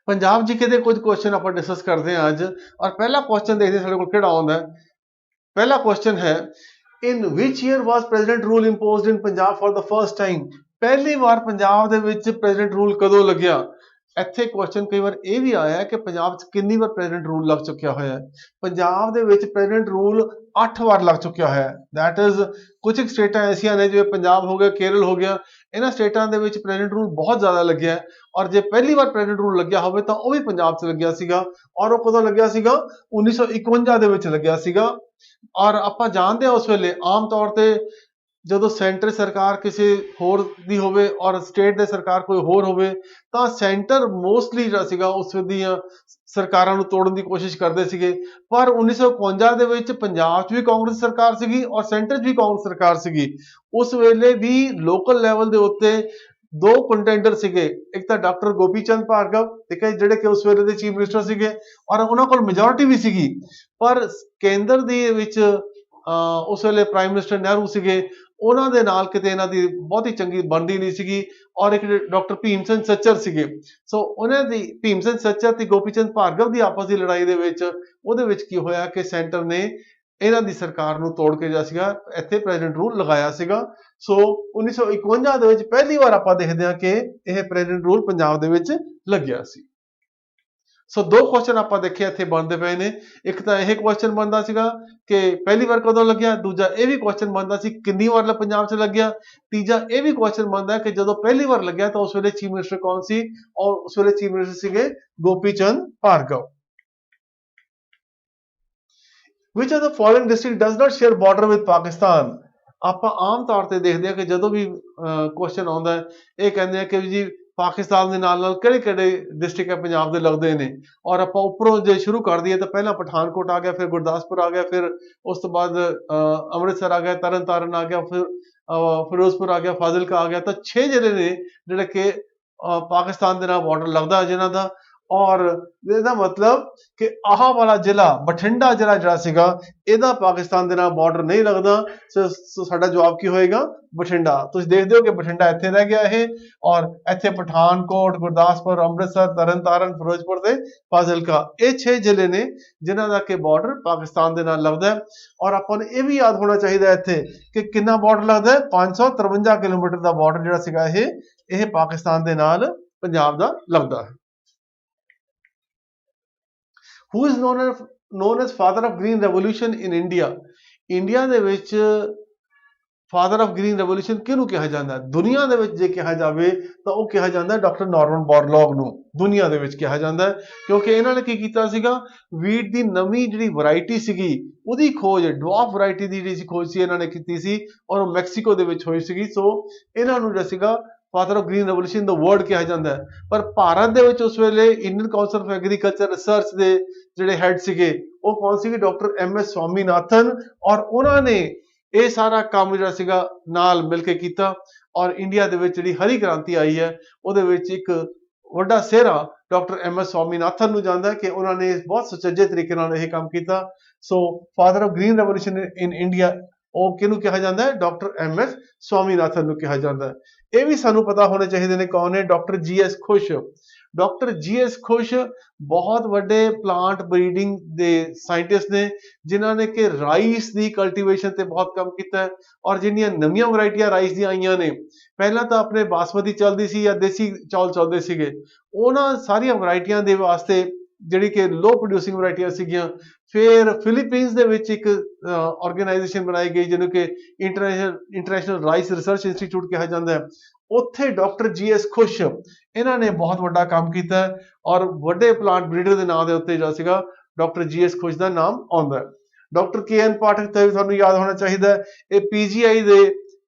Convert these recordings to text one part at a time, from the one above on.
Punjab GK ਦੇ ਕੁਝ question ਆਪਾਂ ਡਿਸਕਸ ਕਰਦੇ ਹਾਂ ਅੱਜ ਔਰ ਪਹਿਲਾ ਕੁਐਸਚਨ ਦੇਖਦੇ ਹਾਂ ਸਾਡੇ ਕੋਲ ਕਿਹੜਾ ਆਉਂਦਾ ਹੈ। ਪਹਿਲਾ ਕੁਐਸਚਨ ਹੈ in which year was president rule imposed in Punjab for the first time. ਪਹਿਲੀ ਵਾਰ ਪੰਜਾਬ ਦੇ ਵਿੱਚ ਪ੍ਰੈਜ਼ੀਡੈਂਟ ਰੂਲ ਕਦੋਂ ਲੱਗਿਆ। ਇੱਥੇ ਕੁਐਸਚਨ ਕਈ ਵਾਰ ਇਹ ਵੀ ਆਇਆ ਕਿ ਪੰਜਾਬ 'ਚ ਕਿੰਨੀ ਵਾਰ ਪ੍ਰੈਜ਼ੀਡੈਂਟ ਰੂਲ ਲੱਗ ਚੁੱਕਿਆ ਹੋਇਆ ਹੈ। ਪੰਜਾਬ ਦੇ ਵਿੱਚ ਪ੍ਰੈਜ਼ੀਡੈਂਟ ਰੂਲ 8 ਵਾਰ ਲੱਗ ਚੁੱਕਿਆ ਹੋਇਆ ਹੈ। ਦੈਟ ਇਜ਼ ਕੁਝ ਸਟੇਟਾਂ ਐਸੀਆਂ ਨੇ ਜਿਵੇਂ ਪੰਜਾਬ ਹੋ ਗਿਆ, ਕੇਰਲ ਹੋ ਗਿਆ, ਇਹਨਾਂ ਸਟੇਟਾਂ ਦੇ ਵਿੱਚ ਪ੍ਰੈਜ਼ੀਡੈਂਟ ਰੂਲ ਬਹੁਤ ਜ਼ਿਆਦਾ ਲੱਗਿਆ ਹੈ। ਔਰ ਜੇ ਪਹਿਲੀ ਵਾਰ ਪ੍ਰੈਜ਼ੀਡੈਂਟ ਰੂਲ ਲੱਗਿਆ ਹੋਵੇ ਤਾਂ ਉਹ ਵੀ ਪੰਜਾਬ 'ਚ ਲੱਗਿਆ ਸੀਗਾ ਔਰ ਉਹ ਕਦੋਂ ਲੱਗਿਆ ਸੀਗਾ 1951 ਦੇ ਵਿੱਚ ਲੱਗਿਆ ਸੀਗਾ। ਔਰ ਆਪਾਂ ਜਾਣਦੇ ਹਾਂ ਉਸ ਵੇਲੇ ਆਮ ਤੌਰ ਤੇ ਜਦੋਂ ਸੈਂਟਰ ਸਰਕਾਰ ਕਿਸੇ ਹੋਰ ਦੀ ਹੋਵੇ ਔਰ ਸਟੇਟ ਦੇ ਸਰਕਾਰ ਕੋਈ ਹੋਰ ਹੋਵੇ ਤਾਂ ਸੈਂਟਰ ਮੋਸਟਲੀ ਜਿਹੜਾ ਸੀਗਾ ਉਸ ਦੀਆਂ ਸਰਕਾਰਾਂ ਨੂੰ ਤੋੜਨ ਦੀ ਕੋਸ਼ਿਸ਼ ਕਰਦੇ ਸੀਗੇ। ਪਰ 1951 ਦੇ ਵਿੱਚ ਪੰਜਾਬ 'ਚ ਵੀ ਕਾਂਗਰਸ ਸਰਕਾਰ ਸੀਗੀ ਔਰ ਸੈਂਟਰ 'ਚ ਵੀ ਕਾਂਗਰਸ ਸਰਕਾਰ ਸੀਗੀ। ਉਸ ਵੇਲੇ ਵੀ ਲੋਕਲ ਲੈਵਲ ਦੇ ਉੱਤੇ ਦੋ ਕੰਟੈਂਡਰ ਸੀਗੇ, ਇੱਕ ਤਾਂ ਡਾਕਟਰ ਗੋਪੀ ਚੰਦ ਭਾਰਗਵ, ਠੀਕ ਹੈ, ਜਿਹੜੇ ਕਿ ਉਸ ਵੇਲੇ ਦੇ ਚੀਫ ਮਿਨਿਸਟਰ ਸੀਗੇ ਔਰ ਉਹਨਾਂ ਕੋਲ ਮੈਜੋਰਿਟੀ ਵੀ ਸੀਗੀ। ਪਰ ਕੇਂਦਰ ਦੇ ਵਿੱਚ ਉਸ ਵੇਲੇ ਪ੍ਰਾਈਮ ਮਿਨਿਸਟਰ ਨਹਿਰੂ ਸੀਗੇ, ਉਹਨਾਂ ਦੇ ਨਾਲ ਕਿਤੇ ਇਹਨਾਂ ਦੀ ਬਹੁਤੀ ਚੰਗੀ ਬਣਦੀ ਨਹੀਂ ਸੀਗੀ। ਔਰ ਇੱਕ ਡਾਕਟਰ ਭੀਮ ਸਿੰਘ ਸੱਚਰ ਸੀਗੇ। ਸੋ ਉਹਨਾਂ ਦੀ ਭੀਮ ਸਿੰਘ ਸੱਚਰ ਤੇ ਗੋਪੀ ਚੰਦ ਭਾਰਗਵ ਦੀ ਆਪਸ ਦੀ ਲੜਾਈ ਦੇ ਵਿੱਚ ਉਹਦੇ ਵਿੱਚ ਕੀ ਹੋਇਆ ਕਿ ਸੈਂਟਰ ਨੇ ਇਹਨਾਂ ਦੀ ਸਰਕਾਰ ਨੂੰ ਤੋੜ ਕੇ ਜਿਹੜਾ ਸੀਗਾ ਇੱਥੇ ਪ੍ਰੈਜ਼ੀਡੈਂਟ ਰੂਲ ਲਗਾਇਆ ਸੀਗਾ। ਸੋ 1951 ਦੇ ਵਿੱਚ ਪਹਿਲੀ ਵਾਰ ਆਪਾਂ ਦੇਖਦੇ ਹਾਂ ਕਿ ਇਹ ਪ੍ਰੈਜ਼ੀਡੈਂਟ ਰੂਲ ਪੰਜਾਬ ਦੇ ਵਿੱਚ ਲੱਗਿਆ ਸੀ। ਸੋ ਦੋ ਕੁਐਸਚਨ ਆਪਾਂ ਦੇਖੇ ਇੱਥੇ ਬਣਦੇ ਪਏ ਨੇ। ਇੱਕ ਤਾਂ ਇਹ ਕੁਐਸਚਨ ਬਣਦਾ ਸੀਗਾ ਕਿ ਪਹਿਲੀ ਵਾਰ ਕਦੋਂ ਲੱਗਿਆ, ਦੂਜਾ ਇਹ ਵੀ ਕੁਐਸਚਨ ਬਣਦਾ ਸੀ ਕਿੰਨੀ ਵਾਰ ਪੰਜਾਬ 'ਚ ਲੱਗਿਆ, ਤੀਜਾ ਇਹ ਵੀ ਕੁਐਸਚਨ ਬਣਦਾ ਕਿ ਜਦੋਂ ਪਹਿਲੀ ਵਾਰ ਲੱਗਿਆ ਤਾਂ ਉਸ ਵੇਲੇ ਚੀਫ ਮਿਨਿਸਟਰ ਕੌਣ ਸੀ ਔਰ ਉਸ ਵੇਲੇ ਚੀਫ ਮਿਨਿਸਟਰ ਸੀਗੇ Gopi Chand Bhargava. Which of the following district does not share border with Pakistan? ਆਪਾਂ ਆਮ ਤੌਰ ਤੇ ਦੇਖਦੇ ਹਾਂ ਕਿ ਜਦੋਂ ਵੀ ਕੁਐਸਚਨ ਆਉਂਦਾ ਹੈ ਇਹ ਕਹਿੰਦੇ ਆ ਕਿ ਜੀ ਪਾਕਿਸਤਾਨ ਦੇ ਨਾਲ ਕਿਹੜੇ ਕਿਹੜੇ ਡਿਸਟ੍ਰਿਕਟ ਹੈ ਪੰਜਾਬ ਦੇ ਲੱਗਦੇ ਨੇ ਔਰ ਆਪਾਂ ਉੱਪਰੋਂ ਜੇ ਸ਼ੁਰੂ ਕਰ ਦਈਏ ਤਾਂ ਪਹਿਲਾਂ ਪਠਾਨਕੋਟ ਆ ਗਿਆ, ਫਿਰ ਗੁਰਦਾਸਪੁਰ ਆ ਗਿਆ, ਫਿਰ ਉਸ ਤੋਂ ਬਾਅਦ ਅੰਮ੍ਰਿਤਸਰ ਆ ਗਿਆ, ਤਰਨ ਤਾਰਨ ਆ ਗਿਆ, ਫਿਰ ਫਿਰੋਜ਼ਪੁਰ ਆ ਗਿਆ, ਫਾਜ਼ਿਲਕਾ ਆ ਗਿਆ। ਤਾਂ 6 ਜ਼ਿਲ੍ਹੇ ਨੇ ਜਿਹੜੇ ਕਿ ਪਾਕਿਸਤਾਨ ਦੇ ਨਾਲ ਬਾਰਡਰ ਲੱਗਦਾ ਜਿਨ੍ਹਾਂ ਦਾ। ਔਰ ਇਹਦਾ ਮਤਲਬ ਕਿ ਆਹ ਵਾਲਾ ਜ਼ਿਲ੍ਹਾ ਬਠਿੰਡਾ ਜਿਹੜਾ ਸੀਗਾ ਇਹਦਾ ਪਾਕਿਸਤਾਨ ਦੇ ਨਾਲ ਬਾਰਡਰ ਨਹੀਂ ਲੱਗਦਾ। ਸੋ ਸਾਡਾ ਜਵਾਬ ਕੀ ਹੋਏਗਾ, ਬਠਿੰਡਾ। ਤੁਸੀਂ ਦੇਖਦੇ ਹੋ ਕਿ ਬਠਿੰਡਾ ਇੱਥੇ ਰਹਿ ਗਿਆ ਇਹ ਔਰ ਇੱਥੇ ਪਠਾਨਕੋਟ, ਗੁਰਦਾਸਪੁਰ, ਅੰਮ੍ਰਿਤਸਰ, ਤਰਨ ਤਾਰਨ, ਫਿਰੋਜ਼ਪੁਰ ਤੇ ਫਾਜ਼ਿਲਕਾ ਇਹ 6 ਜ਼ਿਲ੍ਹੇ ਨੇ ਜਿਨ੍ਹਾਂ ਦਾ ਕਿ ਬਾਰਡਰ ਪਾਕਿਸਤਾਨ ਦੇ ਨਾਲ ਲੱਗਦਾ। ਔਰ ਆਪਾਂ ਨੂੰ ਇਹ ਵੀ ਯਾਦ ਹੋਣਾ ਚਾਹੀਦਾ ਇੱਥੇ ਕਿ ਕਿੰਨਾ ਬਾਰਡਰ ਲੱਗਦਾ ਹੈ, 553 ਕਿਲੋਮੀਟਰ ਦਾ ਬਾਰਡਰ ਜਿਹੜਾ ਸੀਗਾ ਇਹ ਪਾਕਿਸਤਾਨ ਦੇ ਨਾਲ ਪੰਜਾਬ ਦਾ ਲੱਗਦਾ ਹੈ। Who is known as father of green revolution in India? India ਦੇ ਵਿੱਚ ਫਾਦਰ ਆਫ ਗ੍ਰੀਨ ਰੈਵੋਲੂਸ਼ਨ ਕਿਹਨੂੰ ਕਿਹਾ ਜਾਂਦਾ ਹੈ? ਦੁਨੀਆ ਦੇ ਵਿੱਚ ਜੇ ਕਿਹਾ ਜਾਵੇ ਤਾਂ ਉਹ ਕਿਹਾ ਜਾਂਦਾ ਹੈ ਡਾਕਟਰ ਨਾਰਮਨ ਬੋਰਲੌਗ ਨੂੰ। ਦੁਨੀਆ ਦੇ ਵਿੱਚ ਕਿਹਾ ਜਾਂਦਾ ਹੈ ਕਿਉਂਕਿ ਇਹਨਾਂ ਨੇ ਕੀ ਕੀਤਾ ਸੀਗਾ, ਵੀਟ ਦੀ ਨਵੀਂ ਜਿਹੜੀ ਵੈਰਾਈਟੀ ਸੀਗੀ ਉਹਦੀ ਖੋਜ, ਡਵਾਰਫ ਵੈਰਾਈਟੀ ਦੀ ਜਿਹੜੀ ਖੋਜ ਸੀ ਇਹਨਾਂ ਨੇ ਕੀਤੀ ਸੀ ਔਰ ਉਹ ਮੈਕਸੀਕੋ ਦੇ ਵਿੱਚ ਹੋਈ ਸੀਗੀ। ਸੋ ਇਹਨਾਂ ਨੂੰ ਜਿਹੜਾ ਸੀਗਾ ਫਾਦਰ ਆਫ ਗ੍ਰੀਨ ਰੈਵੋਲੂਸ਼ਨ ਦਾ ਵਰਡ ਕਿਹਾ ਜਾਂਦਾ ਹੈ। ਪਰ ਭਾਰਤ ਦੇ ਵਿੱਚ ਉਸ ਵੇਲੇ Indian council of agriculture research ਦੇ ਜਿਹੜੇ ਹੈਡ ਸੀਗੇ ਉਹ ਕੌਣ ਸੀਗੇ, ਡਾਕਟਰ MS ਸਵਾਮੀਨਾਥਨ। ਔਰ ਉਹਨਾਂ ਨੇ ਇਹ ਸਾਰਾ ਕੰਮ ਜਿਹੜਾ ਸੀਗਾ ਨਾਲ ਮਿਲ ਕੇ ਕੀਤਾ ਔਰ ਇੰਡੀਆ ਦੇ ਵਿੱਚ ਜਿਹੜੀ ਹਰੀ ਕ੍ਰਾਂਤੀ ਆਈ ਹੈ ਉਹਦੇ ਵਿੱਚ ਇੱਕ ਵੱਡਾ ਸਿਹਰਾ ਡਾਕਟਰ MS ਸਵਾਮੀਨਾਥਨ ਨੂੰ ਜਾਂਦਾ ਕਿ ਉਹਨਾਂ ਨੇ ਬਹੁਤ ਸੁਚੱਜੇ ਤਰੀਕੇ ਨਾਲ ਇਹ ਕੰਮ ਕੀਤਾ। So father of green revolution in India ਉਹ ਕਿਹਨੂੰ ਕਿਹਾ ਜਾਂਦਾ ਹੈ, ਡਾਕਟਰ MS ਸਵਾਮੀਨਾਥਨ ਨੂੰ ਕਿਹਾ ਜਾਂਦਾ ਹੈ। ਇਹ ਵੀ ਸਾਨੂੰ ਪਤਾ ਹੋਣੇ ਚਾਹੀਦੇ ਨੇ ਕੌਣ ਨੇ, ਡਾਕਟਰ GS ਖੁਸ਼। ਡਾਕਟਰ GS ਖੁਸ਼ ਬਹੁਤ ਵੱਡੇ ਪਲਾਂਟ ਬਰੀਡਿੰਗ ਦੇ ਸਾਇੰਟਿਸਟ ਨੇ ਜਿਨ੍ਹਾਂ ਨੇ ਕਿ ਰਾਈਸ ਦੀ ਕਲਟੀਵੇਸ਼ਨ ਤੇ ਬਹੁਤ ਕੰਮ ਕੀਤਾ ਹੈ ਔਰ ਜਿਹੜੀਆਂ ਨਵੀਆਂ ਵੈਰਾਈਟੀਆਂ ਰਾਈਸ ਦੀਆਂ ਆਈਆਂ ਨੇ, ਪਹਿਲਾਂ ਤਾਂ ਆਪਣੇ ਬਾਸਮਤੀ ਚੱਲਦੀ ਸੀ ਜਾਂ ਦੇਸੀ ਚੌਲ ਚੱਲਦੇ ਸੀਗੇ, ਉਹਨਾਂ ਸਾਰੀਆਂ ਵੈਰਾਈਟੀਆਂ ਦੇ ਵਾਸਤੇ ਜਿਹੜੀ ਕਿ ਲੋ ਪ੍ਰੋਡਿਊਸਿੰਗ ਵੈਰਾਈਟੀਆਂ ਸੀਗੀਆਂ, ਫਿਰ ਫਿਲੀਪੀਨਸ ਦੇ ਵਿੱਚ ਇੱਕ ਆਰਗੇਨਾਈਜੇਸ਼ਨ ਬਣਾਈ ਗਈ ਜਿਹਨੂੰ ਕਿ ਇੰਟਰਨੈਸ਼ਨਲ ਰਾਈਸ ਰਿਸਰਚ ਇੰਸਟੀਚਿਊਟ ਕਿਹਾ ਜਾਂਦਾ ਹੈ। ਉੱਥੇ ਡਾਕਟਰ GS ਖੁਸ਼ ਇਹਨਾਂ ਨੇ ਬਹੁਤ ਵੱਡਾ ਕੰਮ ਕੀਤਾ ਔਰ ਵੱਡੇ ਪਲਾਂਟ ਬਰੀਡਰ ਦੇ ਨਾਂ ਦੇ ਉੱਤੇ ਜਿਹੜਾ ਸੀਗਾ ਡਾਕਟਰ GS ਖੁਸ਼ ਦਾ ਨਾਮ ਆਉਂਦਾ ਹੈ। ਡਾਕਟਰ KN ਪਾਠਕ ਤੇ ਤੁਹਾਨੂੰ ਯਾਦ ਹੋਣਾ ਚਾਹੀਦਾ, ਇਹ PGI ਦੇ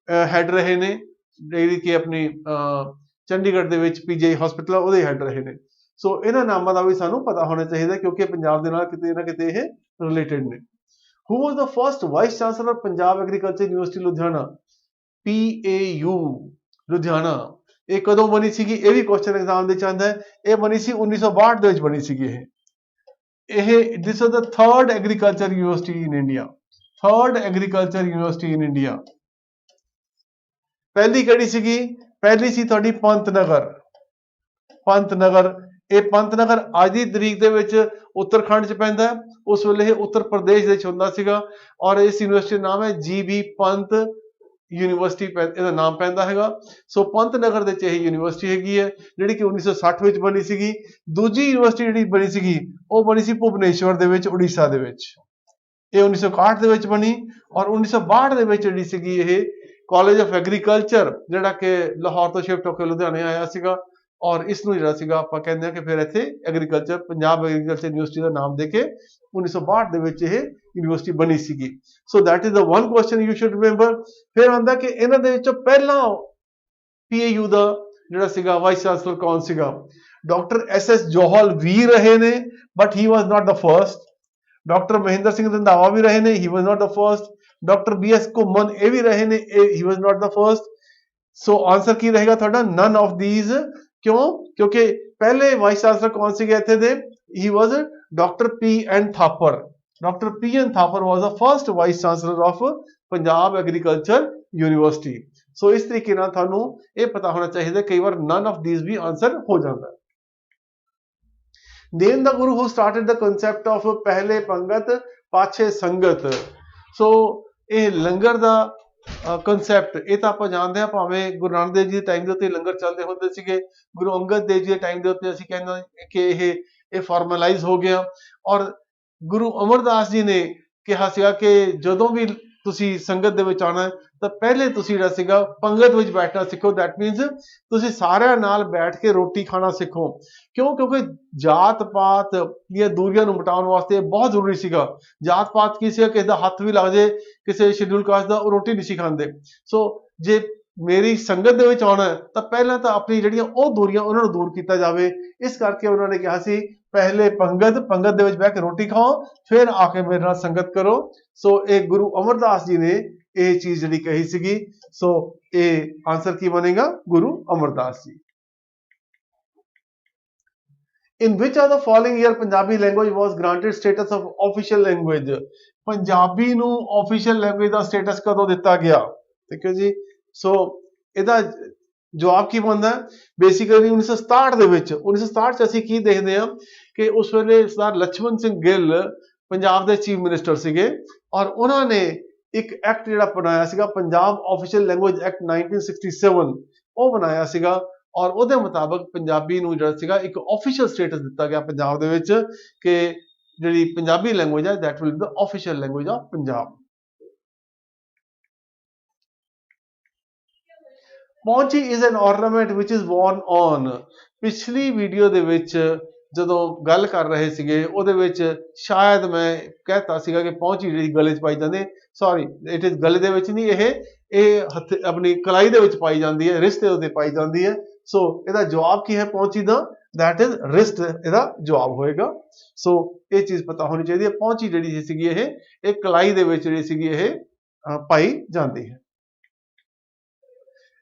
ਹੈਡ ਰਹੇ ਨੇ, ਜਿਹੜੀ ਕਿ ਆਪਣੀ ਚੰਡੀਗੜ੍ਹ ਦੇ ਵਿੱਚ PGI ਹਸਪੀਟਲ ਉਹਦੇ ਹੈਡ ਰਹੇ ਨੇ। ਸੋ ਇਹਨਾਂ ਨਾਮਾਂ ਦਾ ਵੀ ਸਾਨੂੰ ਪਤਾ ਹੋਣਾ ਚਾਹੀਦਾ ਕਿਉਂਕਿ ਪੰਜਾਬ ਦੇ ਨਾਲ ਕਿਤੇ ਨਾ ਕਿਤੇ ਇਹ ਰਿਲੇਟਡ ਨੇ। Who was the first vice chancellor of Punjab Agriculture University Ludhiana? PAU Ludhiana. ਇਹ ਕਦੋਂ ਬਣੀ ਸੀਗੀ, ਇਹ ਵੀ ਕੁਐਸਚਨ ਐਗਜ਼ਾਮ ਦੇ ਵਿੱਚ ਆਉਂਦਾ ਹੈ। ਇਹ ਬਣੀ ਸੀ 1962 ਦੇ ਵਿੱਚ ਬਣੀ ਸੀਗੀ ਇਹ this is the third agriculture university in India, third agriculture university in India. ਪਹਿਲੀ ਕਿਹੜੀ ਸੀਗੀ, ਪਹਿਲੀ ਸੀ ਤੁਹਾਡੀ ਪੰਤਨਗਰ ਇਹ ਪੰਤ ਨਗਰ ਅੱਜ ਦੀ ਤਰੀਕ ਦੇ ਵਿੱਚ ਉੱਤਰਾਖੰਡ 'ਚ ਪੈਂਦਾ ਹੈ। ਉਸ ਵੇਲੇ ਇਹ ਉੱਤਰ ਪ੍ਰਦੇਸ਼ ਦੇ ਵਿੱਚ ਹੁੰਦਾ ਸੀਗਾ ਔਰ ਇਸ ਯੂਨੀਵਰਸਿਟੀ ਦਾ ਨਾਮ ਹੈ GB ਪੰਤ ਯੂਨੀਵਰਸਿਟੀ ਇਹਦਾ ਨਾਮ ਪੈਂਦਾ ਹੈਗਾ। ਸੋ ਪੰਤ ਨਗਰ ਦੇ ਵਿੱਚ ਇਹ ਯੂਨੀਵਰਸਿਟੀ ਹੈਗੀ ਹੈ ਜਿਹੜੀ ਕਿ 1960 ਵਿੱਚ ਬਣੀ ਸੀਗੀ। ਦੂਜੀ ਯੂਨੀਵਰਸਿਟੀ ਜਿਹੜੀ ਬਣੀ ਸੀਗੀ ਉਹ ਬਣੀ ਸੀ ਭੁਵਨੇਸ਼ਵਰ ਦੇ ਵਿੱਚ, ਉੜੀਸਾ ਦੇ ਵਿੱਚ। ਇਹ 1961 ਦੇ ਵਿੱਚ ਬਣੀ ਔਰ 1962 ਦੇ ਵਿੱਚ ਜਿਹੜੀ ਸੀਗੀ ਇਹ ਕਾਲਜ ਆਫ ਐਗਰੀਕਲਚਰ ਜਿਹੜਾ ਕਿ ਲਾਹੌਰ ਤੋਂ ਸ਼ਿਫਟ ਹੋ ਕੇ ਲੁਧਿਆਣੇ ਆਇਆ ਸੀਗਾ ਔਰ ਇਸ ਨੂੰ ਜਿਹੜਾ ਸੀਗਾ ਆਪਾਂ ਕਹਿੰਦੇ ਹਾਂ ਕਿ ਫਿਰ ਇੱਥੇ ਐਗਰੀਕਲਚਰ ਪੰਜਾਬ ਐਗਰੀਕਲਚਰ ਯੂਨੀਵਰਸਿਟੀ ਦਾ ਨਾਮ ਦੇ ਕੇ 1962 ਦੇ ਵਿੱਚ ਇਹ ਯੂਨੀਵਰਸਿਟੀ ਬਣੀ ਸੀਗੀ। So that is the one question you should remember. ਫਿਰ ਆਉਂਦਾ ਕਿ ਇਹਨਾਂ ਦੇ ਵਿੱਚੋਂ ਪਹਿਲਾਂ PAU ਦਾ ਜਿਹੜਾ ਸੀਗਾ ਵਾਈਸ ਚਾਂਸਲਰ ਕੌਣ ਸੀਗਾ? ਡਾਕਟਰ SS ਜੋਹਲ ਵੀ ਰਹੇ ਨੇ but he was not the first. Doctor Mahinder Singh Randhawa ਵੀ ਰਹੇ ਨੇ, he was not the first. Doctor BS Ghuman ਇਹ ਵੀ ਰਹੇ ਨੇ, he was not the first. So answer ਕੀ ਰਹੇਗਾ ਤੁਹਾਡਾ? None of these. ਕਿਉਂ? ਕਿਉਂਕਿ ਪਹਿਲੇ ਵਾਈਸ ਚਾਂਸਲਰ ਕੌਣ ਸੀਗੇ ਇੱਥੇ ਦੇ? He was doctor PN Thapar. Doctor PN Thapar was the first vice chancellor of Punjab agriculture university. So ਇਸ ਤਰੀਕੇ ਨਾਲ ਤੁਹਾਨੂੰ ਇਹ ਪਤਾ ਹੋਣਾ ਚਾਹੀਦਾ, ਕਈ ਵਾਰ ਨਨ ਆਫ ਥੀਜ਼ ਵੀ ਆਂਸਰ ਹੋ ਜਾਂਦਾ ਹੈ। Name the guru who started the concept of ਪਹਿਲੇ ਪੰਗਤ ਪਾਛੇ ਸੰਗਤ। ਸੋ ਇਹ ਲੰਗਰ ਦਾ ਕਨਸੈਪਟ ਇਹ ਤਾਂ ਆਪਾਂ ਜਾਣਦੇ ਹਾਂ, ਭਾਵੇਂ ਗੁਰੂ ਨਾਨਕ ਦੇਵ ਜੀ ਦੇ ਟਾਈਮ ਦੇ ਉੱਤੇ ਲੰਗਰ ਚੱਲਦੇ ਹੁੰਦੇ ਸੀਗੇ, ਗੁਰੂ ਅੰਗਦ ਦੇਵ ਜੀ ਦੇ ਟਾਈਮ ਦੇ ਉੱਤੇ ਅਸੀਂ ਕਹਿੰਦੇ ਕਿ ਇਹ ਫਾਰਮਲਾਈਜ਼ ਹੋ ਗਿਆ ਔਰ ਗੁਰੂ ਅਮਰਦਾਸ ਜੀ ਨੇ ਕਿਹਾ ਸੀਗਾ ਕਿ ਜਦੋਂ ਵੀ ਤੁਸੀਂ ਸੰਗਤ ਦੇ ਵਿੱਚ ਆਉਣਾ ਤਾਂ ਪਹਿਲੇ ਤੁਸੀਂ ਜਿਹੜਾ ਸੀਗਾ ਪੰਗਤ ਵਿੱਚ ਬੈਠਣਾ ਸਿੱਖੋ। ਦੈਟ ਮੀਨਸ ਤੁਸੀਂ ਸਾਰਿਆਂ ਨਾਲ ਬੈਠ ਕੇ ਰੋਟੀ ਖਾਣਾ ਸਿੱਖੋ। ਕਿਉਂ? ਕਿਉਂਕਿ ਜਾਤ ਪਾਤ ਦੀਆਂ ਦੂਰੀਆਂ ਨੂੰ ਮਿਟਾਉਣ ਵਾਸਤੇ ਬਹੁਤ ਜ਼ਰੂਰੀ ਸੀਗਾ। ਜਾਤ ਪਾਤ ਕੀ ਸੀਗਾ? ਕਿਸੇ ਦਾ ਹੱਥ ਵੀ ਲੱਗ ਜੇ ਕਿਸੇ ਸ਼ਡਿਊਲ ਕਾਸਟ ਦਾ, ਉਹ ਰੋਟੀ ਨਹੀਂ ਸੀ ਖਾਂਦੇ। ਸੋ ਜੇ ਮੇਰੀ ਸੰਗਤ ਦੇ ਵਿੱਚ ਆਉਣਾ ਤਾਂ ਪਹਿਲਾਂ ਤਾਂ ਆਪਣੀ ਜਿਹੜੀਆਂ ਉਹ ਦੂਰੀਆਂ ਉਹਨਾਂ ਨੂੰ ਦੂਰ ਕੀਤਾ ਜਾਵੇ। ਇਸ ਕਰਕੇ ਉਹਨਾਂ ਨੇ ਕਿਹਾ ਸੀ ਪਹਿਲੇ ਪੰਗਤ ਦੇ ਵਿੱਚ ਬਹਿ ਕੇ ਰੋਟੀ ਖਾਓ, ਫਿਰ ਆ ਕੇ ਮੇਰੇ ਨਾਲ ਸੰਗਤ ਕਰੋ। ਸੋ ਇਹ ਗੁਰੂ ਅਮਰਦਾਸ ਜੀ ਨੇ ਇਹ ਚੀਜ਼ ਜਿਹੜੀ ਕਹੀ ਸੀਗੀ। ਸੋ ਇਹ ਆਂਸਰ ਕੀ ਬਣੇਗਾ? Guru Amardas ji. In which of the following year Punjabi language was granted status of official language? Punjabi ਨੂੰ official language ਦਾ ਸਟੇਟਸ ਕਦੋਂ ਦਿੱਤਾ ਗਿਆ? ਠੀਕ ਹੈ ਜੀ। ਸੋ ਇਹਦਾ ਜਵਾਬ ਕੀ ਬਣਦਾ? ਬੇਸਿਕਲੀ 1967 ਦੇ ਵਿੱਚ। 1967 ਚ ਅਸੀਂ ਕੀ ਦੇਖਦੇ ਹਾਂ ਕਿ ਉਸ ਵੇਲੇ ਸਰਦਾਰ ਲਛਮਣ ਸਿੰਘ ਗਿੱਲ ਪੰਜਾਬ ਦੇ ਚੀਫ ਮਿਨਿਸਟਰ ਸੀਗੇ ਔਰ ਉਹਨਾਂ ਨੇ ਇੱਕ ਐਕਟ ਜਿਹੜਾ ਬਣਾਇਆ ਸੀਗਾ, ਪੰਜਾਬ ਆਫੀਸ਼ੀਅਲ ਲੈਂਗੁਏਜ ਐਕਟ 1967, ਉਹ ਬਣਾਇਆ ਸੀਗਾ ਔਰ ਉਹਦੇ ਮੁਤਾਬਕ ਪੰਜਾਬੀ ਨੂੰ ਜਿਹੜਾ ਸੀਗਾ ਇੱਕ ਆਫੀਸ਼ੀਅਲ ਸਟੇਟਸ ਦਿੱਤਾ ਗਿਆ ਪੰਜਾਬ ਦੇ ਵਿੱਚ ਕਿ ਜਿਹੜੀ ਪੰਜਾਬੀ ਲੈਂਗੁਏਜ ਹੈ that will be the official language of Punjab. Paunchi is an ornament which is worn on। ਪਿਛਲੀ ਵੀਡੀਓ ਦੇ ਵਿੱਚ ਜਦੋਂ ਗੱਲ ਕਰ ਰਹੇ ਸੀਗੇ ਉਹਦੇ ਵਿੱਚ ਸ਼ਾਇਦ ਮੈਂ ਕਹਿਤਾ ਸੀਗਾ ਕਿ ਪੌਂਚੀ ਜਿਹੜੀ ਗਲੇ 'ਚ ਪਾਈ ਜਾਂਦੀ, ਸੌਰੀ ਇਟ ਇਜ਼ ਗਲੇ ਦੇ ਵਿੱਚ ਨਹੀਂ, ਇਹ ਹੱਥ ਆਪਣੀ ਕਲਾਈ ਦੇ ਵਿੱਚ ਪਾਈ ਜਾਂਦੀ ਹੈ, ਰਿਸਟ ਦੇ ਉੱਤੇ ਪਾਈ ਜਾਂਦੀ ਹੈ। ਸੋ ਇਹਦਾ ਜਵਾਬ ਕੀ ਹੈ ਪੌਂਚੀ ਦਾ? ਦੈਟ ਇਜ਼ ਰਿਸਟ ਇਹਦਾ ਜਵਾਬ ਹੋਏਗਾ। ਸੋ ਇਹ ਚੀਜ਼ ਪਤਾ ਹੋਣੀ ਚਾਹੀਦੀ ਹੈ। ਪੌਂਚੀ ਜਿਹੜੀ ਸੀਗੀ ਇਹ ਕਲਾਈ ਦੇ ਵਿੱਚ ਜਿਹੜੀ ਸੀਗੀ ਇਹ ਪਾਈ ਜਾਂਦੀ ਹੈ।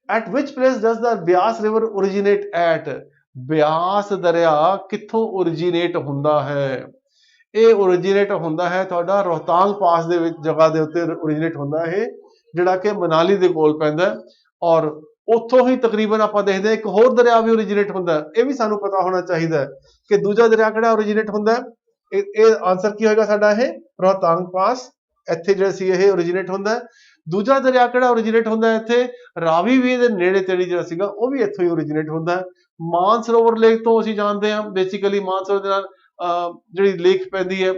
At which place does the Beas river originate at? Beas ਦਰਿਆ ਕਿੱਥੋਂ originate ਹੁੰਦਾ ਹੈ? ਇਹ originate ਹੁੰਦਾ ਹੈ ਤੁਹਾਡਾ ਰੋਹਤਾਂਗ ਪਾਸ ਦੇ ਵਿੱਚ ਜਗ੍ਹਾ ਦੇ ਉੱਤੇ originate ਹੁੰਦਾ ਹੈ ਜਿਹੜਾ ਕਿ ਮਨਾਲੀ ਦੇ ਕੋਲ ਪੈਂਦਾ ਔਰ ਉੱਥੋਂ ਹੀ ਤਕਰੀਬਨ ਆਪਾਂ ਦੇਖਦੇ ਹਾਂ ਇੱਕ ਹੋਰ ਦਰਿਆ ਵੀ originate ਹੁੰਦਾ। ਇਹ ਵੀ ਸਾਨੂੰ ਪਤਾ ਹੋਣਾ ਚਾਹੀਦਾ ਹੈ ਕਿ ਦੂਜਾ ਦਰਿਆ ਕਿਹੜਾ originate ਹੁੰਦਾ। ਇਹ ਆਨਸਰ ਕੀ ਹੋਏਗਾ ਸਾਡਾ? ਇਹ ਰੋਹਤਾਂਗ ਪਾਸ ਇੱਥੇ ਜਿਹੜਾ ਸੀ ਇਹ originate ਹੁੰਦਾ। ਦੂਜਾ ਦਰਿਆ ਕਿਹੜਾ originate ਹੁੰਦਾ ਇੱਥੇ? ਰਾਵੀ ਵੀ ਦੇ ਨੇੜੇ ਤੇੜੇ ਜਿਹੜਾ ਸੀਗਾ ਉਹ ਵੀ ਇੱਥੋਂ ਹੀ originate ਹੁੰਦਾ। ਮਾਨਸਰੋਵਰ ਲੇਕ ਤੋਂ ਅਸੀਂ ਜਾਣਦੇ ਹਾਂ, ਬੇਸਿਕਲੀ ਮਾਨਸਰੋਵਰ ਦੇ ਨਾਲ ਜਿਹੜੀ ਲੇਕ ਪੈਂਦੀ ਹੈ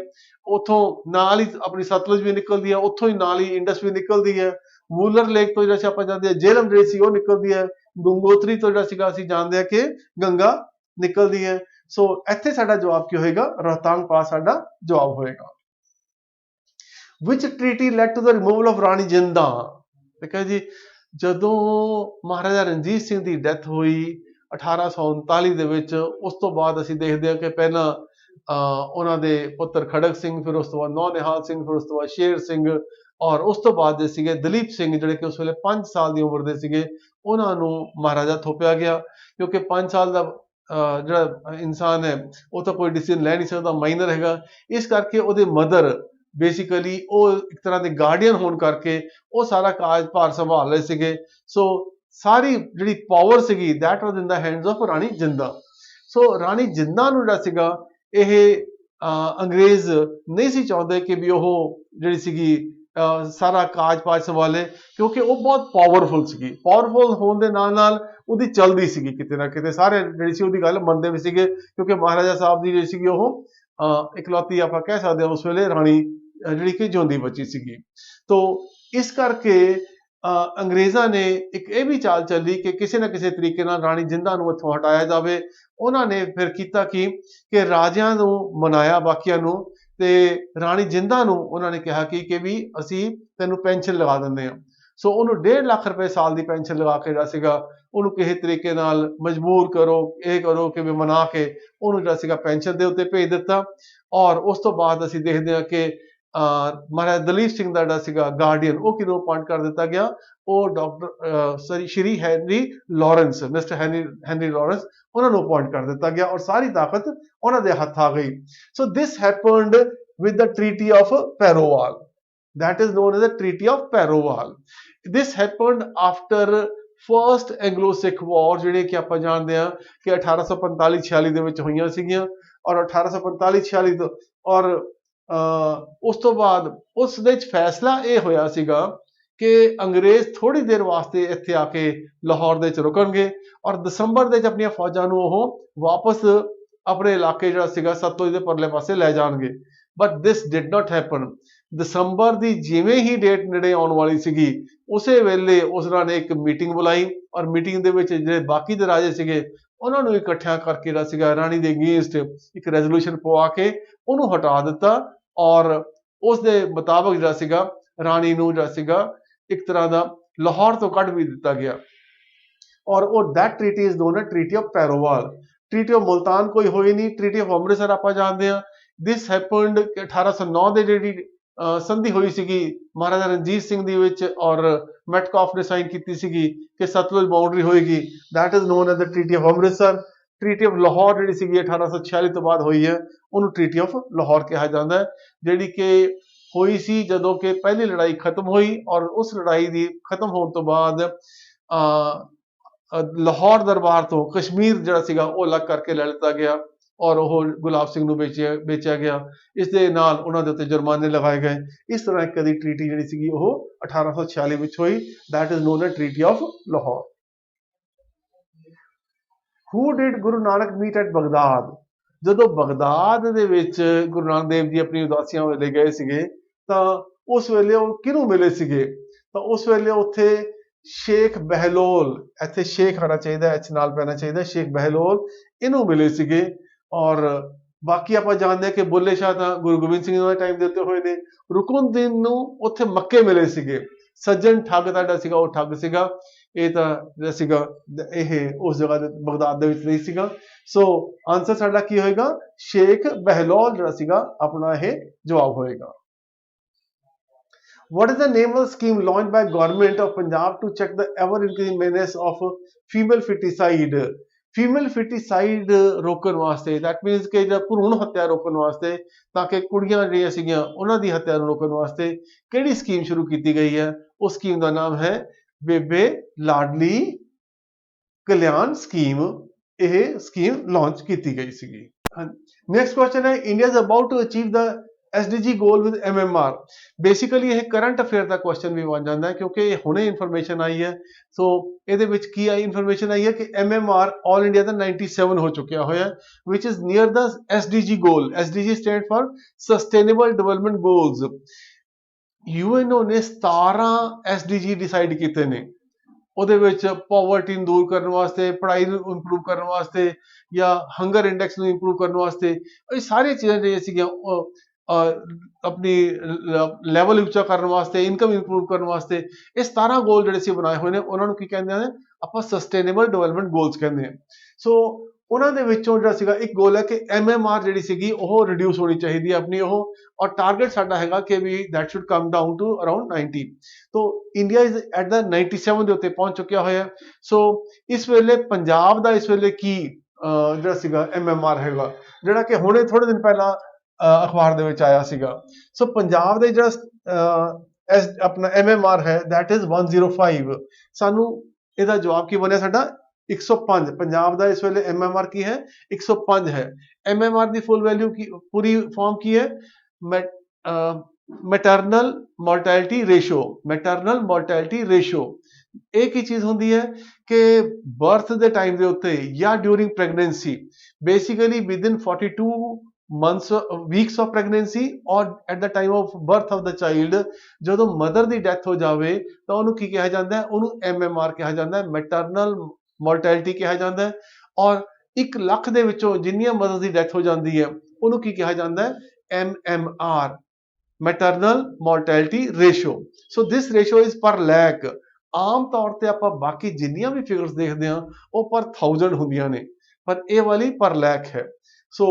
ਉੱਥੋਂ ਨਾਲ ਹੀ ਆਪਣੀ ਸਤਲੁਜ ਵੀ ਨਿਕਲਦੀ ਹੈ, ਉੱਥੋਂ ਹੀ ਨਾਲ ਹੀ ਇੰਡਸ ਵੀ ਨਿਕਲਦੀ ਹੈ। ਮੂਲਰ ਲੇਕ ਤੋਂ ਜਿਹੜਾ ਸੀ ਆਪਾਂ ਜਾਣਦੇ ਹਾਂ ਜੇਹਲਮ ਜਿਹੜੀ ਸੀ ਉਹ ਨਿਕਲਦੀ ਹੈ। ਗੰਗੋਤਰੀ ਤੋਂ ਜਿਹੜਾ ਸੀਗਾ ਅਸੀਂ ਜਾਣਦੇ ਹਾਂ ਕਿ ਗੰਗਾ ਨਿਕਲਦੀ ਹੈ। ਸੋ ਇੱਥੇ ਸਾਡਾ ਜਵਾਬ ਕੀ ਹੋਏਗਾ? ਰੋਹਤਾਂਗ ਪਾਸ ਸਾਡਾ ਜਵਾਬ ਹੋਏਗਾ। Which treaty led to the removal of ਰਾਣੀ ਜਿੰਦਾਂ? ਠੀਕ ਹੈ ਜੀ। ਜਦੋਂ ਮਹਾਰਾਜਾ ਰਣਜੀਤ ਸਿੰਘ ਦੀ ਡੈਥ ਹੋਈ 1839 ਦੇ ਵਿੱਚ, ਉਸ ਤੋਂ ਬਾਅਦ ਅਸੀਂ ਦੇਖਦੇ ਹਾਂ ਕਿ ਪਹਿਲਾਂ ਉਹਨਾਂ ਦੇ ਪੁੱਤਰ ਖੜਕ ਸਿੰਘ, ਫਿਰ ਉਸ ਤੋਂ ਬਾਅਦ ਨੌ ਨਿਹਾਲ ਸਿੰਘ, ਫਿਰ ਉਸ ਤੋਂ ਬਾਅਦ ਸ਼ੇਰ ਸਿੰਘ ਔਰ ਉਸ ਤੋਂ ਬਾਅਦ ਦੇ ਸੀਗੇ ਦਲੀਪ ਸਿੰਘ ਜਿਹੜੇ ਕਿ ਉਸ ਵੇਲੇ 5 ਸਾਲ ਦੀ ਉਮਰ ਦੇ ਸੀਗੇ, ਉਹਨਾਂ ਨੂੰ ਮਹਾਰਾਜਾ ਥੋਪਿਆ ਗਿਆ ਕਿਉਂਕਿ 5 ਸਾਲ ਦਾ ਜਿਹੜਾ ਇਨਸਾਨ ਹੈ ਉਹ ਤਾਂ ਕੋਈ ਡਿਸੀਜਨ ਲੈ ਨਹੀਂ ਸਕਦਾ, ਮਾਈਨਰ ਹੈਗਾ। ਇਸ ਕਰਕੇ ਉਹਦੇ ਮਦਰ ਬੇਸਿਕਲੀ ਉਹ ਇੱਕ ਤਰ੍ਹਾਂ ਦੇ ਗਾਰਡੀਅਨ ਹੋਣ ਕਰਕੇ ਉਹ ਸਾਰਾ ਕਾਜ ਭਾਰ ਸੰਭਾਲ ਰਹੇ ਸੀਗੇ। ਸੋ ਸਾਰੀ ਜਿਹੜੀ ਪਾਵਰ ਸੀਗੀ that was in the hands of Rani Jindan. So Rani Jindan ਨੂੰ ਜਿਹੜਾ ਸੀਗਾ ਇਹ ਅੰਗਰੇਜ਼ ਨਹੀਂ ਸੀ ਚਾਹੁੰਦੇ ਕਿ ਵੀ ਉਹ ਜਿਹੜੀ ਸੀਗੀ ਸਾਰਾ ਕਾਜ-ਪਾਜ ਸੰਭਾਲੇ, ਕਿਉਂਕਿ ਉਹ ਬਹੁਤ ਪਾਵਰਫੁਲ ਸੀਗੀ। ਪਾਵਰਫੁਲ ਹੋਣ ਦੇ ਨਾਲ ਉਹਦੀ ਚਲਦੀ ਸੀਗੀ ਕਿਤੇ ਨਾ ਕਿਤੇ, ਸਾਰੇ ਜਿਹੜੀ ਸੀ ਉਹਦੀ ਗੱਲ ਮੰਨਦੇ ਵੀ ਸੀਗੇ, ਕਿਉਂਕਿ ਮਹਾਰਾਜਾ ਸਾਹਿਬ ਦੀ ਜਿਹੜੀ ਸੀਗੀ ਉਹ ਇਕਲੌਤੀ ਆਪਾਂ ਕਹਿ ਸਕਦੇ ਹਾਂ ਉਸ ਵੇਲੇ ਰਾਣੀ ਜਿਹੜੀ ਕਿ ਜਿਉਂਦੀ ਬੱਚੀ ਸੀਗੀ। ਤੋ ਇਸ ਕਰਕੇ ਅੰਗਰੇਜ਼ਾਂ ਨੇ ਇੱਕ ਇਹ ਵੀ ਚਾਲ ਚੱਲੀ ਕਿ ਕਿਸੇ ਨਾ ਕਿਸੇ ਤਰੀਕੇ ਨਾਲ ਰਾਣੀ ਜਿੰਦਾਂ ਨੂੰ ਇੱਥੋਂ ਹਟਾਇਆ ਜਾਵੇ। ਉਹਨਾਂ ਨੇ ਫਿਰ ਕੀਤਾ ਕਿ ਰਾਜਿਆਂ ਨੂੰ ਮਨਾਇਆ ਬਾਕੀਆਂ ਨੂੰ, ਤੇ ਰਾਣੀ ਜਿੰਦਾਂ ਨੂੰ ਉਹਨਾਂ ਨੇ ਕਿਹਾ ਕਿ ਵੀ ਅਸੀਂ ਤੈਨੂੰ ਪੈਨਸ਼ਨ ਲਗਾ ਦਿੰਦੇ ਹਾਂ। ਸੋ ਉਹਨੂੰ 1.5 ਲੱਖ ਰੁਪਏ ਸਾਲ ਦੀ ਪੈਨਸ਼ਨ ਲਗਾ ਕੇ ਜਿਹੜਾ ਸੀਗਾ ਉਹਨੂੰ ਕਿਸੇ ਤਰੀਕੇ ਨਾਲ ਮਜਬੂਰ ਕਰੋ, ਇਹ ਕਰੋ ਕਿ ਵੀ ਮਨਾ ਕੇ ਉਹਨੂੰ ਜਿਹੜਾ ਸੀਗਾ ਪੈਨਸ਼ਨ ਦੇ ਉੱਤੇ ਭੇਜ ਦਿੱਤਾ। ਔਰ ਉਸ ਤੋਂ ਬਾਅਦ ਅਸੀਂ ਦੇਖਦੇ ਹਾਂ ਕਿ ਮਹਾਰਾਜਾ ਦਲੀਪ ਸਿੰਘ ਦਾ ਜਿਹੜਾ ਸੀਗਾ ਗਾਰਡੀਅਨ ਉਹ ਕਿਹਨੂੰ ਅਪਾਇੰਟ ਕਰ ਦਿੱਤਾ ਗਿਆ, ਉਹ Shri Henry Lawrence, mister Henry Lawrence, ਉਹਨਾਂ ਨੂੰ ਅਪਾਇੰਟ ਕਰ ਦਿੱਤਾ ਗਿਆ ਔਰ ਸਾਰੀ ਤਾਕਤ ਉਹਨਾਂ ਦੇ ਹੱਥ ਆ ਗਈ। ਸੋ ਦਿਸ happened with the Treaty of Parowal, that is known as the Treaty of Parowal. This happened after first Anglo-Sikh War, ਜਿਹੜੇ ਕਿ ਆਪਾਂ ਜਾਣਦੇ ਹਾਂ ਕਿ 1845-46 ਦੇ ਵਿੱਚ ਹੋਈਆਂ ਸੀਗੀਆਂ, ਔਰ 1845-46 ਤੋਂ ਔਰ ਉਸ ਤੋਂ ਬਾਅਦ ਉਸ ਦੇ ਵਿੱਚ ਫੈਸਲਾ ਇਹ ਹੋਇਆ ਸੀਗਾ ਕਿ ਅੰਗਰੇਜ਼ ਥੋੜੀ ਦੇਰ ਵਾਸਤੇ ਇੱਥੇ ਆ ਕੇ ਲਾਹੌਰ ਦੇ ਵਿੱਚ ਰੁਕਣਗੇ ਔਰ ਦਸੰਬਰ ਦੇ ਵਿੱਚ ਆਪਣੀਆਂ ਫੌਜਾਂ ਨੂੰ ਉਹ ਵਾਪਸ ਆਪਣੇ ਇਲਾਕੇ ਜਿਹੜਾ ਸੀਗਾ ਸਤਲੁਜ ਦੇ ਪਰਲੇ ਪਾਸੇ ਲੈ ਜਾਣਗੇ। But this did not happen. ਦਸੰਬਰ ਦੀ ਜਿਵੇਂ ਹੀ ਡੇਟ ਨੇੜੇ ਆਉਣ ਵਾਲੀ ਸੀਗੀ ਉਸੇ ਵੇਲੇ ਉਸਨਾਂ ਨੇ ਇੱਕ ਮੀਟਿੰਗ ਬੁਲਾਈ ਔਰ ਮੀਟਿੰਗ ਦੇ ਵਿੱਚ ਜਿਹੜੇ ਬਾਕੀ ਦੇ ਰਾਜੇ ਸੀਗੇ ਉਹਨਾਂ ਨੂੰ ਇਕੱਠਿਆਂ ਕਰਕੇ ਜਿਹੜਾ ਸੀਗਾ ਰਾਣੀ ਦੇ ਅਗੇਂਸਟ ਇੱਕ ਰੈਜ਼ੋਲੂਸ਼ਨ ਪਵਾ ਕੇ ਉਹਨੂੰ ਹਟਾ ਦਿੱਤਾ ਔਰ ਉਸ ਦੇ ਮੁਤਾਬਕ ਜਿਹੜਾ ਸੀਗਾ ਰਾਣੀ ਨੂੰ ਜਿਹੜਾ ਸੀਗਾ ਇੱਕ ਤਰ੍ਹਾਂ ਦਾ ਲਾਹੌਰ ਤੋਂ ਕੱਢ ਵੀ ਦਿੱਤਾ ਗਿਆ। ਔਰ ਉਹ that treaty is known as treaty of Bhairowal. Treaty of Multan ਕੋਈ ਹੋਈ ਨਹੀਂ, ਟ੍ਰੀਟੀ ਆਫ ਅੰਮ੍ਰਿਤਸਰ ਆਪਾਂ ਜਾਣਦੇ ਹਾਂ। ਦਿਸ ਹੈਪਨਡ 1809 ਦੇ ਜਿਹੜੀ ਸੰਧੀ ਹੋਈ ਸੀਗੀ ਮਹਾਰਾਜਾ ਰਣਜੀਤ ਸਿੰਘ ਦੀ ਵਿੱਚ ਔਰ ਮੈਟਕਾਫ ਨੇ ਸਾਈਨ ਕੀਤੀ ਸੀਗੀ ਕਿ ਸਤਲੁਜ ਬਾਉਂਡਰੀ ਹੋਏਗੀ, that is known as the treaty of Amritsar. Treaty of Lahore ਜਿਹੜੀ ਸੀਗੀ 1846 ਤੋਂ ਬਾਅਦ ਹੋਈ ਹੈ, ਉਹਨੂੰ ਟ੍ਰੀਟੀ ਆਫ ਲਾਹੌਰ ਕਿਹਾ ਜਾਂਦਾ ਹੈ, ਜਿਹੜੀ ਕਿ ਹੋਈ ਸੀ ਜਦੋਂ ਕਿ ਪਹਿਲੀ ਲੜਾਈ ਖਤਮ ਹੋਈ ਔਰ ਉਸ ਲੜਾਈ ਦੀ ਖਤਮ ਹੋਣ ਤੋਂ ਬਾਅਦ ਲਾਹੌਰ ਦਰਬਾਰ ਤੋਂ ਕਸ਼ਮੀਰ ਜਿਹੜਾ ਸੀਗਾ ਉਹ ਅਲੱਗ ਕਰਕੇ ਲੈ ਲਿੱਤਾ ਗਿਆ ਔਰ ਉਹ ਗੁਲਾਬ ਸਿੰਘ ਨੂੰ ਵੇਚਿਆ ਗਿਆ। ਇਸ ਦੇ ਨਾਲ ਉਹਨਾਂ ਦੇ ਉੱਤੇ ਜੁਰਮਾਨੇ ਲਗਾਏ ਗਏ। ਇਸ ਤਰ੍ਹਾਂ ਇੱਕ ਦੀ ਟ੍ਰੀਟੀ ਜਿਹੜੀ ਸੀਗੀ ਉਹ 1846 ਵਿੱਚ ਹੋਈ, that is known as treaty of Lahore. Who did Guru Nanak meet at Baghdad? ਜਦੋਂ ਬਗਦਾਦ ਦੇ ਵਿੱਚ ਗੁਰੂ ਨਾਨਕ ਦੇਵ ਜੀ ਆਪਣੀ ਉਦਾਸੀਆਂ ਵੇਲੇ ਗਏ ਸੀਗੇ ਤਾਂ ਉਸ ਵੇਲੇ ਉਹ ਕਿਹਨੂੰ ਮਿਲੇ ਸੀਗੇ? ਤਾਂ ਉਸ ਵੇਲੇ ਉੱਥੇ ਸ਼ੇਖ ਬਹਿਲੋਲ, ਇੱਥੇ ਸ਼ੇਖ ਆਉਣਾ ਚਾਹੀਦਾ, ਐਚ ਨਾਲ ਪੈਣਾ ਚਾਹੀਦਾ, ਸ਼ੇਖ ਬਹਿਲੋਲ ਇਹਨੂੰ ਮਿਲੇ ਸੀਗੇ। ਔਰ ਬਾਕੀ ਆਪਾਂ ਜਾਣਦੇ ਹਾਂ ਕਿ ਬੁੱਲੇ ਸ਼ਾਹ ਤਾਂ ਗੁਰੂ ਗੋਬਿੰਦ ਸਿੰਘ ਦੇ ਟਾਈਮ ਦੇ ਉੱਤੇ ਹੋਏ ਨੇ। ਰੁਕਨੁਦੀਨ ਨੂੰ ਉੱਥੇ ਮੱਕੇ ਮਿਲੇ ਸੀਗੇ। ਸੱਜਣ ਠੱਗ ਦਾ ਜਿਹੜਾ ਸੀਗਾ ਉਹ ਠੱਗ ਸੀਗਾ, ਇਹ ਤਾਂ ਜਿਹੜਾ ਸੀਗਾ ਇਹ ਉਸ ਜਗ੍ਹਾ ਦੇ ਬਗਦਾਦ ਦੇ ਵਿੱਚ ਨਹੀਂ ਸੀਗਾ। ਸੋ ਆਨਸਰ ਸਾਡਾ ਕੀ ਹੋਏਗਾ? ਸ਼ੇਖ ਬਹਿਲੋਲ ਜਿਹੜਾ ਸੀਗਾ ਆਪਣਾ ਇਹ ਜਵਾਬ ਹੋਏਗਾ। What is the name of the scheme launched by government of Punjab to check the ever increasing menace of female feticide? Female feticide ਰੋਕਣ ਵਾਸਤੇ, ਦੈਟ ਮੀਨਸ ਕਿ ਜਿਹੜਾ ਭਰੂਣ ਹੱਤਿਆ ਰੋਕਣ ਵਾਸਤੇ, ਤਾਂ ਕਿ ਕੁੜੀਆਂ ਜਿਹੜੀਆਂ ਸੀਗੀਆਂ ਉਹਨਾਂ ਦੀ ਹੱਤਿਆ ਨੂੰ ਰੋਕਣ ਵਾਸਤੇ ਕਿਹੜੀ ਸਕੀਮ ਸ਼ੁਰੂ ਕੀਤੀ ਗਈ ਹੈ? ਉਸ ਸਕੀਮ ਦਾ ਨਾਮ ਹੈ ਬੇਬੇ ਲਾਡਲੀ ਕਲਿਆਣ ਸਕੀਮ। ਇਹ ਸਕੀਮ ਲਾਂਚ ਕੀਤੀ ਗਈ ਸੀਗੀ। ਨੈਕਸਟ ਕੁਐਸਚਨ ਹੈ, India is about to achieve the SDG goal with MMR। Basically ਇਹ ਕਰੰਟ ਅਫੇਅਰ ਦਾ ਕੁਐਸਚਨ ਵੀ ਬਣ ਜਾਂਦਾ ਹੈ ਕਿਉਂਕਿ ਇਹ ਹੁਣੇ ਇਨਫੋਰਮੇਸ਼ਨ ਆਈ ਹੈ। ਸੋ ਇਹਦੇ ਵਿੱਚ ਕੀ ਆਈ ਇਨਫੋਰਮੇਸ਼ਨ ਆਈ ਹੈ ਕਿ MMR ਆਲ ਇੰਡੀਆ ਦਾ 97 ਹੋ ਚੁੱਕਿਆ ਹੋਇਆ, which is near the SDG goal। SDG stand for sustainable development goals. UNO ਨੇ 17 SDG ਡਿਸਾਈਡ ਕੀਤੇ ਨੇ। ਉਹਦੇ ਵਿੱਚ ਪਾਵਰਟੀ ਨੂੰ ਦੂਰ ਕਰਨ ਵਾਸਤੇ, ਪੜ੍ਹਾਈ ਨੂੰ ਇੰਪਰੂਵ ਕਰਨ ਵਾਸਤੇ, ਜਾਂ ਹੰਗਰ ਇੰਡੈਕਸ ਨੂੰ ਇੰਪਰੂਵ ਕਰਨ ਵਾਸਤੇ, ਇਹ ਸਾਰੀਆਂ ਚੀਜ਼ਾਂ ਜਿਹੜੀਆਂ ਸੀਗੀਆਂ ਆਪਣੀ ਲੈਵਲ ਉੱਚਾ ਕਰਨ ਵਾਸਤੇ, ਇਨਕਮ ਇੰਪਰੂਵ ਕਰਨ ਵਾਸਤੇ, ਇਹ 17 ਗੋਲ ਜਿਹੜੇ ਸੀ ਬਣਾਏ ਹੋਏ ਨੇ, ਉਹਨਾਂ ਨੂੰ ਕੀ ਕਹਿੰਦੇ ਨੇ? ਆਪਾਂ ਸਸਟੇਨੇਬਲ ਡਿਵੈਲਪਮੈਂਟ ਗੋਲਸ ਕਹਿੰਦੇ ਹਾਂ। ਸੋ ਉਹਨਾਂ ਦੇ ਵਿੱਚੋਂ ਜਿਹੜਾ ਸੀਗਾ ਇੱਕ ਗੋਲ ਹੈ ਕਿ MMR ਜਿਹੜੀ ਸੀਗੀ ਉਹ ਰਿਡਿਊਸ ਹੋਣੀ ਚਾਹੀਦੀ ਹੈ ਆਪਣੀ ਉਹ, ਔਰ ਟਾਰਗੇਟ ਸਾਡਾ ਹੈਗਾ ਕਿ ਵੀ that should come down to around 90। ਤੋ ਇੰਡੀਆ ਇਜ਼ ਐਟ ਦਾ 97 ਦੇ ਉੱਤੇ ਪਹੁੰਚ ਚੁੱਕਿਆ ਹੋਇਆ। ਸੋ ਇਸ ਵੇਲੇ ਪੰਜਾਬ ਦਾ ਇਸ ਵੇਲੇ ਕੀ ਜਿਹੜਾ ਸੀਗਾ MMR ਹੈਗਾ, ਜਿਹੜਾ ਕਿ ਹੁਣੇ ਥੋੜੇ ਦਿਨ ਪਹਿਲਾਂ ਅਖਬਾਰ ਦੇ ਵਿੱਚ ਆਇਆ ਸੀਗਾ। ਸੋ ਪੰਜਾਬ ਦੇ ਜਿਹੜਾ ਆਪਣਾ MMR ਹੈ ਦੈਟ ਇਜ਼ 105। ਸਾਨੂੰ ਇਹਦਾ ਜਵਾਬ ਕੀ ਬਣਿਆ ਸਾਡਾ? 105 पंजाब का इस वेले MMR की है 105 है। MMR की फुल वैल्यू की पूरी फॉर्म की है maternal mortality ratio. Maternal mortality ratio एक ही चीज होंगी है कि बर्थ के टाइम के उत्ते या during pregnancy basically within 42 months weeks of pregnancy और at the time of birth of the child जो मदर की डैथ हो जाए तो उन्होंने की कहा जाता है, उन्होंने MMR कहा जाता है, मैटरनल मोर्टैलिटी कहा जाता है। और 1 लाख दे विचों जिन्नियां मदर की डैथ हो जाती है उन्होंने की कहा जाता है MMR maternal mortality ratio. So this ratio is पर लैक। आम तौर पर आप बाकी जिन्नियां भी फिगर्स देखते हैं वो पर 1000 होंदियां ने, पर यह वाली पर लैक है। सो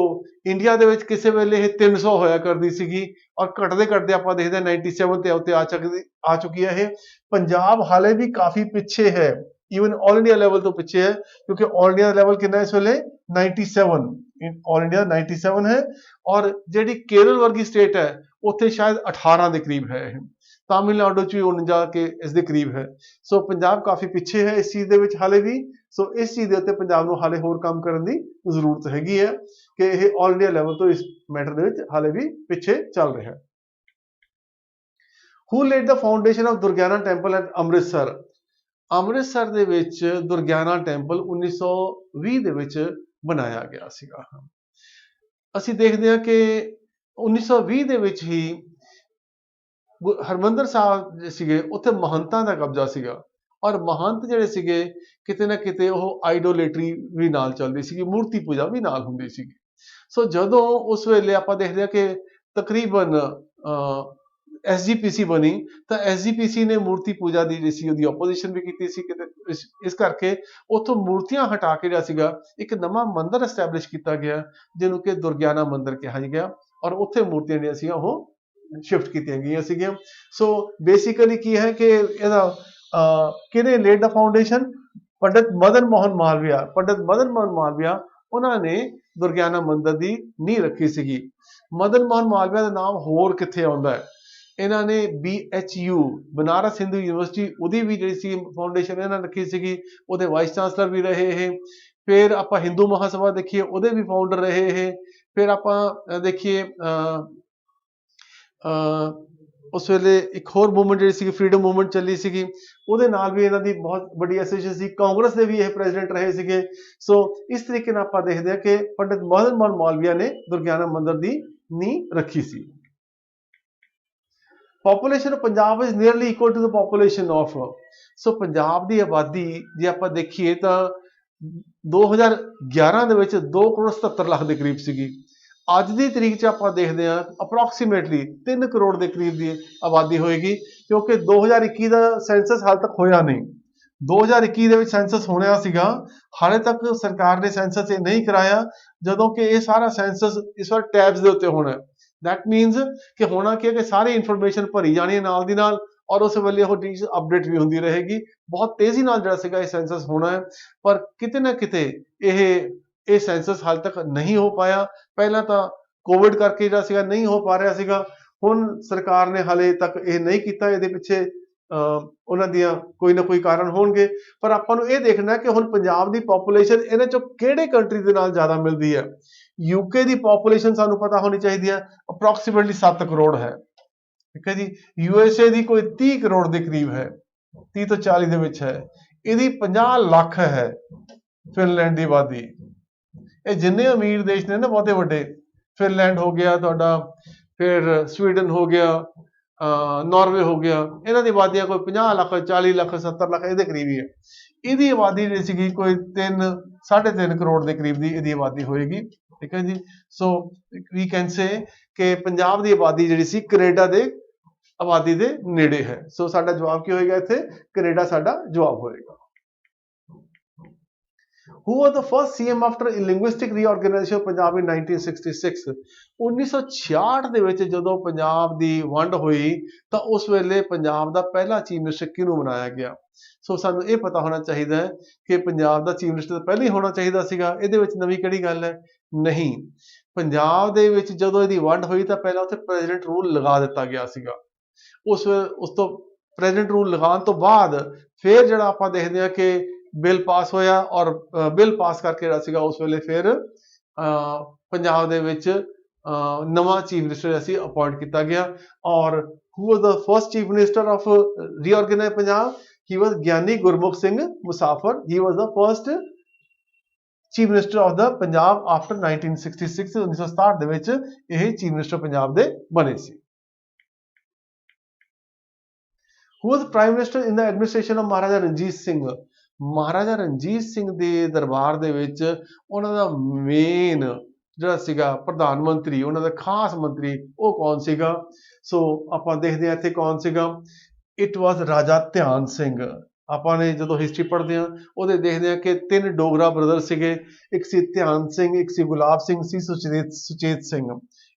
इंडिया ਦੇ ਵਿੱਚ ਕਿਸੇ ਵੇਲੇ ਇਹ 300 ਹੋਇਆ ਕਰਦੀ ਸੀਗੀ ਔਰ ਘਟਦੇ ਘਟਦੇ ਆਪਾਂ ਦੇਖਦੇ 97 ਤੇ ਉੱਤੇ ਆ ਚੁੱਕੀ ਹੈ। ਇਹ ਪੰਜਾਬ ਹਾਲੇ ਵੀ ਕਾਫੀ ਪਿੱਛੇ ਹੈ, ਈਵਨ ਆਲ ਇੰਡੀਆ ਲੈਵਲ ਤੋਂ ਪਿੱਛੇ ਹੈ, ਕਿਉਂਕਿ ਆਲ ਇੰਡੀਆ ਦਾ ਲੈਵਲ ਕਿੰਨਾ ਇਸ ਵੇਲੇ 97 ਆਲ ਇੰਡੀਆ 97 ਹੈ ਔਰ ਜਿਹੜੀ ਕੇਰਲ ਵਰਗੀ ਸਟੇਟ ਹੈ ਉੱਥੇ ਸ਼ਾਇਦ 18 ਦੇ ਕਰੀਬ ਹੈ। ਇਹ ਤਾਮਿਲਨਾਡੂ ਚ ਵੀ 49 ਕੇ ਇਸ ਦੇ ਕਰੀਬ ਹੈ। ਸੋ ਪੰਜਾਬ ਕਾਫੀ ਪਿੱਛੇ ਹੈ ਇਸ ਚੀਜ਼ ਦੇ ਵਿੱਚ ਹਾਲੇ ਵੀ। ਸੋ ਇਸ ਚੀਜ਼ ਦੇ ਉੱਤੇ ਪੰਜਾਬ ਨੂੰ ਹਾਲੇ ਹੋਰ ਕੰਮ ਕਰਨ ਦੀ ਜ਼ਰੂਰਤ ਹੈਗੀ ਹੈ ਕਿ ਇਹ ਆਲ ਇੰਡੀਆ ਲੈਵਲ ਤੋਂ ਇਸ ਮੈਟਰ ਦੇ ਵਿੱਚ ਹਾਲੇ ਵੀ ਪਿੱਛੇ ਚੱਲ ਰਿਹਾ ਹੈ। Who laid the foundation of Durgiana temple at Amritsar. Amritsar ਦੇ ਵਿੱਚ ਦੁਰਗਿਆਨਾ ਟੈਂਪਲ 1920 ਦੇ ਵਿੱਚ ਬਣਾਇਆ ਗਿਆ ਸੀਗਾ। ਅਸੀਂ ਦੇਖਦੇ ਹਾਂ ਕਿ 1920 ਦੇ ਵਿੱਚ ਹੀ ਹਰਮੰਦਰ ਸਾਹਿਬ ਸੀਗੇ ਉੱਥੇ ਮਹੰਤਾਂ ਦਾ ਕਬਜ਼ਾ ਸੀਗਾ ਔਰ ਮਹੰਤ ਜਿਹੜੇ ਸੀਗੇ ਕਿਤੇ ਨਾ ਕਿਤੇ ਉਹ ਆਈਡੋਲੇਟਰੀ ਵੀ ਨਾਲ ਚੱਲਦੀ ਸੀਗੀ, ਮੂਰਤੀ ਪੂਜਾ ਵੀ ਨਾਲ ਹੁੰਦੀ ਸੀਗੀ। ਸੋ ਜਦੋਂ ਉਸ ਵੇਲੇ ਆਪਾਂ ਦੇਖਦੇ ਹਾਂ ਕਿ ਤਕਰੀਬਨ SGPC ਬਣੀ ਤਾਂ SGPC ਨੇ ਮੂਰਤੀ ਪੂਜਾ ਦੀ ਜਿਹੜੀ ਸੀ ਉਹਦੀ ਆਪੋਜੀਸ਼ਨ ਵੀ ਕੀਤੀ ਸੀ ਕਿਤੇ। ਇਸ ਕਰਕੇ ਉੱਥੋਂ ਮੂਰਤੀਆਂ ਹਟਾ ਕੇ ਜਿਹੜਾ ਸੀਗਾ ਇੱਕ ਨਵਾਂ ਮੰਦਿਰ ਐਸਟੈਬਲਿਸ਼ ਕੀਤਾ ਗਿਆ ਜਿਹਨੂੰ ਕਿ ਦੁਰਗਿਆਨਾ ਮੰਦਿਰ ਕਿਹਾ ਗਿਆ ਔਰ ਉੱਥੇ ਮੂਰਤੀਆਂ ਜਿਹੜੀਆਂ ਸੀਗੀਆਂ ਉਹ शिफ्ट की गई सीगियां। सो बेसिकली की है कि किने lead the foundation Pandit Madan Mohan Malviya. Pandit Madan Mohan Malviya उन्होंने दुर्गियाना मंदिर की नींह रखी सीगी। मदन मोहन मालविया का नाम होर किथे आउंदा है, इन्होंने BHU बनारस हिंदू यूनिवर्सिटी उहदी भी जिहड़ी सी फाउंडेशन इन्होंने रखी सीगी, उहदे वाइस चांसलर भी रहे हैं। फिर आप हिंदू महासभा देखिए उहदे भी फाउंडर रहे हैं। फिर आप देखिए उस वेले एक होर मूवमेंट जी फ्रीडम मूवमेंट चली सी उहदे नाल भी इन्हां दी बहुत बड़ी एसोसीएशन सी। कांग्रेस के भी यह प्रेजिडेंट रहे सीगे। सो इस तरीके नाल आपां देखदे हां कि पंडित मदन मोहन मालविया ने दुर्गियाना मंदिर दी नींह रखी सी। Population of Punjab is nearly equal to the population of. सो पंजाब की आबादी जे आपां देखीए तां 2011 ਦੇ ਵਿੱਚ 2,77,00,000 ਦੇ ਕਰੀਬ ਸੀਗੀ। ਅੱਜ ਦੀ ਤਰੀਕ 'ਚ ਆਪਾਂ ਦੇਖਦੇ ਹਾਂ ਅਪਰੋਕਸੀਮੇਟਲੀ 3 ਕਰੋੜ ਦੇ ਕਰੀਬ ਦੀ ਆਬਾਦੀ ਹੋਏਗੀ, ਕਿਉਂਕਿ 2021 ਦਾ ਸੈਂਸਸ ਹਾਲ ਤੱਕ ਹੋਇਆ ਨਹੀਂ। 2021 ਦੇ ਵਿੱਚ ਸੈਂਸਸ ਹੋਣਾ ਸੀਗਾ, ਹਾਲੇ ਤੱਕ ਸਰਕਾਰ ਨੇ ਸੈਂਸਸ ਇਹ ਨਹੀਂ ਕਰਾਇਆ, ਜਦੋਂ ਕਿ ਇਹ ਸਾਰਾ ਸੈਂਸਸ ਇਸ ਵਾਰ ਟੈਬਸ ਦੇ ਉੱਤੇ ਹੋਣਾ। दैट मीनस कि होना क्या कि सारी इन्फॉर्मेशन भरी जानी है नाल दी नाल और उस वेले वो चीज़ अपडेट भी होंदी रहेगी। बहुत तेजी नाल जिहड़ा सीगा ये सेंसस होना है, पर किते ना किते ये सेंसस हाल तक नहीं हो पाया। पहला तो कोविड करके जिहड़ा सीगा नहीं हो पा रहा सीगा, हुण सरकार ने हाले तक ये नहीं किया। इहदे पिछे उन्हां दियां कोई ना कोई कारण होणगे, पर आपां नूं ये देखना कि हुण पंजाब दी पॉपुलेशन इन्हां चों किहड़े कंट्री दे नाल ज़्यादा मिलदी है। यूके की पॉपुलेशन सानू पता होनी चाहिए है, अप्रोक्सीमेटली 7 करोड़ है, ठीक है जी। USA की कोई 30 करोड़ के करीब है, 30 तो 40 के विच है। यदि 50 लाख है फिनलैंड की आबादी। ये जिन्ने अमीर देश ने ना बहुते वड्डे, फिनलैंड हो गया तुहाडा, फिर स्वीडन हो गया, नॉर्वे हो गया, इन्हां दी आबादियां कोई 50 लाख 40 लाख 70 लाख इहदे करीब ही है। इहदी आबादी जिहड़ी सीगी कोई 3 साढ़े 3 करोड़ के करीब की इहदी आबादी होएगी, ठीक है जी। सो वी कैन से कि पंजाब की आबादी जिहड़ी सी कनेडा दे आबादी दे नेड़े है। सो साडा जवाब की होएगा इत्थे, कनेडा साडा जवाब होएगा। Who was the first CM after linguistic reorganization of Punjab in 1966? 1966 ਦੇ ਵਿੱਚ ਜਦੋਂ ਪੰਜਾਬ ਦੀ ਵੰਡ ਹੋਈ ਤਾਂ ਉਸ ਵੇਲੇ ਪੰਜਾਬ ਦਾ ਪਹਿਲਾ ਚੀਫ ਮਿਨਿਸਟਰ ਕਿਹਨੂੰ ਬਣਾਇਆ ਗਿਆ। ਸੋ ਸਾਨੂੰ ਇਹ ਪਤਾ ਹੋਣਾ ਚਾਹੀਦਾ ਹੈ ਕਿ ਪੰਜਾਬ ਦਾ ਚੀਫ ਮਿਨਿਸਟਰ ਤਾਂ ਪਹਿਲਾਂ ਹੀ ਹੋਣਾ ਚਾਹੀਦਾ ਸੀਗਾ। ਇਹਦੇ ਵਿੱਚ ਨਵੀਂ ਕਿਹੜੀ ਗੱਲ ਹੈ? ਨਹੀਂ। ਪੰਜਾਬ ਦੇ ਵਿੱਚ ਜਦੋਂ ਇਹਦੀ ਵੰਡ ਹੋਈ ਤਾਂ ਪਹਿਲਾਂ ਉੱਥੇ ਪ੍ਰੈਜ਼ੀਡੈਂਟ ਰੂਲ ਲਗਾ ਦਿੱਤਾ ਗਿਆ ਸੀਗਾ। ਉਸ ਤੋਂ ਪ੍ਰੈਜ਼ੀਡੈਂਟ ਰੂਲ ਲਗਾਉਣ ਤੋਂ ਬਾਅਦ ਫਿਰ ਜਿਹੜਾ ਆਪਾਂ ਦੇਖਦੇ ਹਾਂ ਕਿ ਬਿੱਲ ਪਾਸ ਹੋਇਆ ਔਰ ਬਿੱਲ ਪਾਸ ਕਰਕੇ ਜਿਹੜਾ ਸੀਗਾ ਉਸ ਵੇਲੇ ਫਿਰ ਪੰਜਾਬ ਦੇ ਵਿੱਚ ਨਵਾਂ ਚੀਫ ਮਿਨਿਸਟਰ ਅਸੀਂ ਅਪਾਇੰਟ ਕੀਤਾ ਗਿਆ। ਔਰ who was the first chief minister of reorganized Punjab? He was Giani Gurmukh Singh Musafir. He was the first chief minister of the Punjab after 1966। 1967 ਦੇ ਵਿੱਚ ਇਹ ਚੀਫ ਮਿਨਿਸਟਰ ਪੰਜਾਬ ਦੇ ਬਣੇ ਸੀ। Who was prime minister in the administration of Maharaja Ranjit Singh? Maharaja Ranjit Singh ਦੇ ਦਰਬਾਰ ਦੇ ਵਿੱਚ ਉਹਨਾਂ ਦਾ ਮੇਨ ਜਿਹੜਾ ਸੀਗਾ ਪ੍ਰਧਾਨ ਮੰਤਰੀ, ਉਹਨਾਂ ਦਾ ਖਾਸ ਮੰਤਰੀ ਉਹ ਕੌਣ ਸੀਗਾ? ਸੋ ਆਪਾਂ ਦੇਖਦੇ ਹਾਂ ਇੱਥੇ ਕੌਣ ਸੀਗਾ। ਇਟ ਵਾਜ਼ ਰਾਜਾ ਧਿਆਨ ਸਿੰਘ। ਆਪਾਂ ਨੇ ਜਦੋਂ ਹਿਸਟਰੀ ਪੜ੍ਹਦੇ ਹਾਂ ਉਹਦੇ ਦੇਖਦੇ ਹਾਂ ਕਿ 3 ਡੋਗਰਾ ਬ੍ਰਦਰ ਸੀਗੇ, ਇੱਕ ਸੀ ਧਿਆਨ ਸਿੰਘ, ਇੱਕ ਸੀ ਗੁਲਾਬ ਸਿੰਘ, ਸੀ ਸੁਚੇਤ ਸਿੰਘ।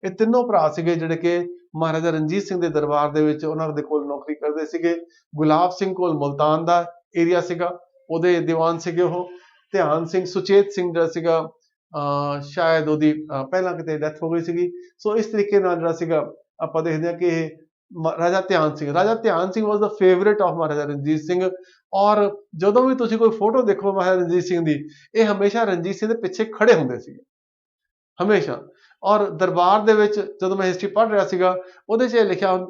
ਇਹ ਤਿੰਨੋਂ ਭਰਾ ਸੀਗੇ ਜਿਹੜੇ ਕਿ ਮਹਾਰਾਜਾ ਰਣਜੀਤ ਸਿੰਘ ਦੇ ਦਰਬਾਰ ਦੇ ਵਿੱਚ ਉਹਨਾਂ ਦੇ ਕੋਲ ਨੌਕਰੀ ਕਰਦੇ ਸੀਗੇ। ਗੁਲਾਬ ਸਿੰਘ ਕੋਲ ਮੁਲਤਾਨ ਦਾ ਏਰੀਆ ਸੀਗਾ, ਉਹਦੇ ਦੀਵਾਨ ਸੀਗੇ ਉਹ। ਧਿਆਨ ਸਿੰਘ, ਸੁਚੇਤ ਸਿੰਘ ਜਿਹੜਾ ਸੀਗਾ ਸ਼ਾਇਦ ਉਹਦੀ ਪਹਿਲਾਂ ਕਿਤੇ ਡੈਥ ਹੋ ਗਈ ਸੀਗੀ। ਸੋ ਇਸ ਤਰੀਕੇ ਨਾਲ ਜਿਹੜਾ ਸੀਗਾ ਆਪਾਂ ਦੇਖਦੇ ਹਾਂ ਕਿ ਰਾਜਾ ਧਿਆਨ ਸਿੰਘ ਵਾਜ਼ ਦਾ ਫੇਵਰੇਟ ਆਫ ਮਹਾਰਾਜਾ ਰਣਜੀਤ ਸਿੰਘ। ਔਰ ਜਦੋਂ ਵੀ ਤੁਸੀਂ ਕੋਈ ਫੋਟੋ ਦੇਖੋ ਮਹਾਰਾਜਾ ਰਣਜੀਤ ਸਿੰਘ ਦੀ, ਇਹ ਹਮੇਸ਼ਾ ਰਣਜੀਤ ਸਿੰਘ ਦੇ ਪਿੱਛੇ ਖੜੇ ਹੁੰਦੇ ਸੀਗੇ ਹਮੇਸ਼ਾ। ਔਰ ਦਰਬਾਰ ਦੇ ਵਿੱਚ ਜਦੋਂ ਮੈਂ ਹਿਸਟਰੀ ਪੜ੍ਹ ਰਿਹਾ ਸੀਗਾ ਉਹਦੇ 'ਚ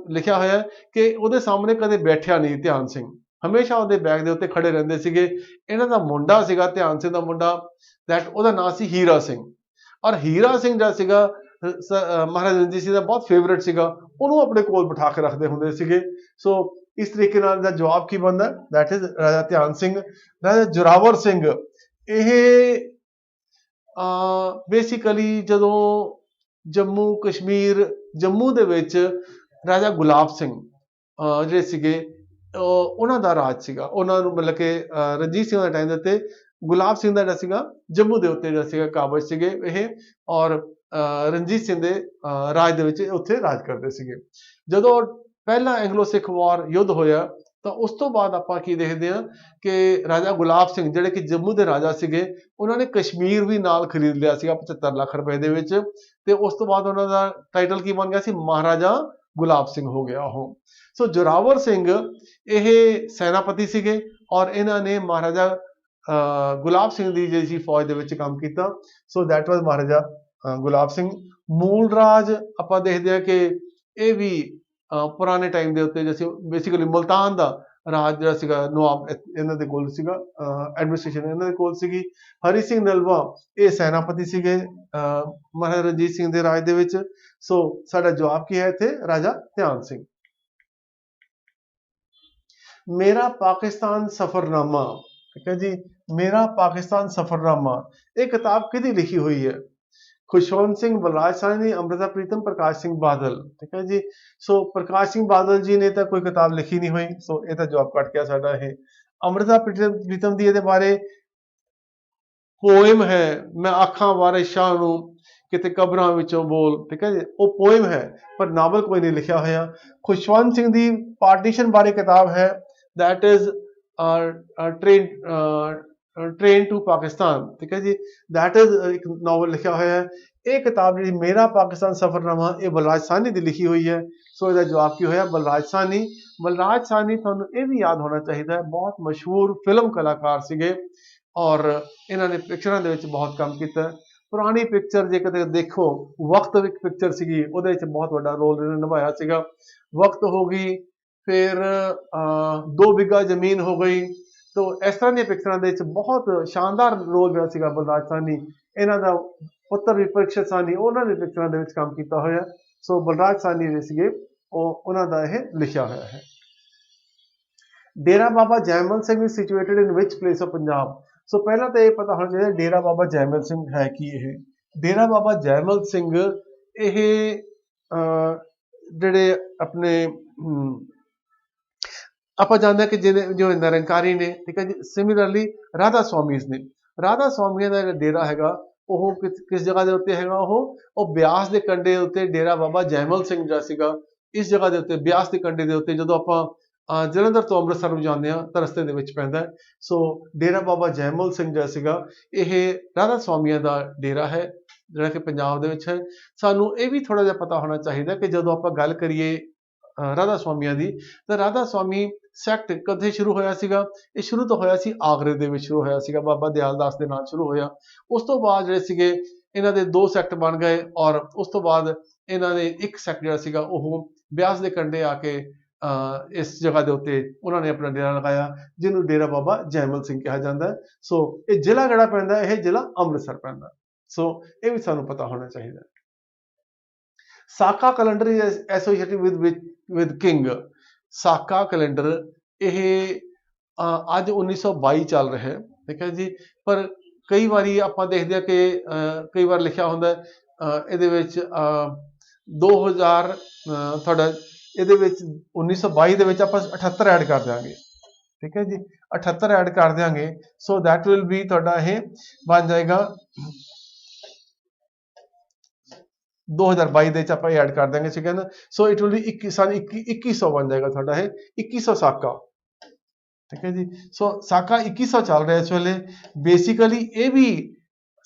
ਲਿਖਿਆ ਹੋਇਆ ਕਿ ਉਹਦੇ ਸਾਹਮਣੇ ਕਦੇ ਬੈਠਿਆ ਨਹੀਂ ਧਿਆਨ ਸਿੰਘ, ਹਮੇਸ਼ਾ ਉਹਦੇ ਬੈਗ ਦੇ ਉੱਤੇ ਖੜੇ ਰਹਿੰਦੇ ਸੀਗੇ। ਇਹਨਾਂ ਦਾ ਮੁੰਡਾ ਸੀਗਾ ਧਿਆਨ ਸਿੰਘ ਦਾ ਮੁੰਡਾ, ਉਹਦਾ ਨਾਂ ਸੀ ਹੀਰਾ ਸਿੰਘ। ਔਰ ਹੀਰਾ ਸਿੰਘ ਜਿਹੜਾ ਸੀਗਾ ਮਹਾਰਾਜਾ ਰਣਜੀਤ ਸਿੰਘ ਦਾ ਬਹੁਤ ਫੇਵਰੇਟ ਸੀਗਾ, ਉਹਨੂੰ ਆਪਣੇ ਕੋਲ ਬਿਠਾ ਕੇ ਰੱਖਦੇ ਹੁੰਦੇ ਸੀਗੇ। ਸੋ ਇਸ ਤਰੀਕੇ ਨਾਲ ਦਾ ਜਵਾਬ ਕੀ ਬਣਦਾ? ਦੈਟ ਇਜ਼ ਰਾਜਾ ਧਿਆਨ ਸਿੰਘ। ਰਾਜਾ ਜ਼ੋਰਾਵਰ ਸਿੰਘ, ਇਹ ਬੇਸਿਕਲੀ ਜਦੋਂ ਜੰਮੂ ਦੇ ਵਿੱਚ ਰਾਜਾ ਗੁਲਾਬ ਸਿੰਘ ਜਿਹੜੇ ਸੀਗੇ ਉਹਨਾਂ ਦਾ ਰਾਜ ਸੀਗਾ। ਉਹਨਾਂ ਨੂੰ ਮਤਲਬ ਕਿ ਰਣਜੀਤ ਸਿੰਘ ਦੇ ਟਾਈਮ ਦੇ ਉੱਤੇ ਗੁਲਾਬ ਸਿੰਘ ਦਾ ਜਿਹੜਾ ਸੀਗਾ ਜੰਮੂ ਦੇ ਉੱਤੇ ਜਿਹੜਾ ਸੀਗਾ ਕਾਬਜ ਸੀਗੇ ਇਹ, ਔਰ ਰਣਜੀਤ ਸਿੰਘ ਦੇ ਰਾਜ ਦੇ ਵਿੱਚ ਉੱਥੇ ਰਾਜ ਕਰਦੇ ਸੀਗੇ। ਜਦੋਂ ਪਹਿਲਾ ਐਂਗਲੋ ਸਿੱਖ ਵਾਰ ਯੁੱਧ ਹੋਇਆ ਤਾਂ ਉਸ ਤੋਂ ਬਾਅਦ ਆਪਾਂ ਕੀ ਦੇਖਦੇ ਹਾਂ ਕਿ ਰਾਜਾ ਗੁਲਾਬ ਸਿੰਘ ਜਿਹੜੇ ਕਿ ਜੰਮੂ ਦੇ ਰਾਜਾ ਸੀਗੇ, ਉਹਨਾਂ ਨੇ ਕਸ਼ਮੀਰ ਵੀ ਨਾਲ ਖਰੀਦ ਲਿਆ ਸੀਗਾ 75 ਲੱਖ ਰੁਪਏ ਦੇ ਵਿੱਚ। ਤੇ ਉਸ ਤੋਂ ਬਾਅਦ ਉਹਨਾਂ ਦਾ ਟਾਈਟਲ ਕੀ ਬਣ ਗਿਆ ਸੀ? ਮਹਾਰਾਜਾ ਗੁਲਾਬ ਸਿੰਘ ਹੋ ਗਿਆ ਉਹ। ਸੋ ਜ਼ੋਰਾਵਰ ਸਿੰਘ ਇਹ ਸੈਨਾਪਤੀ ਸੀਗੇ ਔਰ ਇਹਨਾਂ ਨੇ ਮਹਾਰਾਜਾ ਗੁਲਾਬ ਸਿੰਘ ਦੀ ਜਿਹੜੀ ਸੀ ਫੌਜ ਦੇ ਵਿੱਚ ਕੰਮ ਕੀਤਾ। ਸੋ ਦੈਟ ਵਾਜ਼ ਮਹਾਰਾਜਾ ਗੁਲਾਬ ਸਿੰਘ। ਮੂਲ ਰਾਜ ਆਪਾਂ ਦੇਖਦੇ ਹਾਂ ਕਿ ਇਹ ਵੀ ਪੁਰਾਣੇ ਟਾਈਮ ਦੇ ਉੱਤੇ ਜਿਵੇਂ ਬੇਸਿਕਲੀ ਮੁਲਤਾਨ ਦਾ ਰਾਜ ਜਿਹੜਾ ਸੀਗਾ ਨਵਾਬ ਇਹਨਾਂ ਦੇ ਕੋਲ ਸੀਗਾ, ਐਡਮਿਨਿਸਟ੍ਰੇਸ਼ਨ ਇਹਨਾਂ ਦੇ ਕੋਲ ਸੀਗੀ। ਹਰੀ ਸਿੰਘ ਨਲਵਾ ਇਹ ਸੈਨਾਪਤੀ ਸੀਗੇ ਮਹਾਰਾਜਾ ਰਣਜੀਤ ਸਿੰਘ ਦੇ ਰਾਜ ਦੇ ਵਿੱਚ। ਸੋ ਸਾਡਾ ਜਵਾਬ ਕੀ ਹੈ ਇੱਥੇ? ਰਾਜਾ ਧਿਆਨ ਸਿੰਘ। ਮੇਰਾ ਪਾਕਿਸਤਾਨ ਸਫਰਨਾਮਾ, ਠੀਕ ਹੈ ਜੀ। ਮੇਰਾ ਪਾਕਿਸਤਾਨ ਸਫਰਨਾਮਾ ਇਹ ਕਿਤਾਬ ਕਿਹਦੀ ਲਿਖੀ ਹੋਈ ਹੈ? ਖੁਸ਼ਵੰਤ ਸਿੰਘ, ਬਲਰਾਜ ਸਾਹਨੀ, ਅੰਮ੍ਰਿਤਾ ਪ੍ਰੀਤਮ, ਪ੍ਰਕਾਸ਼ ਸਿੰਘ ਬਾਦਲ, ਠੀਕ ਹੈ ਜੀ। ਸੋ ਪ੍ਰਕਾਸ਼ ਸਿੰਘ ਬਾਦਲ ਜੀ ਨੇ ਤਾਂ ਕੋਈ ਕਿਤਾਬ ਲਿਖੀ ਨਹੀਂ ਹੋਈ, ਸੋ ਇਹ ਤਾਂ ਜਵਾਬ ਕੱਟ ਗਿਆ ਸਾਡਾ ਇਹ। ਅੰਮ੍ਰਿਤਾ ਪ੍ਰੀਤਮ ਦੀ ਇਹਦੇ ਬਾਰੇ ਪੋਇਮ ਹੈ, ਮੈਂ ਆਖਾਂ ਵਾਰਿਸ ਸ਼ਾਹ ਨੂੰ ਕਿਤੇ ਕਬਰਾਂ ਵਿੱਚੋਂ ਬੋਲ, ਠੀਕ ਹੈ ਜੀ, ਉਹ ਪੋਇਮ ਹੈ ਪਰ ਨਾਵਲ ਕੋਈ ਨਹੀਂ ਲਿਖਿਆ ਹੋਇਆ। ਖੁਸ਼ਵੰਤ ਸਿੰਘ ਦੀ ਪਾਰਟੀਸ਼ਨ ਬਾਰੇ ਕਿਤਾਬ ਹੈ, that is train to Pakistan, ठीक है जी, दैट इज एक नॉवल लिखा हुआ है। ਇਹ ਕਿਤਾਬ ਜਿਹੜੀ ਮੇਰਾ ਪਾਕਿਸਤਾਨ ਸਫਰਨਾਮਾ ਇਹ ਬਲਰਾਜ ਸਾਹਨੀ ਦੀ ਲਿਖੀ ਹੋਈ ਹੈ। ਸੋ ਇਹਦਾ ਜਵਾਬ ਕੀ ਹੋਇਆ? ਬਲਰਾਜ ਸਾਹਨੀ। ਬਲਰਾਜ ਸਾਹਨੀ ਤੁਹਾਨੂੰ ਇਹ ਵੀ ਯਾਦ ਹੋਣਾ ਚਾਹੀਦਾ ਹੈ ਬਹੁਤ ਮਸ਼ਹੂਰ ਫਿਲਮ ਕਲਾਕਾਰ ਸੀਗੇ ਔਰ ਇਹਨਾਂ ਨੇ ਪਿਕਚਰਾਂ ਦੇ ਵਿੱਚ ਬਹੁਤ ਕੰਮ ਕੀਤਾ। ਪੁਰਾਣੀ ਪਿਕਚਰ ਜੇ ਕਦੇ ਦੇਖੋ, ਵਕਤ ਇੱਕ ਪਿਕਚਰ ਸੀਗੀ, ਉਹਦੇ ਵਿੱਚ ਬਹੁਤ ਵੱਡਾ ਰੋਲ ਇਹਨਾਂ ਨੇ ਨਿਭਾਇਆ ਸੀਗਾ। ਵਕਤ ਹੋ ਗਈ, ਫਿਰ 2 ਬਿੱਗਾ ਜ਼ਮੀਨ ਹੋ ਗਈ। ਤੋ ਇਸ ਤਰ੍ਹਾਂ ਦੀਆਂ ਪਿਕਚਰਾਂ ਦੇ ਵਿੱਚ ਬਹੁਤ ਸ਼ਾਨਦਾਰ ਰੋਲ ਜਿਹੜਾ ਸੀਗਾ ਬਲਰਾਜ ਸਾਹਨੀ, ਇਹਨਾਂ ਦਾ ਪੁੱਤਰ ਵੀ ਪਰੀਕਸ਼ਿਤ ਸਾਹਨੀ, ਉਹਨਾਂ ਨੇ ਪਿਕਚਰਾਂ ਦੇ ਵਿੱਚ ਕੰਮ ਕੀਤਾ ਹੋਇਆ। ਸੋ ਬਲਰਾਜ ਸਾਹਨੀ ਜਿਹੜੇ ਸੀਗੇ ਉਹਨਾਂ ਦਾ ਇਹ ਲਿਖਿਆ ਹੋਇਆ ਹੈ। Dera Baba Jaimal Singh is situated in which place of Punjab? ਸੋ ਪਹਿਲਾਂ ਤਾਂ ਇਹ ਪਤਾ ਹੋਣਾ ਚਾਹੀਦਾ ਡੇਰਾ ਬਾਬਾ ਜੈਮਲ ਸਿੰਘ ਹੈ ਕੀ ਇਹ। ਡੇਰਾ ਬਾਬਾ ਜੈਮਲ ਸਿੰਘ ਇਹ ਜਿਹੜੇ ਆਪਣੇ ਆਪਾਂ ਜਾਣਦੇ ਹਾਂ ਕਿ ਜੋ ਨਿਰੰਕਾਰੀ ਨੇ, ਠੀਕ ਹੈ ਜੀ। ਸਿਮਿਲਰਲੀ ਰਾਧਾ ਸਵਾਮੀਜ਼ ਨੇ, ਰਾਧਾ ਸਵਾਮੀਆਂ ਦਾ ਜਿਹੜਾ ਡੇਰਾ ਹੈਗਾ ਉਹ ਕਿਸ ਜਗ੍ਹਾ ਦੇ ਉੱਤੇ ਹੈਗਾ? ਉਹ ਬਿਆਸ ਦੇ ਕੰਢੇ ਉੱਤੇ ਡੇਰਾ ਬਾਬਾ ਜੈਮਲ ਸਿੰਘ ਜਿਹੜਾ ਸੀਗਾ ਇਸ ਜਗ੍ਹਾ ਦੇ ਉੱਤੇ, ਬਿਆਸ ਦੇ ਕੰਢੇ ਦੇ ਉੱਤੇ ਜਦੋਂ ਆਪਾਂ ਜਲੰਧਰ ਤੋਂ ਅੰਮ੍ਰਿਤਸਰ ਨੂੰ ਜਾਂਦੇ ਹਾਂ ਤਾਂ ਰਸਤੇ ਦੇ ਵਿੱਚ ਪੈਂਦਾ ਹੈ। ਸੋ ਡੇਰਾ ਬਾਬਾ ਜੈਮਲ ਸਿੰਘ ਜਿਹੜਾ ਸੀਗਾ ਇਹ ਰਾਧਾ ਸਵਾਮੀਆਂ ਦਾ ਡੇਰਾ ਹੈ ਜਿਹੜਾ ਕਿ ਪੰਜਾਬ ਦੇ ਵਿੱਚ ਹੈ। ਸਾਨੂੰ ਇਹ ਵੀ ਥੋੜ੍ਹਾ ਜਿਹਾ ਪਤਾ ਹੋਣਾ ਚਾਹੀਦਾ ਕਿ ਜਦੋਂ ਆਪਾਂ ਗੱਲ ਕਰੀਏ ਰਾਧਾ ਸਵਾਮੀਆਂ ਦੀ। ਤਾਂ ਰਾਧਾ ਸਵਾਮੀ ਸੈਕਟ ਕਦੇ ਸ਼ੁਰੂ ਹੋਇਆ ਸੀਗਾ? ਇਹ ਸ਼ੁਰੂ ਤੋਂ ਹੋਇਆ ਸੀ ਆਗਰੇ ਦੇ ਵਿੱਚ ਸ਼ੁਰੂ ਹੋਇਆ ਸੀਗਾ, ਬਾਬਾ ਦਿਆਲ ਦਾਸ ਦੇ ਨਾਲ ਸ਼ੁਰੂ ਹੋਇਆ। ਉਸ ਤੋਂ ਬਾਅਦ ਜਿਹੜੇ ਸੀਗੇ ਇਹਨਾਂ ਦੇ 2 ਸੈਕਟ ਬਣ ਗਏ, ਔਰ ਉਸ ਤੋਂ ਬਾਅਦ ਇਹਨਾਂ ਦੇ ਇੱਕ ਸੈਕਟ ਜਿਹੜਾ ਸੀਗਾ ਉਹ ਬਿਆਸ ਦੇ ਕੰਢੇ ਆ ਕੇ ਇਸ ਜਗ੍ਹਾ ਦੇ ਉੱਤੇ ਉਹਨਾਂ ਨੇ ਆਪਣਾ ਡੇਰਾ ਲਗਾਇਆ, ਜਿਹਨੂੰ ਡੇਰਾ ਬਾਬਾ ਜੈਮਲ ਸਿੰਘ ਕਿਹਾ ਜਾਂਦਾ ਹੈ। ਸੋ ਇਹ ਜ਼ਿਲ੍ਹਾ ਕਿਹੜਾ ਪੈਂਦਾ? ਇਹ ਜ਼ਿਲ੍ਹਾ ਅੰਮ੍ਰਿਤਸਰ ਪੈਂਦਾ। ਸੋ ਇਹ ਵੀ ਸਾਨੂੰ ਪਤਾ ਹੋਣਾ ਚਾਹੀਦਾ। ਸਾਕਾ calendar is associated with king. ਸਾਕਾ ਕੈਲੰਡਰ ਇਹ ਅੱਜ 1922 ਚੱਲ ਰਿਹਾ ਹੈ, ਠੀਕ ਹੈ ਜੀ। ਪਰ ਕਈ ਵਾਰੀ ਆਪਾਂ ਦੇਖਦੇ ਹਾਂ ਕਿ ਕਈ ਵਾਰ ਲਿਖਿਆ ਹੁੰਦਾ ਇਹਦੇ ਵਿੱਚ 2000 ਤੁਹਾਡਾ ਇਹਦੇ ਵਿੱਚ 1922 ਦੇ ਵਿੱਚ ਆਪਾਂ 78 ਐਡ ਕਰ ਦਿਆਂਗੇ, ਠੀਕ ਹੈ ਜੀ। 78 ਐਡ ਕਰ ਦਿਆਂਗੇ, ਸੋ ਦੈਟ ਵਿਲ ਬੀ ਤੁਹਾਡਾ ਇਹ ਬਣ ਜਾਏਗਾ 2022 ਦੇ ਵਿੱਚ ਆਪਾਂ ਐਡ ਕਰ ਦਾਂਗੇ, ਠੀਕ ਹੈ ਨਾ। ਸੋ ਇਟ ਵਿਲ ਬੀ 2100 ਬਣ ਜਾਏਗਾ ਤੁਹਾਡਾ ਇਹ 2100 ਸਾਕਾ, ਠੀਕ ਹੈ ਜੀ। ਸੋ ਸਾਕਾ 2100 ਚੱਲ ਰਿਹਾ ਇਸ ਵੇਲੇ। ਬੇਸਿਕਲੀ ਇਹ ਵੀ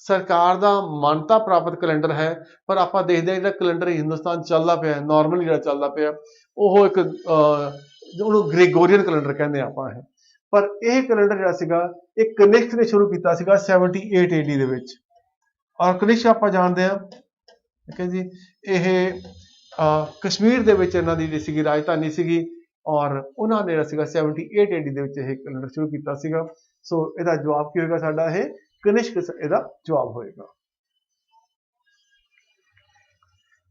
ਸਰਕਾਰ ਦਾ ਮਾਨਤਾ ਪ੍ਰਾਪਤ ਕੈਲੰਡਰ ਹੈ, ਪਰ ਆਪਾਂ ਦੇਖਦੇ ਹਾਂ ਜਿਹੜਾ ਕੈਲੰਡਰ ਹਿੰਦੁਸਤਾਨ ਚੱਲਦਾ ਪਿਆ ਨਾਰਮਲੀ ਜਿਹੜਾ ਚੱਲਦਾ ਪਿਆ ਉਹ ਇੱਕ ਉਹਨੂੰ ਗ੍ਰੇਗੋਰੀਅਨ ਕੈਲੰਡਰ ਕਹਿੰਦੇ ਆਪਾਂ ਇਹ। ਪਰ ਇਹ ਕੈਲੰਡਰ ਜਿਹੜਾ ਸੀਗਾ ਇਹ ਕਨਿਸ਼ਕ ਨੇ ਸ਼ੁਰੂ ਕੀਤਾ ਸੀਗਾ 78 AD ਦੇ ਵਿੱਚ, ਔਰ ਕਨਿਸ਼ਕ ਆਪਾਂ ਜਾਣਦੇ ਹਾਂ, ਠੀਕ ਹੈ ਜੀ। ਇਹ ਕਸ਼ਮੀਰ ਦੇ ਵਿੱਚ ਇਹਨਾਂ ਦੀ ਜਿਹੜੀ ਸੀਗੀ ਰਾਜਧਾਨੀ ਸੀਗੀ, ਔਰ ਉਹਨਾਂ ਨੇ ਜਿਹੜਾ ਸੀਗਾ 78 AD ਦੇ ਵਿੱਚ ਇਹ ਕੈਲੰਡਰ ਸ਼ੁਰੂ ਕੀਤਾ ਸੀਗਾ। ਸੋ ਇਹਦਾ ਜਵਾਬ ਕੀ ਹੋਏਗਾ ਸਾਡਾ? ਇਹ ਕਨਿਸ਼ਕ ਇਹਦਾ ਜਵਾਬ ਹੋਏਗਾ।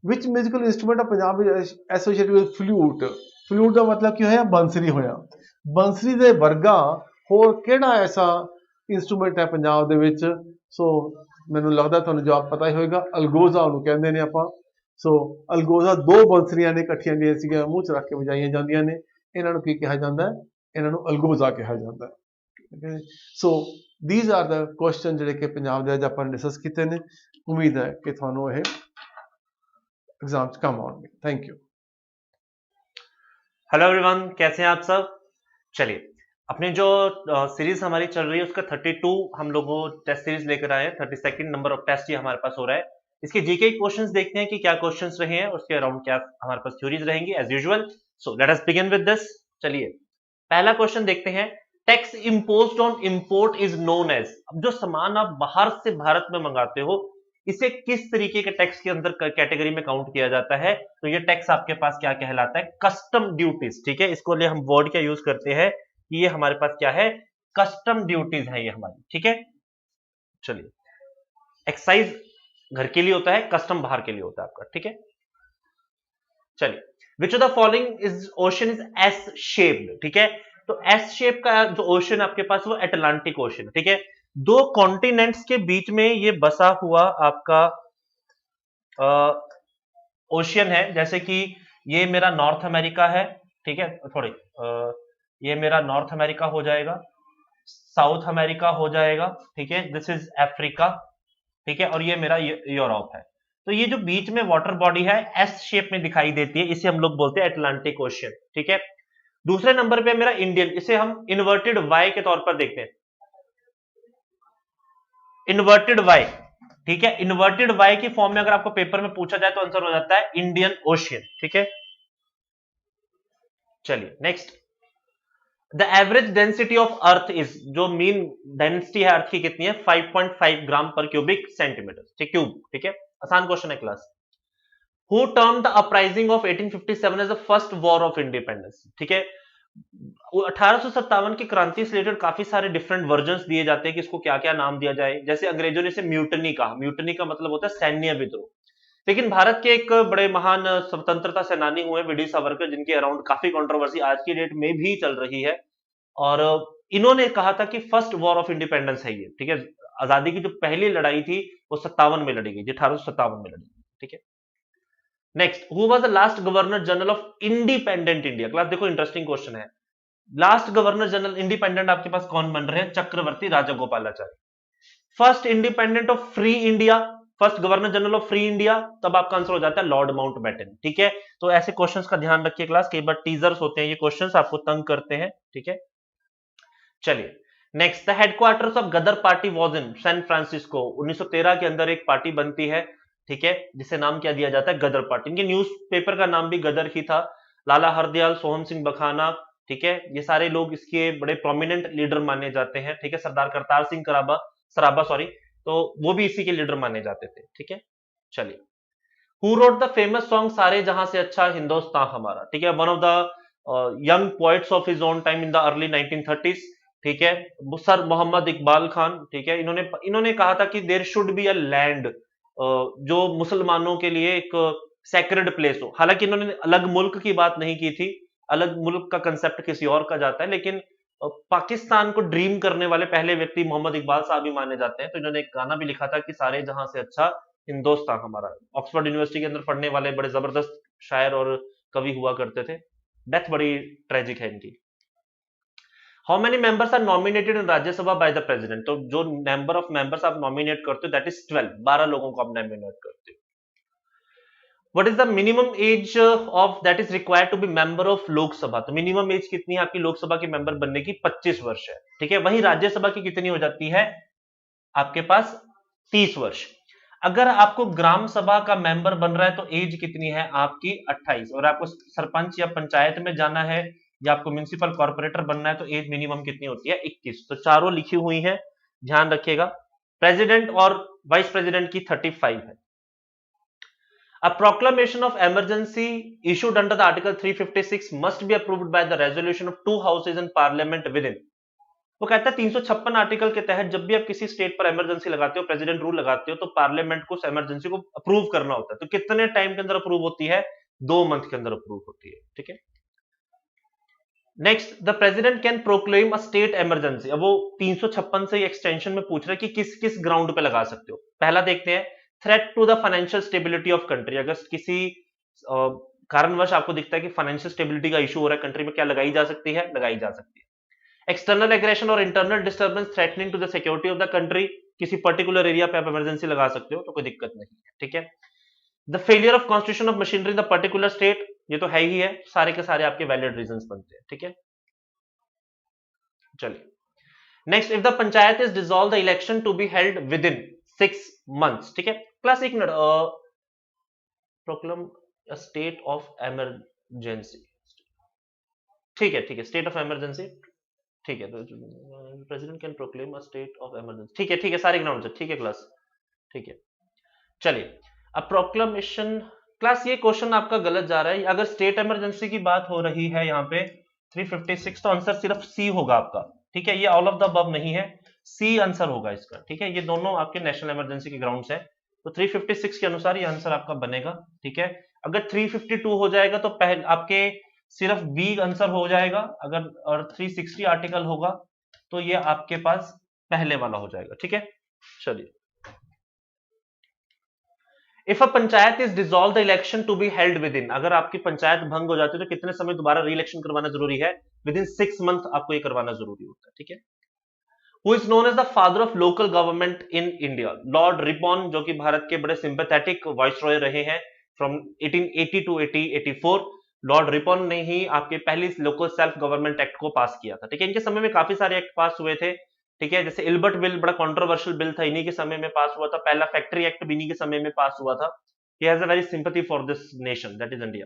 Which musical instrument of Punjab associated with flute. Flute ਦਾ ਮਤਲਬ ਕੀ ਹੋਇਆ? ਬੰਸਰੀ ਹੋਇਆ। ਬੰਸਰੀ ਦੇ ਵਰਗਾ ਹੋਰ ਕਿਹੜਾ ਐਸਾ ਇੰਸਟਰੂਮੈਂਟ ਹੈ ਪੰਜਾਬ ਦੇ ਵਿੱਚ? ਸੋ ਮੈਨੂੰ ਲੱਗਦਾ ਤੁਹਾਨੂੰ ਜਵਾਬ ਪਤਾ ਹੀ ਹੋਏਗਾ। ਅਲਗੋਜ਼ਾ ਉਹਨੂੰ ਕਹਿੰਦੇ ਨੇ ਆਪਾਂ। ਸੋ ਅਲਗੋਜ਼ਾ 2 ਬੰਸਰੀਆਂ ਨੇ ਇਕੱਠੀਆਂ ਜਿਹੜੀਆਂ ਸੀਗੀਆਂ ਮੂੰਹ 'ਚ ਰੱਖ ਕੇ ਵਜਾਈਆਂ ਜਾਂਦੀਆਂ ਨੇ, ਇਹਨਾਂ ਨੂੰ ਕੀ ਕਿਹਾ ਜਾਂਦਾ ਹੈ? ਇਹਨਾਂ ਨੂੰ ਅਲਗੋਜ਼ਾ ਕਿਹਾ ਜਾਂਦਾ ਹੈ। ਸੋ these are the question ਜਿਹੜੇ ਕਿ ਪੰਜਾਬ ਦੇ ਅੱਜ ਆਪਾਂ ਨੇ ਡਿਸਕਸ ਕੀਤੇ ਨੇ। ਉਮੀਦ ਹੈ ਕਿ ਤੁਹਾਨੂੰ ਇਹ एग्जाम काम आएंगे। Thank you. हेलो एवरीवन, कैसे हैं आप सब? चलिए, अपनी जो सीरीज हमारी चल रही है उसका 32 हम लोगों टेस्ट सीरीज लेकर आए हैं। 32nd नंबर ऑफ टेस्ट ये हमारे पास हो रहा है। इसके जीके क्वेश्चंस देखते हैं कि क्या क्वेश्चंस रहे हैं, उसके अराउंड क्या हमारे पास थ्योरीज रहेंगी as usual. So let us begin with this. चलिए, पहला क्वेश्चन देखते हैं। Tax imposed on import is known as. अब जो सामान आप बाहर से भारत में मंगाते हो इसे किस तरीके के टैक्स के अंदर कैटेगरी में काउंट किया जाता है? तो ये टैक्स आपके पास क्या कहलाता है? कस्टम ड्यूटीज, ठीक है। इसको लिए हम वर्ड क्या यूज करते हैं कि ये हमारे पास क्या है? कस्टम ड्यूटीज है ये हमारी, ठीक है। चलिए, एक्साइज घर के लिए होता है, कस्टम बाहर के लिए होता है आपका, ठीक है। चलिए, विच of the following is ocean is S shaped, ठीक है। तो एस शेप का जो ओशन आपके पास वो अटलांटिक ओशन, ठीक है। 2 कॉन्टिनेंट्स के बीच में ये बसा हुआ आपका ओशियन है। जैसे कि ये मेरा नॉर्थ अमेरिका है, ठीक है। सॉरी, ये मेरा नॉर्थ अमेरिका हो जाएगा, साउथ अमेरिका हो जाएगा, ठीक है। दिस इज अफ्रीका, ठीक है। और ये मेरा यूरोप है। तो ये जो बीच में वाटर बॉडी है एस शेप में दिखाई देती है, इसे हम लोग बोलते हैं अटलांटिक ओशियन, ठीक है। दूसरे नंबर पे मेरा इंडियन, इसे हम इन्वर्टेड वाई के तौर पर देखते हैं, इन्वर्टेड वाई, ठीक है। इन्वर्टेड वाई की फॉर्म में अगर आपको पेपर में पूछा जाए तो आंसर हो जाता है इंडियन ओशियन, ठीक है। चलिए next, the average density of earth is, जो मीन डेंसिटी है अर्थ की कितनी है? 5.5 ग्राम पर क्यूबिक सेंटीमीटर, ठीक, क्यूब, ठीक है। आसान क्वेश्चन है class. Who termed the uprising of 1857 as the first war of independence, ठीक है। 1857 की क्रांति से रिलेटेड काफी सारे डिफरेंट वर्जन्स दिए जाते हैं कि इसको क्या क्या नाम दिया जाए। जैसे अंग्रेजों ने इसे म्यूटनी कहा, म्यूटनी का मतलब होता है सैन्य विद्रोह। लेकिन भारत के एक बड़े महान स्वतंत्रता सेनानी हुए वीडी सावरकर, जिनके अराउंड काफी कंट्रोवर्सी आज की डेट में भी चल रही है, और इन्होंने कहा था कि फर्स्ट वॉर ऑफ इंडिपेंडेंस है ये, ठीक है। आजादी की जो पहली लड़ाई थी वो 57 में लड़ी गई, 1857 में लड़ी गई, ठीक है। Next, who was the last governor general of independent India? Class देखो, इंटरेस्टिंग क्वेश्चन है। लास्ट गवर्नर जनरल इंडिपेंडेंट आपके पास कौन बन रहे हैं? Chakravarti Rajagopalachari. First independent of free India, first governor general of free India, तब आपका आंसर हो जाता है लॉर्ड माउंटबेटन, ठीक है। तो ऐसे क्वेश्चंस का ध्यान रखिए क्लास, कई बार टीजर्स होते हैं, ये क्वेश्चंस आपको तंग करते हैं, ठीक है। चलिए next, the headquarters of Ghadar party was in San Francisco. 1913 के अंदर एक पार्टी बनती है, ठीक है, जिसे नाम क्या दिया जाता है? गदर पार्टी। इनके न्यूज़पेपर का नाम भी गदर ही था। लाला हरदयाल, सोहन सिंह बखाना, ठीक है, ये सारे लोग इसके बड़े प्रोमिनेंट लीडर माने जाते हैं, ठीक है। सरदार करतार सिंह सराबा सॉरी, तो वो भी इसी के लीडर माने जाते थे, ठीक है। चलिए, who wrote the famous song सारे जहां से अच्छा हिंदुस्तान हमारा, ठीक है, one of the young poets of his own time in the early 1930s, ठीक है, सर मोहम्मद इकबाल खान, ठीक है, इन्होंने कहा था कि there should be a land जो मुसलमानों के लिए एक सैक्रेड प्लेस हो। हालांकि इन्होंने अलग मुल्क की बात नहीं की थी, अलग मुल्क का कंसेप्ट किसी और का जाता है, लेकिन पाकिस्तान को ड्रीम करने वाले पहले व्यक्ति मोहम्मद इकबाल साहब भी माने जाते हैं। तो इन्होंने एक गाना भी लिखा था कि सारे जहां से अच्छा हिंदुस्तान हमारा। ऑक्सफोर्ड यूनिवर्सिटी के अंदर पढ़ने वाले बड़े जबरदस्त शायर और कवि हुआ करते थे। डेथ बड़ी ट्रेजिक है इनकी। How many members are nominated in Rajya Sabha by the president, तो जो नंबर ऑफ मेंबर्स आप नॉमिनेट करते हो दैट इज 12, 12 लोगों को आप नॉमिनेट करते हो। What is the minimum age of that is required to be member of Lok Sabha, तो मिनिमम एज कितनी है आपकी लोकसभा के मेंबर बनने की? 25 वर्ष है, ठीक है। वहीं राज्यसभा की कितनी हो जाती है आपके पास? 30 वर्ष। अगर आपको ग्राम सभा का मेंबर बन रहा है तो एज कितनी है आपकी? 28। और आपको सरपंच या पंचायत में जाना है या आपको म्युनिसिपल कॉर्पोरेटर बनना है तो एज मिनिमम कितनी होती है? 21। तो चारों लिखी हुई है, ध्यान रखिएगा। प्रेसिडेंट और वाइस प्रेसिडेंट की 35 है। A proclamation of emergency issued under the Article 356 must be approved by the resolution of 2 houses in parliament within। वो कहता है 356 आर्टिकल के तहत जब भी आप किसी स्टेट पर इमरजेंसी लगाते हो, प्रेसिडेंट रूल लगाते हो, तो पार्लियामेंट को उस इमरजेंसी को अप्रूव करना होता है। तो कितने टाइम के अंदर अप्रूव होती है? 2 मंथ के अंदर अप्रूव होती है, ठीक है। Next, the president can proclaim a state emergency. अब वो 356 से एक्सटेंशन में पूछ रहे कि किस किस ग्राउंड पे लगा सकते हो। पहला देखते हैं, threat to the financial stability of country. अगर किसी कारणवश आपको दिखता है कि फाइनेंशियल स्टेबिलिटी का इशू हो रहा है कंट्री में, क्या लगाई जा सकती है? लगाई जा सकती है। एक्सटर्नल एग्रेशन और internal disturbance threatening to the security of the country, किसी पर्टिकुलर एरिया पे आप इमरजेंसी लगा सकते हो, तो कोई दिक्कत नहीं है, ठीक है। The failure of constitution of machinery in the particular state, ये तो है ही है, सारे के सारे आपके वैलिड रीजंस बनते हैं, ठीक है। चलिए, next, if the panchayat is dissolve the election to be held within 6 months, ठीक है। प्लस एक minute, proclaim a state of emergency, ठीक है, ठीक है, स्टेट ऑफ इमरजेंसी, ठीक है। तो president can proclaim a state of emergency, ठीक है, ठीक है, सारे ग्राउंड से, ठीक है क्लास, ठीक है। चलिए, अब प्रोक्लेमेशन, क्लास ये क्वेश्चन आपका गलत जा रहा है। अगर स्टेट इमरजेंसी की बात हो रही है यहाँ पे 356, तो आंसर सिर्फ सी होगा आपका, ठीक है। ये ऑल ऑफ द अबव नहीं है, सी आंसर होगा इसका, ठीक है। ये दोनों आपके नेशनल इमरजेंसी के ग्राउंड्स है, तो 356 के अनुसार ये आंसर आपका बनेगा, ठीक है। अगर 352 हो जाएगा तो पहले आपके सिर्फ बी आंसर हो जाएगा, अगर और 360 आर्टिकल होगा तो ये आपके पास पहले वाला हो जाएगा, ठीक है। चलिए, if a panchayat is dissolve the election to be held within, अगर आपकी पंचायत भंग हो जाती है तो कितने समय दोबारा री इलेक्शन करवाना जरूरी है? विद इन 6 मंथ आपको ये करवाना जरूरी होता है, ठीक है। Who is known as the father of local government in India? Lord Ripon, जो कि भारत के बड़े सिंपैथेटिक वाइसरॉय रहे हैं फ्रॉम 1880 टू 1884। लॉर्ड रिपॉन ने ही आपके पहली लोकल सेल्फ गवर्नमेंट एक्ट को पास किया था, ठीक है। इनके समय में काफी सारे एक्ट पास हुए थे, ठीक है। जैसे इल्बर्ट बिल बड़ा कंट्रोवर्शियल बिल था, इन्हीं के समय में पास हुआ था। पहला फैक्ट्री एक्ट भी इन्हीं के समय में पास हुआ था। He has a very sympathy for this nation, that is India.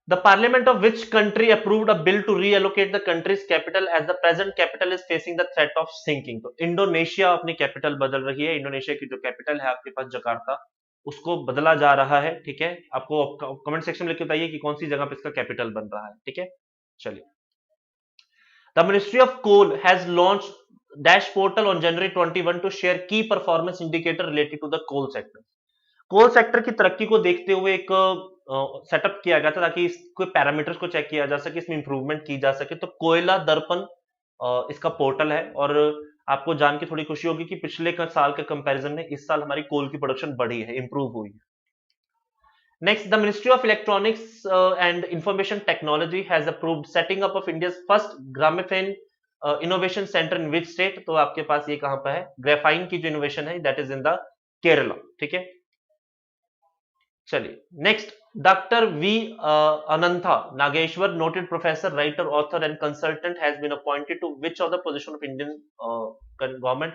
The parliament of which country approved a bill to reallocate the country's capital as the present capital is facing the threat of sinking? तो Indonesia अपनी capital बदल रही है। Indonesia की जो capital है आपके पास Jakarta, उसको बदला जा रहा है, ठीक है। आपको कमेंट सेक्शन में लिख के बताइए कि कौन सी जगह पे इसका कैपिटल बन रहा है, ठीक है। चलिए, the ministry of coal has launch dash portal on January 21 to share की performance indicator related to the coal sector. Coal sector की तरक्की को देखते हुए एक सेटअप किया गया था ताकि इसके पैरामीटर्स को चेक किया जा सके, इसमें इंप्रूवमेंट की जा सके। तो कोयला दर्पण इसका पोर्टल है, और आपको जान के थोड़ी खुशी होगी कि पिछले साल के कंपैरिजन में इस साल हमारी कोल की प्रोडक्शन बढ़ी है, इंप्रूव हुई है। Next, the ministry of electronics and information technology has approved setting up of India's first gramophone innovation centre in which state? तो आपके पास ये कहां पर है? ग्रेफाइन की जो इनोवेशन है that is in the Kerala, ठीक है। चलिए, next, doctor V Anantha Nageswar, noted professor, writer, author and consultant, has been appointed to which of the position of Indian government?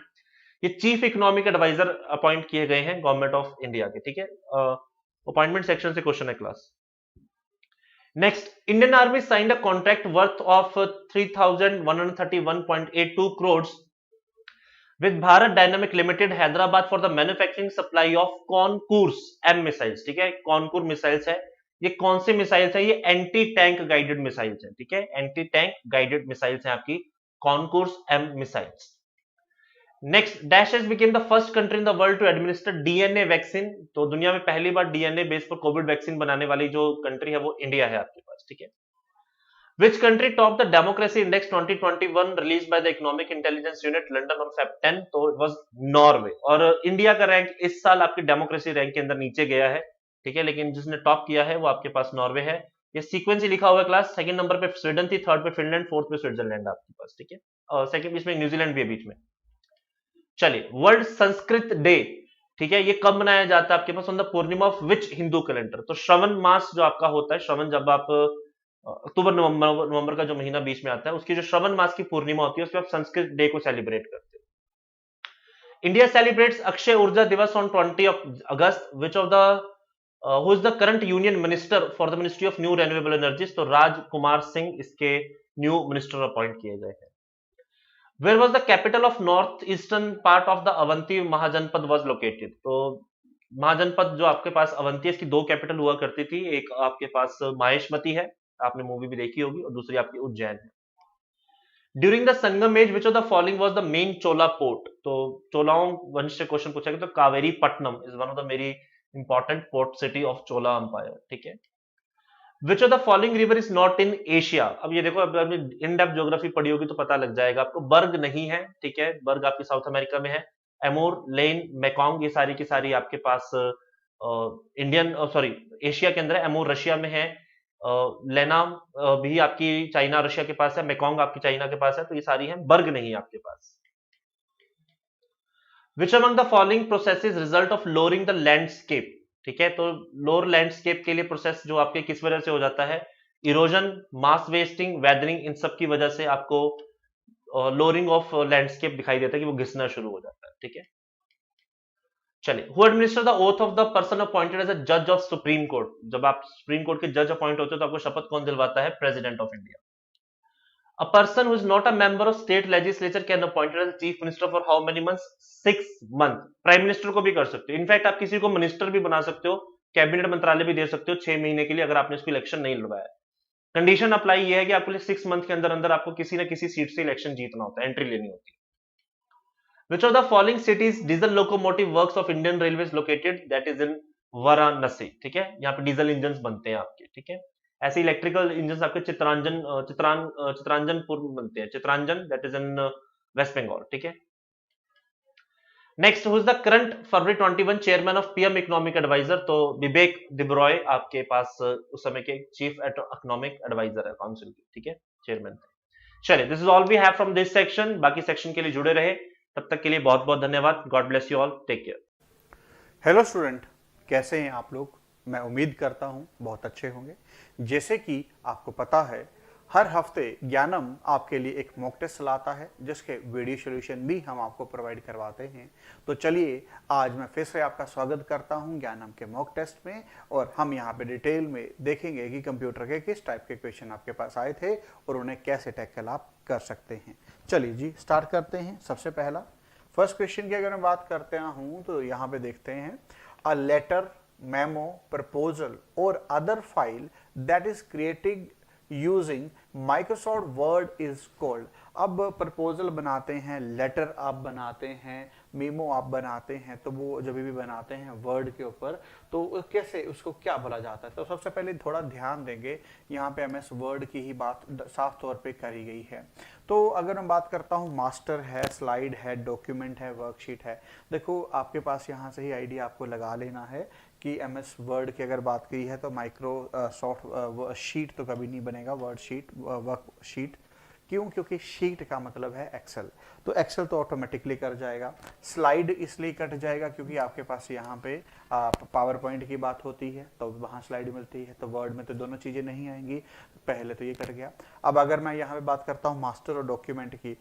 ये चीफ इकोनॉमिक एडवाइजर अपॉइंट किए गए हैं गवर्नमेंट ऑफ इंडिया के, ठीक है। अपॉइंटमेंट सेक्शन से क्वेश्चन है class. Next, Indian Army signed a contract worth of 3,131.82 crores with Bharat Dynamic Limited Hyderabad for the manufacturing supply of Concourse M missiles. ठीक है, Concourse missiles है. ये कौन से मिसाइल्स है? ये एंटी टैंक गाइडेड मिसाइल्स है. ठीक है, एंटी टैंक गाइडेड मिसाइल्स है आपकी Concourse M missiles. Next, dash has become the first country in the world to administer DNA vaccine. तो दुनिया में पहली बार डीएनए बेस पर कोविड वैक्सीन बनाने वाली जो कंट्री है वो इंडिया है आपके पास. ठीक है. Which country topped the democracy index 2021 released by the Economic Intelligence Unit London on Feb 10? तो it was Norway. और इंडिया का रैंक इस साल आपकी डेमोक्रेसी रैंक के अंदर नीचे गया है. ठीक है, लेकिन जिसने टॉप किया है वो आपके पास नॉर्वे है. ये सीक्वेंस ही लिखा हुआ है क्लास. सेकंड नंबर पे स्वीडन थी, थर्ड पे फिनलैंड, फोर्थ पे स्विट्जरलैंड आपके पास. ठीक है, और सेकंड इसमें न्यूजीलैंड भी है बीच में. चलिए, वर्ल्ड संस्कृत डे. ठीक है, ये कब मनाया जाता है आपके पास? On the Purnima of which Hindu calendar? तो श्रवण मास जो आपका होता है, श्रवण जब आप अक्टूबर नवंबर का जो महीना बीच में आता है, उसकी जो श्रवण मास की पूर्णिमा होती है उसमें आप संस्कृत डे को सेलिब्रेट करते हैं. इंडिया सेलिब्रेट्स अक्षय ऊर्जा दिवस on 20 August. Which of the who is the current union minister for the ministry of new renewable energies? तो राजकुमार सिंह इसके न्यू मिनिस्टर अपॉइंट किए गए हैं. Where was the capital of northeastern part of the Avanti महाजनपद was located? तो महाजनपद जो आपके पास अवंती है, इसकी दो कैपिटल हुआ करती थी. एक आपके पास माहेशमती है, आपने मूवी भी देखी होगी, और दूसरी आपकी उज्जैन है. During the Sangam age which of the following was the main Chola port? तो चोलाओं वंश से क्वेश्चन पूछा गया, तो Kaveri Pattinam is one of the very important port city of Chola empire. ठीक है. Which of the following river is not in Asia? अब ये देखो, अब आपने इन डेप्थ ज्योग्राफी पढ़ी होगी तो पता लग जाएगा आपको. बर्ग नहीं है. ठीक है, बर्ग आपकी साउथ अमेरिका में है. एमोर, लेन, मेकोंग, ये सारी की सारी आपके पास इंडियन सॉरी एशिया के अंदर है. एमोर रशिया में है. लेना भी आपकी चाइना रशिया के पास है. मेकोंग आपकी चाइना के पास है. तो ये सारी है, बर्ग नहीं है आपके पास. Which among the following processes result of lowering the landscape? ठीक है, तो लोअर लैंडस्केप के लिए प्रोसेस जो आपके किस वजह से हो जाता है? इरोजन, मास वेस्टिंग, वेदरिंग, इन सब की वजह से आपको लोअरिंग ऑफ लैंडस्केप दिखाई देता है कि वो घिसना शुरू हो जाता है. ठीक है. चलिए, who administer the oath of the person appointed as a जज ऑफ सुप्रीम कोर्ट? जब आप सुप्रीम कोर्ट के जज अपॉइंट होते हो तो आपको शपथ कौन दिलवाता है? President of India. A person who is not a member of state legislature can appointed as chief minister for how many months? 6 months. Prime minister को भी कर सकते हो. इनफैक्ट आप किसी को मिनिस्टर भी बना सकते हो, कैबिनेट मंत्रालय भी दे सकते हो 6 महीने के लिए, अगर आपने इसको इलेक्शन नहीं लड़वाया. कंडीशन अप्लाई ये है कि आपको 6 मंथ के अंदर अंदर आपको किसी ना किसी सीट से इलेक्शन जीतना होता है, एंट्री लेनी होती है. Which of the following cities diesel locomotive works of Indian Railways located? That is in Varanasi. ठीक है, यहाँ पे डीजल इंजन बनते हैं आपके. ठीक है, ऐसे इलेक्ट्रिकल इंजन आपके चित्रांजनपुर में बनते हैं. Chittaranjan, that is in west Bengal. ठीक है. Next, who is the current February 21 chairman of PM economic advisor? तो विवेक दिब्रॉय आपके पास उस समय के चीफ इकोनॉमिक एडवाइजर है काउंसिल की. ठीक है, चेयरमैन. चलिए, this is all we have from this section. बाकी सेक्शन के लिए जुड़े रहे. तब तक के लिए बहुत बहुत धन्यवाद. God bless you all. Take care. Hello student, कैसे हैं आप लोग? मैं उम्मीद करता हूं बहुत अच्छे होंगे. जैसे कि आपको पता है, हर हफ्ते ज्ञानम आपके लिए एक मॉक टेस्ट लाता है जिसके वीडियो सॉल्यूशन भी हम आपको प्रोवाइड करवाते हैं. तो चलिए, आज मैं फिर से आपका स्वागत करता हूं ज्ञानम के मॉक टेस्ट में, और हम यहां पे डिटेल में देखेंगे कि कंप्यूटर के किस टाइप के क्वेश्चन आपके पास आए थे और उन्हें कैसे टैकल आप कर सकते हैं. चलिए जी, स्टार्ट करते हैं. सबसे पहला फर्स्ट क्वेश्चन की अगर मैं बात करते हूं तो यहाँ पे देखते हैं, a letter, memo, proposal or other file that is created using Microsoft Word is called. अब प्रपोजल बनाते हैं, लेटर आप बनाते हैं, मेमो आप बनाते हैं, तो वो जब भी बनाते हैं वर्ड के ऊपर तो कैसे उसको क्या बोला जाता है? तो सबसे पहले थोड़ा ध्यान देंगे, यहाँ पे एमएस वर्ड की ही बात साफ तौर पे करी गई है. तो अगर मैं बात करता हूँ, मास्टर है, स्लाइड है, डॉक्यूमेंट है, वर्कशीट है. देखो, आपके पास यहाँ से ही आइडिया आपको लगा लेना है कि एमएस वर्ड की अगर बात की है तो माइक्रोसॉफ्ट शीट तो कभी नहीं बनेगा, वर्ड शीट, वर्क शीट. क्यों? क्योंकि शीट का मतलब है एक्सेल, तो एक्सेल तो ऑटोमेटिकली कर जाएगा। स्लाइड इसलिए कट जाएगा क्योंकि आपके पास यहाँ पे पावर पॉइंट की बात होती है तो वहाँ स्लाइड मिलती है, तो वर्ड में तो दोनों चीज़ें नहीं आएंगी, पहले तो ये कट गया। अब अगर मैं यहाँ पे बात करता हूँ मास्टर और डॉक्यूमेंट की,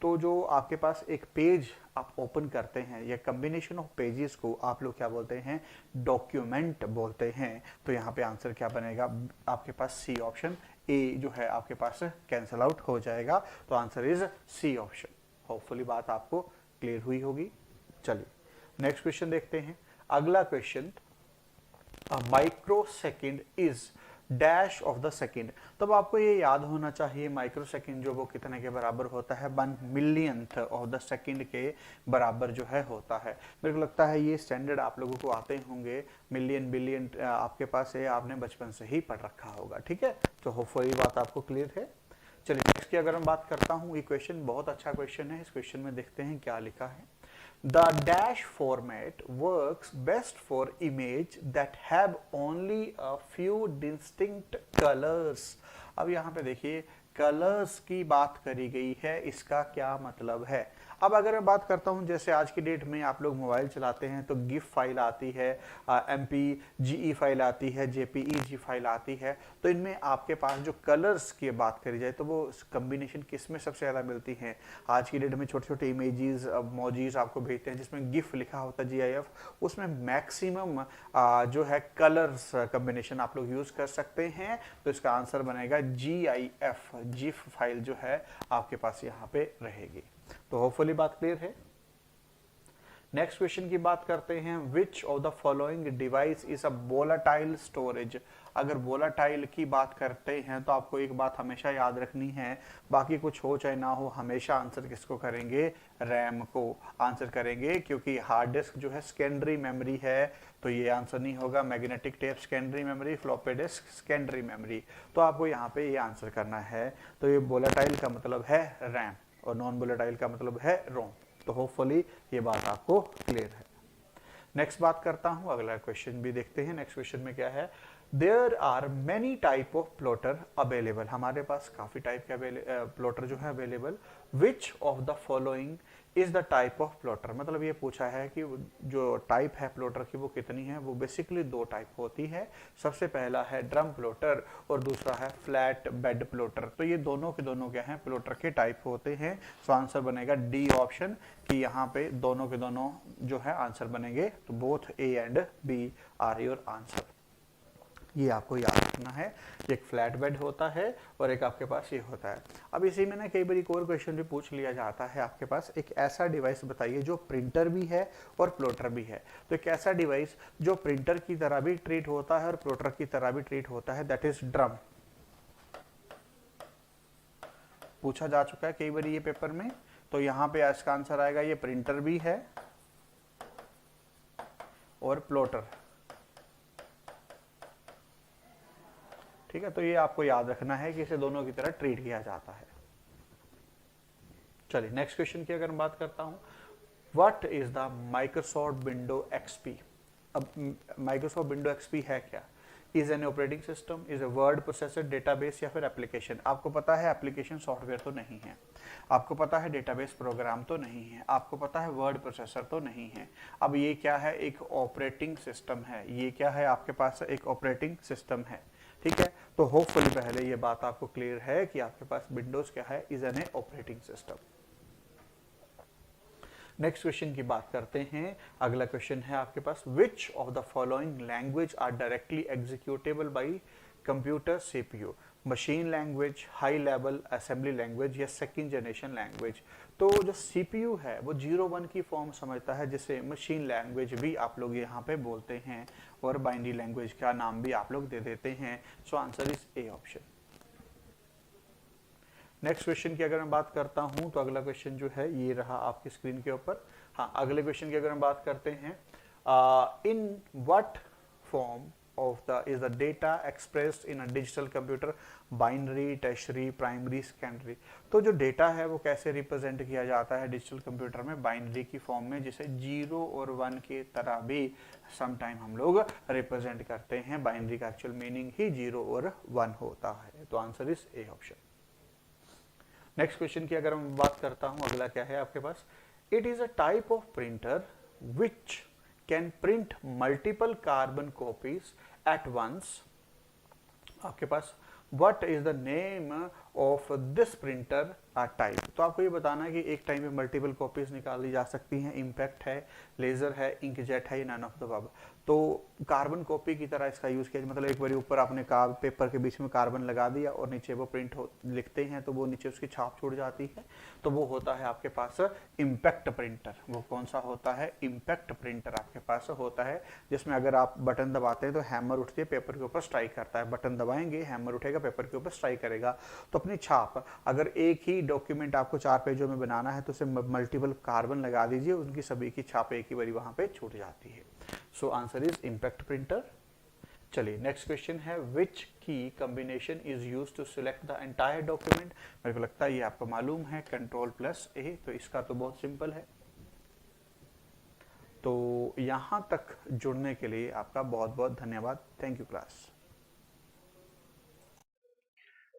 तो जो आपके पास एक पेज आप ओपन करते हैं या कम्बिनेशन ऑफ पेजेस को आप लोग क्या बोलते हैं? डॉक्यूमेंट बोलते हैं। तो यहाँ पे आंसर क्या बनेगा? आपके पास सी ऑप्शन, ए जो है आपके पास कैंसल आउट हो जाएगा, तो answer is C option. Hopefully बात आपको क्लियर हुई होगी। चलिए नेक्स्ट क्वेश्चन देखते हैं। अगला question, a micro second is dash of the second. तब आपको ये याद होना चाहिए माइक्रो सेकेंड जो वो कितने के बराबर होता है? 1 मिलियंथ ऑफ द सेकेंड के बराबर जो है होता है। मेरे को लगता है ये स्टैंडर्ड आप लोगों को आते होंगे, मिलियन बिलियन आपके पास है, आपने बचपन से ही पढ़ रखा होगा, ठीक है? तो होपफुली बात आपको क्लियर है। चलिए नेक्स्ट की अगर हम बात करता हूँ, ये क्वेश्चन बहुत अच्छा क्वेश्चन है। इस क्वेश्चन में देखते हैं क्या लिखा है। The dash format works best for image that have only a few distinct colors। अब यहाँ पे देखिए कलर्स की बात करी गई है, इसका क्या मतलब है? अब अगर मैं बात करता हूं, जैसे आज की डेट में आप लोग मोबाइल चलाते हैं तो गिफ फाइल आती है, MPGE फाइल आती है, JPEG फाइल आती है, तो इनमें आपके पास जो कलर्स की बात करी जाए तो वो कम्बिनेशन किस में सबसे ज़्यादा मिलती है? आज की डेट में छोटे छोटे इमेजेस मॉजीज आपको भेजते हैं जिसमें गिफ लिखा होता है, GIF, उसमें मैक्सिमम जो है कलर्स कम्बिनेशन आप लोग यूज़ कर सकते हैं। तो इसका आंसर बनेगा GIF, GIF फाइल जो है आपके पास यहाँ पे रहेगी। तो होपफुली बात क्लियर है। नेक्स्ट क्वेश्चन की बात करते हैं, विच of the following device is a volatile storage. अगर वोलाटाइल की बात करते हैं तो आपको एक बात हमेशा याद रखनी है, बाकी कुछ हो चाहे ना हो, हमेशा आंसर किसको करेंगे? रैम को आंसर करेंगे, क्योंकि हार्ड डिस्क जो है सेकेंडरी मेमोरी है, तो ये आंसर नहीं होगा। Magnetic tape secondary memory, floppy disk secondary memory, तो आपको यहाँ पे ये आंसर करना है। तो ये वोलाटाइल का मतलब है रैम और नॉन वोलेटाइल का मतलब है रोम। तो होपफुली ये बात आपको क्लियर है। नेक्स्ट बात करता हूं, अगला क्वेश्चन भी देखते हैं। नेक्स्ट क्वेश्चन में क्या है? There are many type of plotter available. हमारे पास काफी टाइप के प्लॉटर जो है available. Which of the following is the type of plotter. मतलब ये पूछा है कि जो टाइप है प्लॉटर की वो कितनी है? वो बेसिकली दो टाइप होती है। सबसे पहला है ड्रम प्लॉटर और दूसरा है फ्लैट बेड प्लॉटर। तो ये दोनों के दोनों क्या हैं? प्लॉटर के टाइप होते हैं। तो आंसर बनेगा डी ऑप्शन, कि यहाँ पे दोनों के दोनों जो है आंसर बनेंगे। तो both A and B are your answer. ये आपको याद रखना है। एक फ्लैट बेड होता है और एक आपके पास ये होता है। अब इसी में ना कई बार एक और क्वेश्चन भी पूछ लिया जाता है, आपके पास एक ऐसा डिवाइस बताइए जो प्रिंटर भी है और प्लॉटर भी है। तो एक ऐसा डिवाइस जो प्रिंटर की तरह भी ट्रीट होता है और प्लॉटर की तरह भी ट्रीट होता है, दैट इज ड्रम। पूछा जा चुका है कई बार ये पेपर में। तो यहाँ पे इसका आंसर आएगा, ये प्रिंटर भी है और प्लॉटर। ठीक है, तो ये आपको याद रखना है कि इसे दोनों की तरह ट्रीट किया जाता है। चलिए नेक्स्ट क्वेश्चन की अगर मैं बात करता हूं, what is the Microsoft window XP. अब माइक्रोसॉफ्ट विंडो एक्सपी है क्या? Is an operating system, is a word processor, database या फिर एप्लीकेशन। आपको पता है एप्लीकेशन सॉफ्टवेयर तो नहीं है, आपको पता है डेटाबेस प्रोग्राम तो नहीं है, आपको पता है वर्ड प्रोसेसर तो नहीं है। अब ये क्या है? एक ऑपरेटिंग सिस्टम है। ये क्या है? आपके पास एक ऑपरेटिंग सिस्टम है। ठीक है, तो होपफुली पहले ये बात आपको क्लियर है कि आपके पास विंडोज क्या है? Is an operating system. Next question की बात करते हैं। अगला क्वेश्चन है आपके पास, which of the following language are directly executable by computer CPU। Machine language, high level assembly language या सेकंड जनरेशन लैंग्वेज। तो जो CPU है वो 01 की फॉर्म समझता है, जिसे मशीन लैंग्वेज भी आप लोग यहाँ पे बोलते हैं और बाइनरी लैंग्वेज का नाम भी आप लोग दे देते हैं। सो answer is A option. Next question की अगर मैं बात करता हूं तो अगला क्वेश्चन जो है ये रहा आपकी स्क्रीन के ऊपर। हाँ, अगले क्वेश्चन की अगर हम बात करते हैं, in what form of the is the data expressed in a digital computer, binary, tertiary, primary, secondary. तो जो डेटा है वो कैसे रिप्रेजेंट किया जाता है डिजिटल कंप्यूटर में? बाइनरी की फॉर्म में, जिसे 0 और 1 की तरह भी सम टाइम हम लोग रिप्रेजेंट करते हैं। बाइनरी का एक्चुअल मीनिंग ही 0 और 1 होता है। तो answer is A option. Next question की अगर मैं बात करता हूं, अगला क्या है आपके पास, it is a type of printer which can print multiple carbon copies at once. आपके पास what is the name of this printer type. तो आपको ये बताना है कि एक टाइम में मल्टीपल कॉपीज निकाली जा सकती हैं, इम्पैक्ट है, लेजर है, इंकजेट है, नन ऑफ द अबव। तो कार्बन कॉपी की तरह इसका यूज किया, मतलब एक बार ऊपर आपने पेपर के बीच में कार्बन लगा दिया और नीचे वो प्रिंट लिखते हैं तो वो नीचे उसकी छाप छूट जाती है, तो वो होता है आपके पास इम्पैक्ट प्रिंटर। वो कौन सा होता है? इम्पैक्ट प्रिंटर आपके पास होता है, जिसमें अगर आप बटन दबाते हैं तो हैमर उठती है, पेपर के ऊपर स्ट्राइक करता है, बटन दबाएंगे हैमर उठेगा, पेपर के ऊपर स्ट्राइक करेगा। तो अपनी छाप, अगर एक ही डॉक्यूमेंट आपको 4 पेजों में बनाना है तो उसे मल्टीपल कार्बन लगा दीजिए, उनकी सभी की छाप एक ही बारी वहां पे छूट जाती है। So answer is impact printer. चलिए नेक्स्ट क्वेश्चन है, which key combination is use to select the entire document. मेरे को लगता है ये आपको मालूम है, Ctrl+A। तो इसका तो बहुत सिंपल है। तो यहां तक जुड़ने के लिए आपका बहुत बहुत धन्यवाद। Thank you class.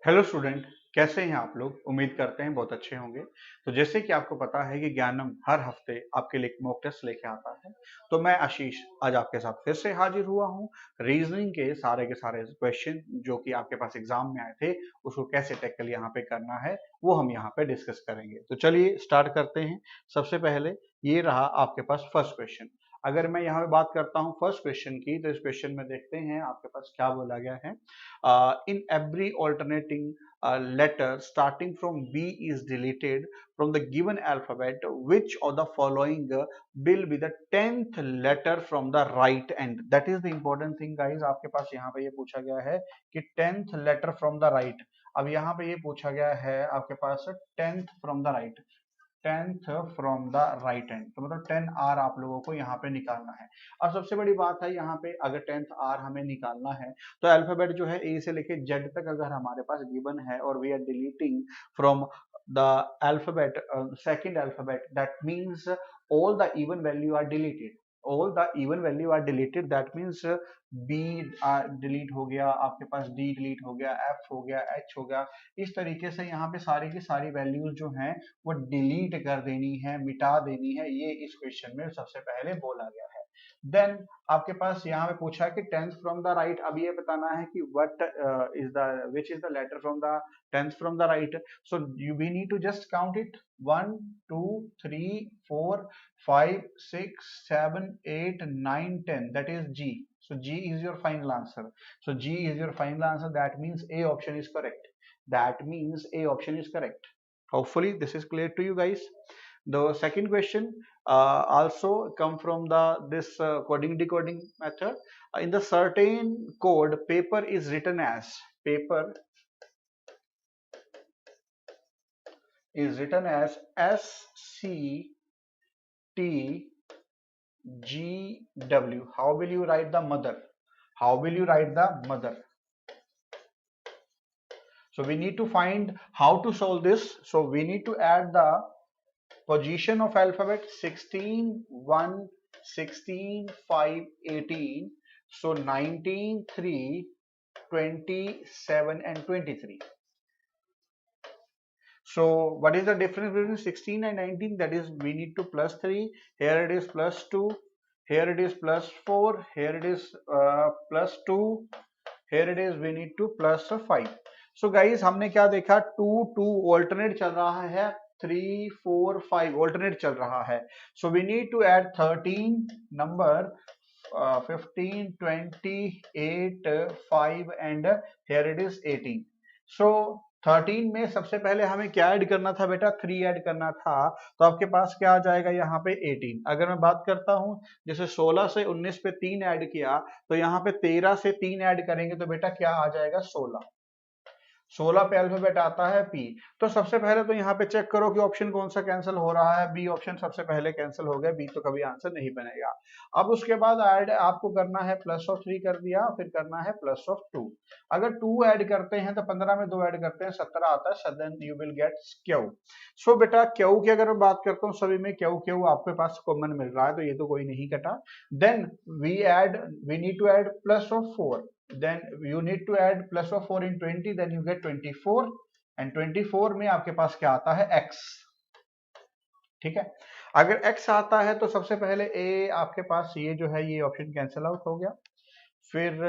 Hello student, कैसे हैं आप लोग? उम्मीद करते हैं बहुत अच्छे होंगे। तो जैसे कि आपको पता है कि ज्ञानम हर हफ्ते आपके लिए एक मॉक टेस्ट लेके आता है, तो मैं आशीष आज आपके साथ फिर से हाजिर हुआ हूं। रीजनिंग के सारे क्वेश्चन जो कि आपके पास एग्जाम में आए थे, उसको कैसे टैकल यहाँ पे करना है वो हम यहाँ पे डिस्कस करेंगे। तो चलिए स्टार्ट करते हैं। सबसे पहले ये रहा आपके पास फर्स्ट क्वेश्चन। अगर मैं यहाँ पे बात करता हूँ फर्स्ट क्वेश्चन की, तो इस क्वेश्चन में देखते हैं आपके पास क्या बोला गया है। In every alternating letter starting from B is deleted from the given alphabet, which of the following will be the 10th letter from the right end? That is the important thing guys। आपके पास यहाँ पे ये पूछा गया है कि 10th letter from the right। अब यहाँ पे ये पूछा गया है आपके पास 10th from the right, 10th from the right and, तो मतलब 10R आप लोगों को यहाँ पे निकालना है। अब सबसे बड़ी बात है यहाँ पे, अगर 10th R हमें निकालना है तो अल्फाबेट जो है A से लेके Z तक अगर हमारे पास गिवन है और we are deleting from the alphabet second alphabet, that means all the even value are deleted, all the even value are deleted, that means B delete हो गया, आपके पास D डिलीट हो गया, F हो गया, H हो गया। इस तरीके से यहाँ पे सारी की सारी वैल्यूज जो हैं वो डिलीट कर देनी है, मिटा देनी है, ये इस क्वेश्चन में सबसे पहले बोला गया है। देन आपके पास यहाँ पे पूछा है कि 10th फ्रॉम द राइट। अब ये बताना है कि what is the which is the letter from the 10th from the right. So we need to just count it, 1 2 3 4 5 6 7 8 9 10, that is G। So G is your final answer. So G is your final answer. That means A option is correct. That means A option is correct. Hopefully this is clear to you guys. The second question also come from the this coding decoding method. In the certain code, paper is written as, paper is written as SCTGW. How will you write the mother? How will you write the mother? So we need to find how to solve this. So we need to add the position of alphabet 16 1 16 5 18, so 19 3 27 and 23. So what is the difference between 16 and 19? That is, we need to plus 3, here it is plus 2, here it is plus 4, here it is plus 2, here it is we need to plus 5. So guys हमने क्या देखा, 2 2 alternate चल रहा है, 3 4 5 alternate चल रहा है। So we need to add 13 number, 15 28 5 and here it is 18. So 13 में सबसे पहले हमें क्या ऐड करना था बेटा? 3 ऐड करना था, तो आपके पास क्या आ जाएगा यहाँ पे 18। अगर मैं बात करता हूँ जैसे 16 से 19 पे 3 ऐड किया, तो यहाँ पे 13 से 3 ऐड करेंगे तो बेटा क्या आ जाएगा? 16। 16 पे अल्फाबेट आता है P। तो सबसे पहले तो यहाँ पे चेक करो कि ऑप्शन कौन सा कैंसिल हो रहा है। बी ऑप्शन सबसे पहले कैंसिल हो गया, बी तो कभी आंसर नहीं बनेगा। अब उसके बाद ऐड आपको करना है प्लस ऑफ 3 कर दिया, फिर करना है प्लस ऑफ 2। अगर 2 ऐड करते हैं तो 15 में 2 ऐड करते हैं 17 आता है, सदन यू विल गेट क्यू। सो बेटा क्यू की अगर मैं बात करता हूँ, सभी में क्यू क्यू आपके पास कॉमन मिल रहा है, तो ये तो कोई नहीं कटा। Then we need to add plus of 4, then you need to add plus of 4 in 20, then you get 24, and 24 में आपके पास क्या आता है x। ठीक है, अगर x आता है तो सबसे पहले a आपके पास ये जो है ये ऑप्शन कैंसिल आउट हो गया, फिर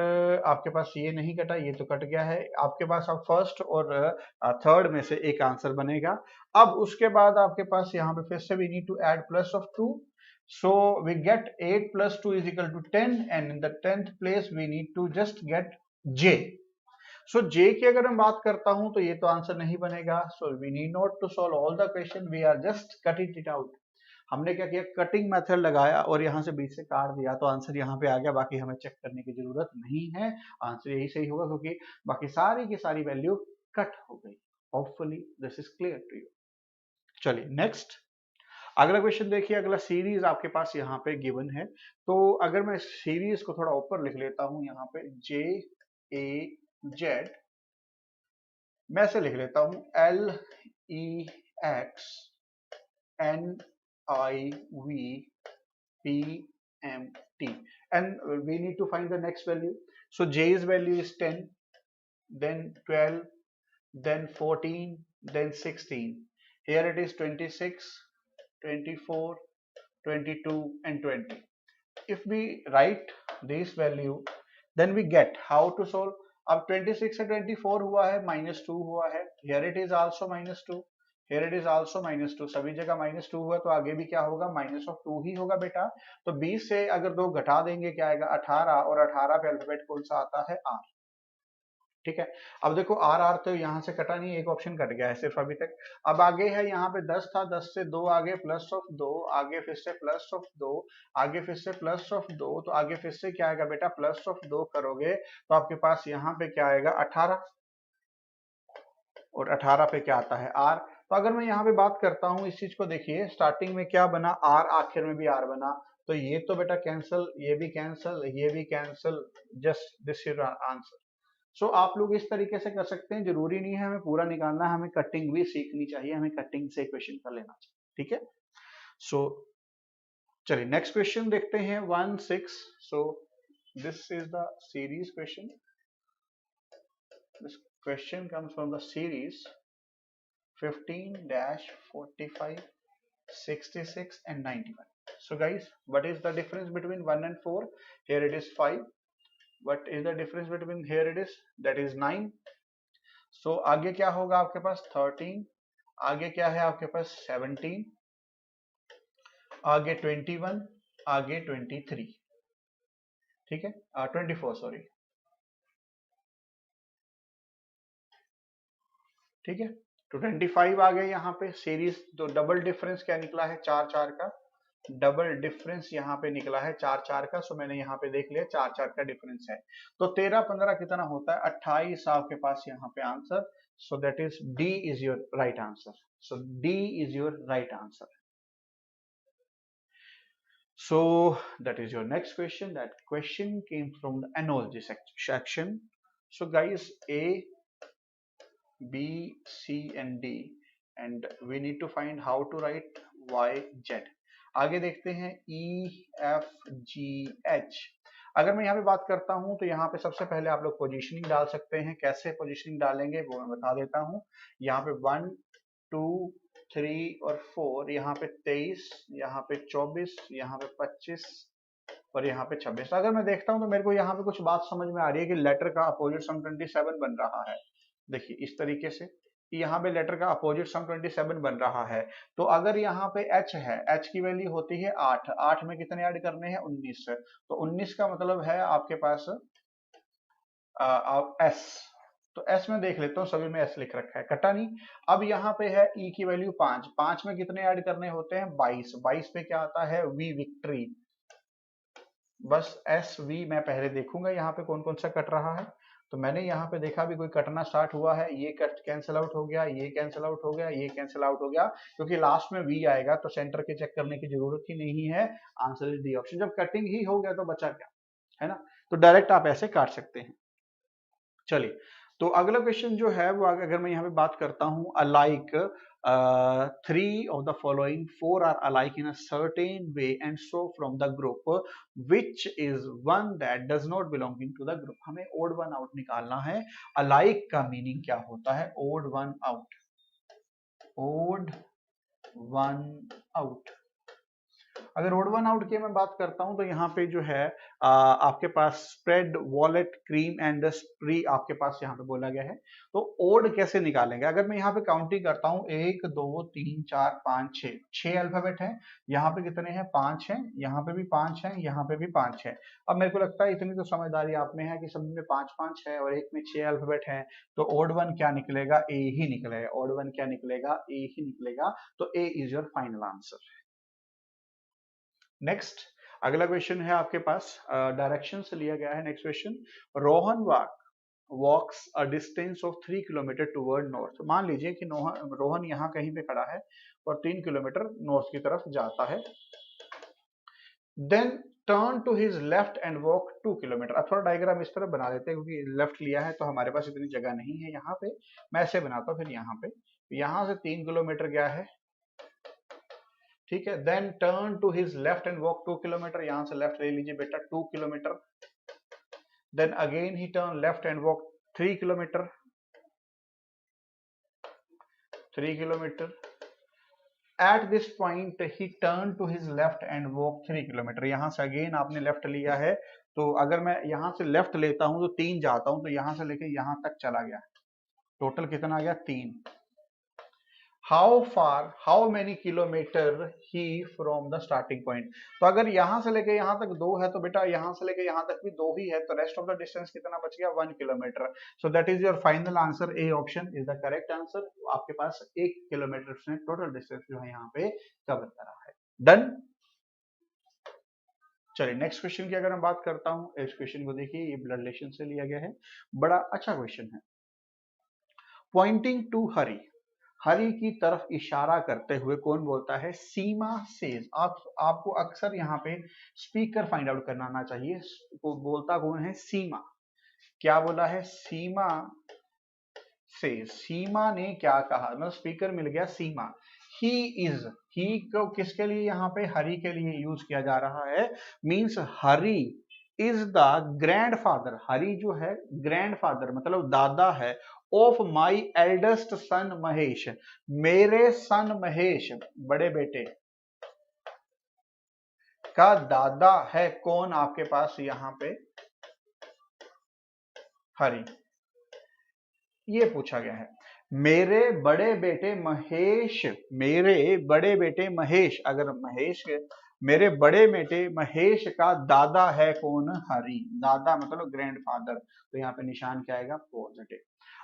आपके पास ये नहीं कटा, ये तो कट गया है, आपके पास अब फर्स्ट और थर्ड में से एक आंसर बनेगा। अब उसके बाद आपके पास यहाँ पे फिर से we need to add plus of 2, so we get 8 + 2 = 10 and in the 10th place we need to just get j। So j की अगर मैं बात करता हूं तो ये तो आंसर नहीं बनेगा, so we need not to solve all the question, we are just cutting it out. हमने क्या किया, कटिंग मेथड लगाया और यहाँ से बीच से काट दिया तो आंसर यहाँ पे आ गया, बाकी हमें चेक करने की जरूरत नहीं है, आंसर यही सही होगा क्योंकि बाकी सारी की सारी वैल्यू कट हो गई। Hopefully this is clear to you. चलिए नेक्स्ट अगला क्वेश्चन देखिए, अगला सीरीज आपके पास यहाँ पे गिवन है, तो अगर मैं सीरीज को थोड़ा ऊपर लिख लेता हूँ यहाँ पे JAZ, मैं ऐसे लिख लेता हूँ LEXNIVPMT and we need to find the next value. So J's value is 10, then 12, then 14, then 16. Here it is 26, 24, 22 and 20. If we write this value, then we get how to solve. अब 26 से 24 हुआ है, -2 हुआ है, here it is also -2, here it is also -2, सभी जगह -2 हुआ तो आगे भी क्या होगा, -2 ही होगा बेटा। तो 20 से अगर 2 घटा देंगे क्या आएगा, 18, और 18 पे अल्फाबेट कौन सा आता है, R। ठीक है, अब देखो R तो यहाँ से कटा नहीं, एक ऑप्शन कट गया है सिर्फ अभी तक। अब आगे है यहाँ पे 10 था, 10 से 2 आगे प्लस ऑफ 2, आगे फिर से प्लस ऑफ 2, आगे फिर से प्लस ऑफ 2, तो आगे फिर से क्या आएगा बेटा, प्लस ऑफ 2 करोगे तो आपके पास यहाँ पे क्या आएगा 18, और 18 पे क्या आता है R। तो अगर मैं यहाँ पे बात करता हूँ इस चीज को, देखिए स्टार्टिंग में क्या बना R, आखिर में भी R बना, तो ये तो बेटा कैंसिल, ये भी कैंसिल, ये भी cancel, just this is answer. So आप लोग इस तरीके से कर सकते हैं, जरूरी नहीं है हमें पूरा निकालना, हमें कटिंग भी सीखनी चाहिए, हमें कटिंग से क्वेश्चन कर लेना चाहिए। ठीक है, सो चलिए नेक्स्ट क्वेश्चन देखते हैं 1-6। So this is the series question, this question comes from the series 15-45, 66 and 91. So guys, what is the difference between 1 and 4? Here it is 5. What is the difference between here it is, that is 9. So आगे क्या होगा आपके पास 13, आगे क्या है आपके पास 17, आगे 21, आगे 23, ठीक है 24 सॉरी, ठीक है, तो 25 आ गए यहाँ पे सीरीज। तो डबल डिफरेंस क्या निकला है, 4-4 का डबल डिफरेंस यहाँ पे निकला है 4-4 का। सो मैंने यहाँ पे देख लिया 4-4 का डिफरेंस है, तो 13-15 कितना होता है 28 आपके पास यहाँ पे answer. So that is D is your right answer, so D is your right answer. So that is your next question. That question came from the analogy section. So guys, A, B, C and D, and we need to find how to write Y, Z. आगे देखते हैं E, F, G, H। अगर मैं यहाँ पे बात करता हूँ तो यहाँ पे सबसे पहले आप लोग पोजीशनिंग डाल सकते हैं, कैसे पोजीशनिंग डालेंगे वो मैं बता देता हूँ। यहाँ पे 1, 2, 3 और 4, यहाँ पे 23, यहाँ पे 24, यहाँ पे 25 और यहाँ पे 26। अगर मैं देखता हूँ तो मेरे को यहाँ पे कुछ बात समझ में आ रही है कि लेटर का अपोजिट सम 27 बन रहा है। देखिए इस तरीके से यहाँ पे लेटर का अपोजिट सम 27 बन रहा है। तो अगर यहाँ पे h है, h की वैल्यू होती है 8, 8 में कितने ऐड करने हैं 19, तो 19 का मतलब है आपके पास s। तो s में देख लेता हूँ, सभी में s लिख रखा है, कटा नहीं। अब यहाँ पे है e की वैल्यू 5, 5 में कितने ऐड करने होते हैं 22, 22 पे क्या आता है v विक्ट्री। बस एस वी मैं पहले देखूंगा यहाँ पे कौन कौन सा कट रहा है। तो मैंने यहाँ पे देखा भी कोई कटना स्टार्ट हुआ है, ये कट कैंसिल आउट हो गया, ये कैंसिल आउट हो गया, ये कैंसिल आउट हो गया, क्योंकि लास्ट में वी आएगा तो सेंटर के चेक करने की जरूरत ही नहीं है। Answer is D option. जब कटिंग ही हो गया तो बचा क्या, है ना, तो डायरेक्ट आप ऐसे काट सकते हैं। चलिए तो अगला क्वेश्चन जो है वो अगर मैं यहाँ पे बात करता हूँ alike three of the following, four are alike in a certain way, and so from the group which is one that does not belonging to the group. हमें odd one out निकालना है. alike का meaning क्या होता है? odd one out, odd one out. अगर odd one out की मैं बात करता हूं तो यहाँ पे जो है आपके पास spread, wallet, cream and spree आपके पास यहाँ पे बोला गया है. तो ओड कैसे निकालेंगे? अगर मैं यहाँ पे काउंटिंग करता हूँ 1 2 3 4 5 6, 6 अल्फाबेट है. यहाँ पे कितने हैं? 5 हैं. यहाँ पे भी 5 हैं. यहाँ पे भी 5 है. अब मेरे को लगता है इतनी तो समझदारी आप में है कि सब में 5 है और एक में 6 अल्फाबेट है. तो ओड वन क्या निकलेगा? ए ही निकलेगा. ओड वन क्या निकलेगा? ए ही निकलेगा. तो A is your final answer. Next अगला क्वेश्चन है आपके पास, डायरेक्शन से लिया गया है. Next question, Rohan walks a distance of 3 kilometer toward north. मान लीजिए कि रोहन यहाँ कहीं पे खड़ा है और 3 किलोमीटर नॉर्थ की तरफ जाता है. Then turn to his left and walk 2 kilometre. अब थोड़ा डायग्राम इस तरह बना देते हैं क्योंकि लेफ्ट लिया है तो हमारे पास इतनी जगह नहीं है. यहाँ पे मैं ऐसे बनाता हूँ, फिर यहाँ से 3 किलोमीटर गया है, ठीक है. Then turn to his left and walk 2 kilometre. यहां से लेफ्ट ले लीजिए बेटा, 2 kilometre. Then again he turn left and walk 3 kilometre, 3 kilometre. At this point he turn to his left and walk 3 kilometre. यहां से अगेन आपने left लिया है, तो अगर मैं यहां से लेफ्ट लेता हूं तो 3 जाता हूं, तो यहां से लेके यहां तक चला गया. टोटल कितना आ गया? 3. How many kilometre he from the starting point. तो अगर यहां से लेके यहां तक 2 है तो बेटा यहां से लेके यहां तक भी 2 ही है, तो रेस्ट ऑफ द डिस्टेंस कितना बच गया? 1 kilometre. So that is your final answer. A option is the correct answer. आपके पास 1 किलोमीटर से टोटल डिस्टेंस जो है यहाँ पे कवर करा है. डन. चलिए नेक्स्ट क्वेश्चन की अगर मैं बात करता हूं, इस क्वेश्चन को देखिए, ये ब्लड रिलेशन से लिया गया है. बड़ा अच्छा क्वेश्चन है. पॉइंटिंग टू हरी, हरी की तरफ इशारा करते हुए कौन बोलता है? सीमा सेज. आपको अक्सर यहाँ पे स्पीकर फाइंड आउट करना आना चाहिए. बोलता कौन है? सीमा. क्या बोला है? सीमा सेज. सीमा ने क्या कहा? मतलब स्पीकर मिल गया सीमा. ही इज, ही को किसके लिए यहाँ पे? हरी के लिए यूज किया जा रहा है. Means Hari is the grandfather. Hari जो है ग्रैंडफादर मतलब दादा है of my eldest son Mahesh. मेरे सन महेश, बड़े बेटे का दादा है कौन आपके पास यहाँ पे? हरी. ये पूछा गया है. मेरे बड़े बेटे महेश, मेरे बड़े बेटे महेश, अगर महेश, मेरे बड़े बेटे महेश का दादा है कौन? हरी. दादा मतलब ग्रैंडफादर. तो यहाँ पे निशान क्या आएगा? पॉजिटिव.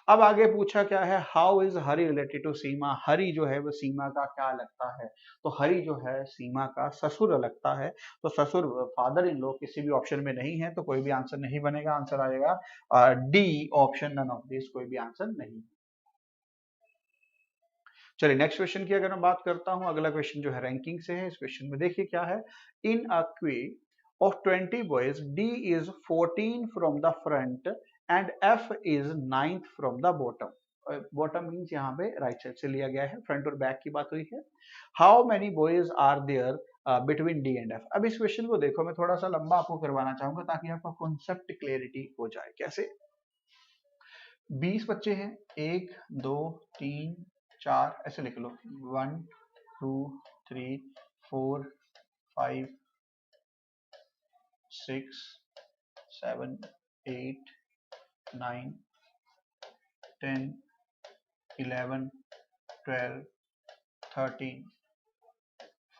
अब आगे पूछा क्या है? How is Hari related to Seema. Hari जो है वो सीमा का क्या लगता है? तो हरी जो है सीमा का ससुर लगता है. तो ससुर, फादर इन लॉ किसी भी ऑप्शन में नहीं है, तो कोई भी आंसर नहीं बनेगा. आंसर आएगा D option, none of this, कोई भी आंसर नहीं. चलिए नेक्स्ट क्वेश्चन की अगर मैं बात करता हूं, अगला क्वेश्चन जो है रैंकिंग से है. इस क्वेश्चन में देखिए क्या है. इन अ क्वे of 20 boys, D is 14 from the front and F is 9th from the bottom. Bottom means यहाँ पे राइट साइड से लिया गया है, फ्रंट और बैक की बात हुई है. How many boys are there between D and F? अब इस क्वेश्चन को देखो, मैं थोड़ा सा लंबा आपको करवाना चाहूंगा ताकि आपका कॉन्सेप्ट क्लियरिटी हो जाए. कैसे? 20 बच्चे हैं, 1 2 3 4 ऐसे लिख लो. 1 2 3 4 5 6 7 8 9 10 11 12 13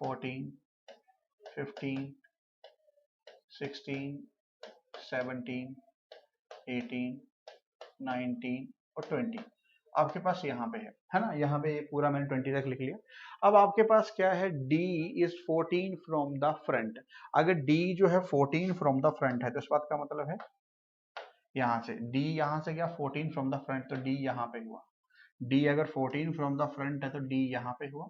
14 15 16 17 18 19 और 20 आपके पास यहाँ पे है ना. यहाँ पे पूरा मैंने 20 तक लिख लिया. अब आपके पास क्या है? D is 14 from the front. अगर D जो है 14 फ्रॉम द फ्रंट है तो इस बात का मतलब है यहाँ से D, यहाँ से क्या 14 फ्रॉम द फ्रंट, तो D यहाँ पे हुआ. D अगर 14 फ्रॉम द फ्रंट है तो D यहाँ पे हुआ.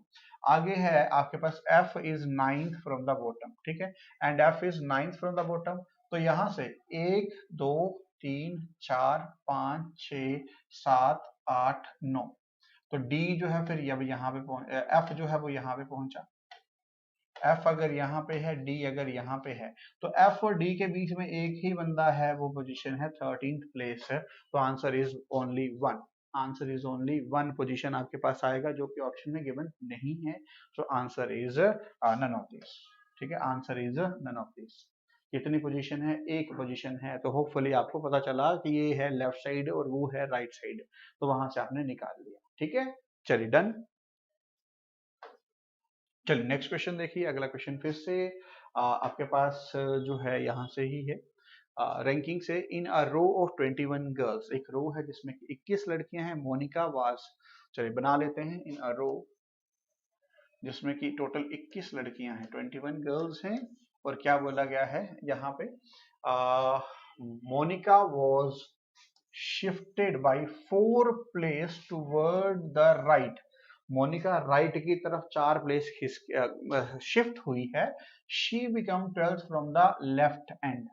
आगे है आपके पास F is 9th from the bottom. ठीक है, and F is 9th from the bottom. तो यहाँ से 1 2 3 4 5 6 7 8 9, तो डी जो है फिर अब यहाँ पे एफ जो है वो यहाँ पे पहुंचा। एफ अगर यहाँ पे है, डी अगर यहाँ पे है, तो एफ और डी के बीच में एक ही बंदा है, वो पोजीशन है 13th प्लेस है। तो answer is only one. Answer is only one position आपके पास आएगा जो कि ऑप्शन में गिवन नहीं है। So answer is none of this. ठीक है, answer is none of this. कितनी पोजीशन है? एक पोजीशन है। तो होपफुली आपको पता चला कि ये है लेफ्ट साइड और वो है राइट साइड, तो वहां से आपने निकाल लिया। ठीक है, चलिए डन। चलिए नेक्स्ट क्वेश्चन देखिए। अगला क्वेश्चन फिर से आपके पास जो है यहाँ से ही है रैंकिंग से। इन अ रो ऑफ 21 गर्ल्स, एक रो है जिसमें 21 लड़कियां हैं। मोनिका वाज, चलिए बना लेते हैं, इन अ रो जिसमें कि टोटल 21 लड़कियां हैं, 21 गर्ल्स हैं। और क्या बोला गया है यहाँ पे, Monica was shifted by 4 place toward the right. Monica right की तरफ 4 प्लेस शिफ्ट हुई है। She become 12th from the left end.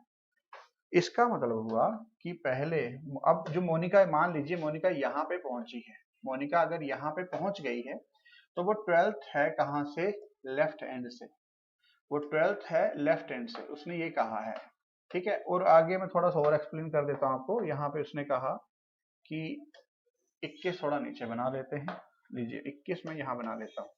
इसका मतलब हुआ कि पहले, अब जो मोनिका, मान लीजिए मोनिका यहाँ पे पहुंची है, मोनिका अगर यहाँ पे पहुंच गई है तो वो 12th है कहाँ से? लेफ्ट एंड से। वो 12th है लेफ्ट एंड से, उसने ये कहा है। ठीक है, और आगे मैं थोड़ा सा और एक्सप्लेन कर देता हूँ आपको। यहाँ पे उसने कहा कि 21 थोड़ा नीचे बना देते हैं, लीजिए 21 में यहाँ बना लेता हूँ,